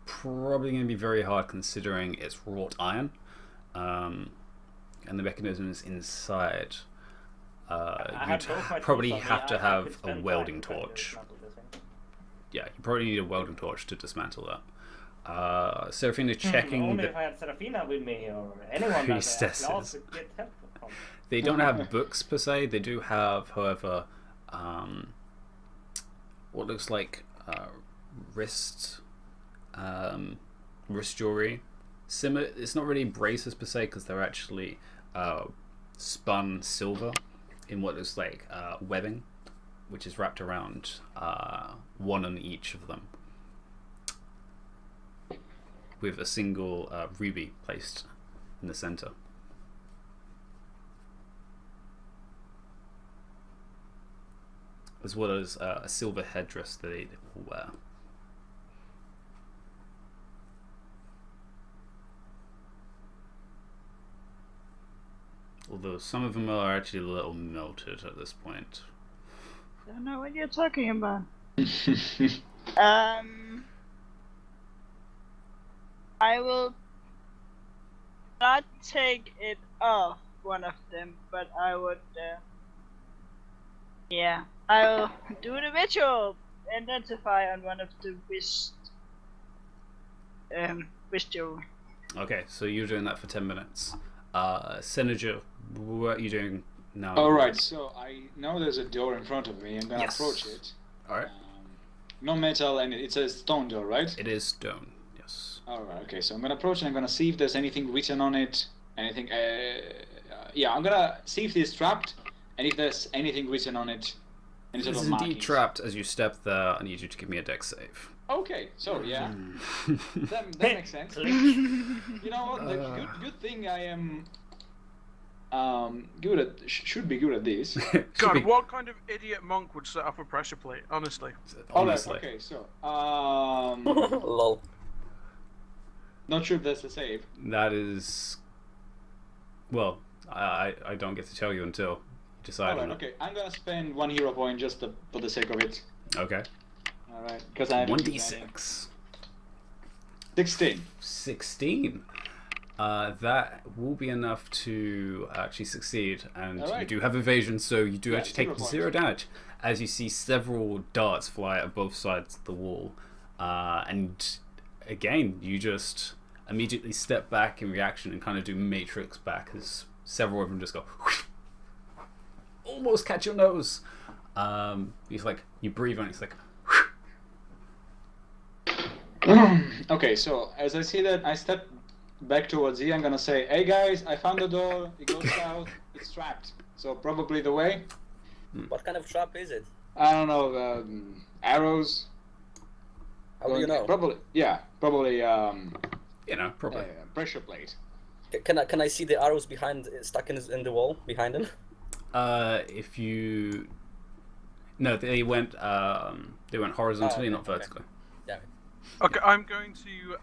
probably going to be very hard considering it's wrought iron, and the mechanism is inside. You'd probably have to have a welding torch. Yeah, you probably need a welding torch to dismantle that. Seraphina checking. Only if I had Seraphina with me or anyone priestesses. that could get help from. They don't have books per se. They do have, however, what looks like wrist jewelry. Similar. It's not really braces per se because they're actually spun silver in what looks like webbing, which is wrapped around one on each of them, with a single ruby placed in the center. As well as a silver headdress that they all wear. Although some of them are actually a little melted at this point. Don't know what you're talking about. I will not take it off one of them, but I would. Yeah, I'll do the ritual. Identify on one of the wrist jewelry. Okay, so you're doing that for 10 minutes. Senator, what are you doing now? Alright, so I know there's a door in front of me. I'm gonna approach it. Alright. No metal, and it's a stone door, right? It is stone, yes. Alright, okay, so I'm gonna approach it. I'm gonna see if there's anything written on it. Anything. Yeah, I'm gonna see if it's trapped, and if there's anything written on it. It is indeed trapped. As you step there, I need you to give me a dex save. Okay, so yeah, that makes sense. You know what? The good thing I am good at should be good at this. God, what kind of idiot monk would set up a pressure plate? Honestly. Okay, so Lol. Not sure if that's a save. That is. Well, I don't get to tell you until you decide. Alright, okay. I'm gonna spend 1 hero point just for the sake of it. Okay. Alright, because I have 1d6. 16. 16. That will be enough to actually succeed, and you do have evasion, so you do actually take 0 damage as you see several darts fly at both sides of the wall, and again you just immediately step back in reaction and kind of do matrix back as several of them just go whoosh, almost catch your nose. It's like you breathe on it, it's like Okay, so as I see that, I step back towards you. I'm gonna say, hey guys, I found the door, it goes south, it's trapped. So probably the way. What kind of trap is it? I don't know, arrows. How do you know? Probably, yeah, probably, probably. Pressure plate. Can I see the arrows behind, stuck in the wall behind him? If you... No, they went horizontally, not vertically. Yeah. Okay, I'm going to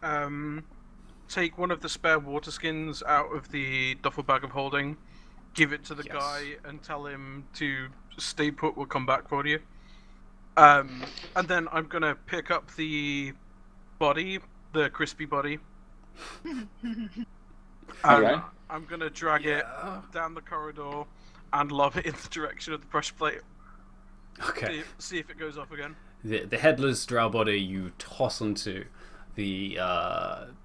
take one of the spare water skins out of the duffel bag of holding, give it to the guy, and tell him to stay put. We'll come back for you. And then I'm gonna pick up the body, the crispy body. Alright. I'm gonna drag it down the corridor and lob it in the direction of the pressure plate. Okay. See if it goes off again. The headless drow body you toss onto the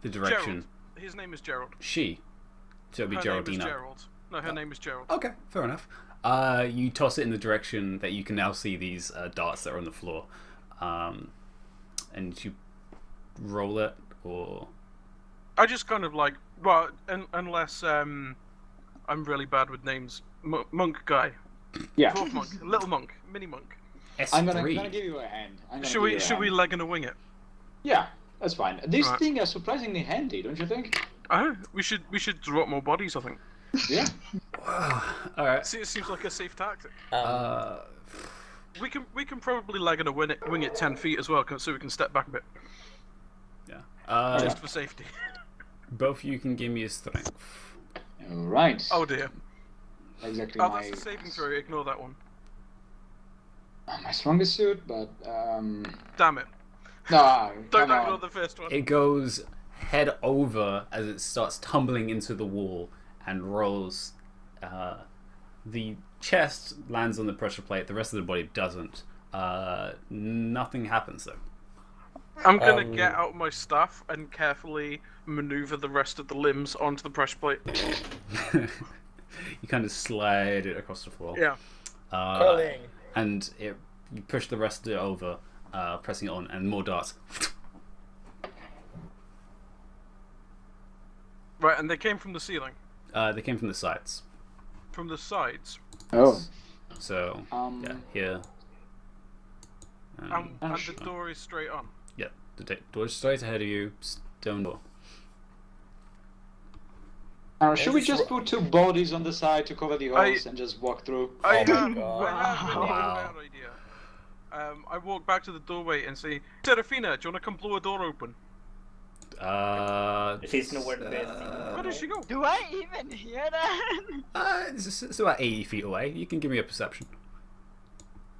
direction. Gerald. His name is Gerald. She. So it'd be Her Geraldina. name is Gerald. No, her name is Gerald. Okay, fair enough. You toss it in the direction that you can now see these darts that are on the floor. And you roll it, or... I just kind of like, well, unless I'm really bad with names. Monk guy. Yeah. Dwarf monk. Little monk. Mini monk. S3. I'm gonna give you a hand. Should we leg and a wing it? Yeah, that's fine. These Right. things are surprisingly handy, don't you think? Oh, we should drop more bodies, I think. Yeah. Alright. See, it seems like a safe tactic. We can probably leg and a wing it 10 feet as well, so we can step back a bit, Yeah. just for safety. Both of you can give me a strength. Alright. Oh dear. Exactly Oh, my... that's a saving throw. Ignore that one. my strongest suit, but Damn it. no, Don't come ignore on. the first one. It goes head over as it starts tumbling into the wall and rolls. The chest lands on the pressure plate, the rest of the body doesn't. Nothing happens though. I'm gonna get out my staff and carefully maneuver the rest of the limbs onto the pressure plate. You kind of slide it across the floor. Yeah. Curling. And you push the rest of it over, pressing it on, and more darts. Right, and they came from the ceiling. They came from the sides. From the sides. Oh. So, yeah, here. And the door is straight on. Yeah, the door is straight ahead of you, stone door. Should we just put two bodies on the side to cover the holes and just walk through? I have God. a really bad idea. I walk back to the doorway and say, Serafina, do you want to come blow a door open? She's nowhere to be. Where did she go? Do I even hear that? It's about 80 feet away. You can give me a perception.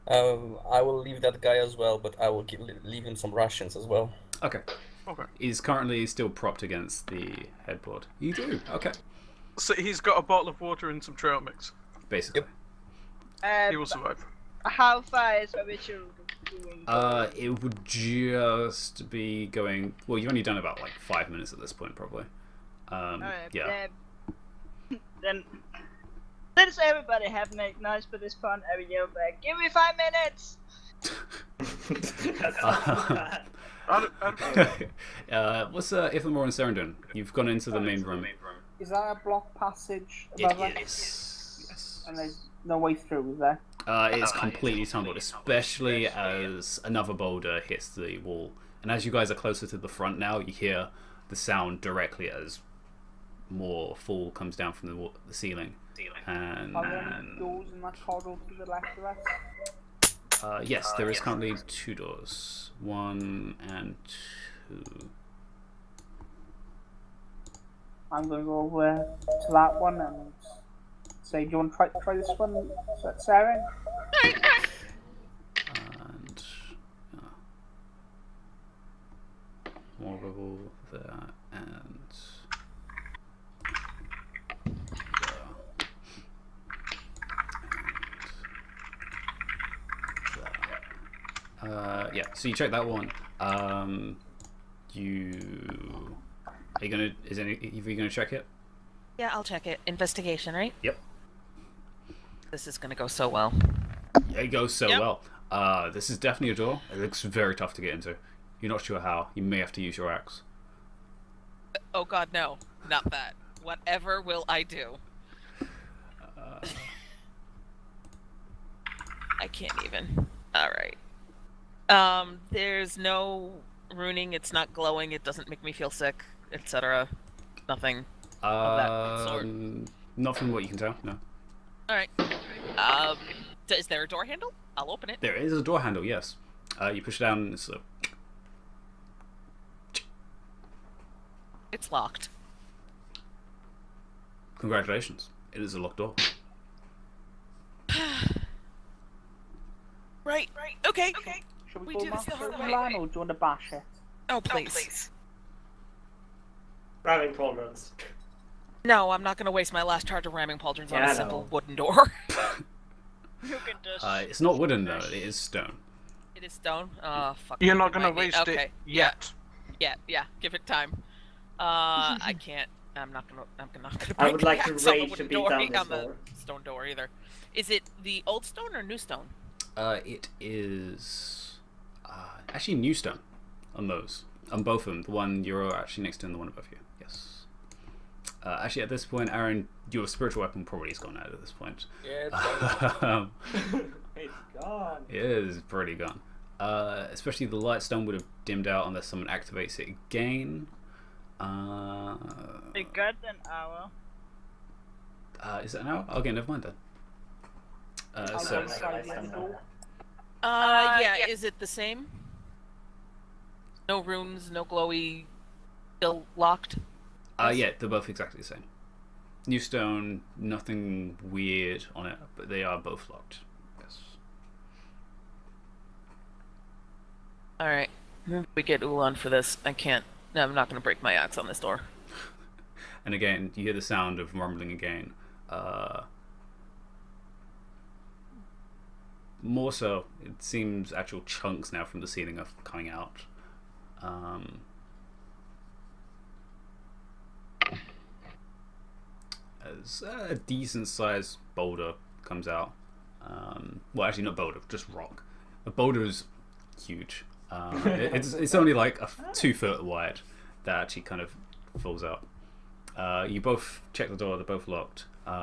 I will leave that guy as well, but I will leave him some rations as well. Okay. Okay. He's currently still propped against the headboard. You do? Okay. So he's got a bottle of water and some trail mix. Basically. He will survive. How far is my ritual doing? It would just be going... Well, you've only done about like 5 minutes at this point, probably. Yeah. Then, since everybody have made noise for this fun, I will yell back, give me 5 minutes! What's Ithamore and Serendon? You've gone into the main room. Is that a block passage It above us? is. And there's no way through, is there? It's completely tumbled, especially as another boulder hits the wall. And as you guys are closer to the front now, you hear the sound directly as more fall comes down from the ceiling. And Are there any doors in that corridor to the left of us? yes, there is currently 2 doors. 1 and 2. I'm going to go over to that one and say, do you want to try this one, Sarah? And more rubble there, and yeah, so you check that one. Are you gonna check it? Yeah, I'll check it. Investigation, right? Yep. This is gonna go so well. It goes so Yep. well. This is definitely a door. It looks very tough to get into. You're not sure how. You may have to use your axe. Oh god, no. Not that. Whatever will I do? I can't even. Alright. There's no runing, it's not glowing, it doesn't make me feel sick, etc. Nothing of that sort. Not from what you can tell, no. Alright. Is there a door handle? I'll open it. There is a door handle, yes. You push it down and it's It's locked. Congratulations. It is a locked door. Right. Okay. Shall we We go do this the hard way. Mulan, or do you want to bash it? Oh, please. Ramming cauldrons. No, I'm not going to waste my last charge of ramming pauldrons on Yeah, I a simple know. wooden door. You can just. It's not wooden though. It is stone. It is stone. Fuck. You're not gonna remind me. waste Okay. it yet. Yeah. Give it time. I can't. I'm not gonna. I'm not gonna. I would like to break the axe on the rage to wooden beat door, down this on the door. stone door either. Is it the old stone or new stone? It is actually new stone on those. On both of them. The one you're actually next to and the one above you. Yes. Actually, at this point, Aaron, your spiritual weapon probably is gone out at this point. Yeah, it's gone. It's gone. It is pretty gone. Especially the light stone would have dimmed out unless someone activates it again. We got an hour. Is it an hour? Okay, never mind then. I'll So go inside the other door. Yeah. Is it the same? No runes, no glowy. Still locked. yeah, they're both exactly the same. New stone, nothing weird on it, but they are both locked. Yes. All right. We get Ulan for this. I can't. No, I'm not gonna break my axe on this door. And again, you hear the sound of rumbling again. More so, it seems actual chunks now from the ceiling are coming out. As a decent sized boulder comes out. Well, actually, not boulder, just rock. A boulder is huge. It's only like 2 foot wide that actually kind of falls out. You both check the door, they're both locked. What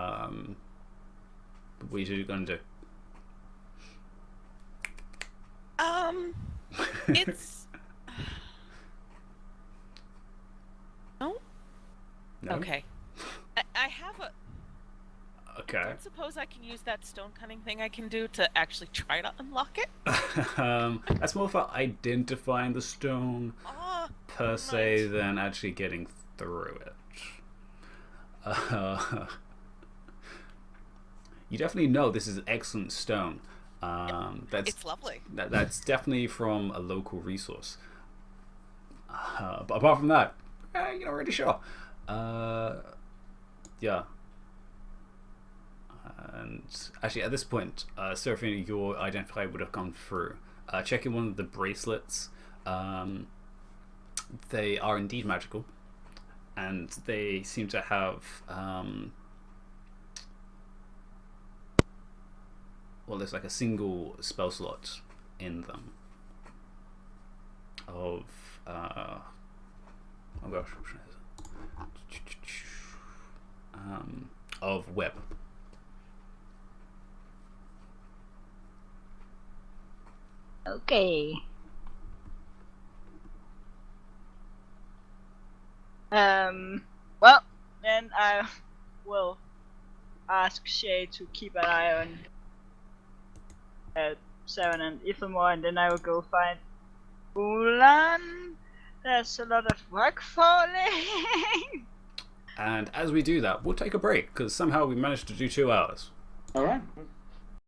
are you going to do? It's. No? No? Okay. I have a. Okay. I suppose I can use that stone cutting thing I can do to actually try to unlock it? That's more for identifying the stone per se than actually getting through it. You definitely know this is excellent stone. It's lovely. That's definitely from a local resource. But apart from that, you're not really sure. Yeah. And actually, at this point, Seraphina, your identifier would have gone through. Checking one of the bracelets. They are indeed magical, and they seem to have well, there's like a single spell slot in them of oh gosh, which one is it? Of web. Okay. Well, then I will ask Shay to keep an eye on Seven and Ithamore, and then I will go find Ulan. There's a lot of rock falling. And as we do that, we'll take a break because somehow we managed to do 2 hours. All right.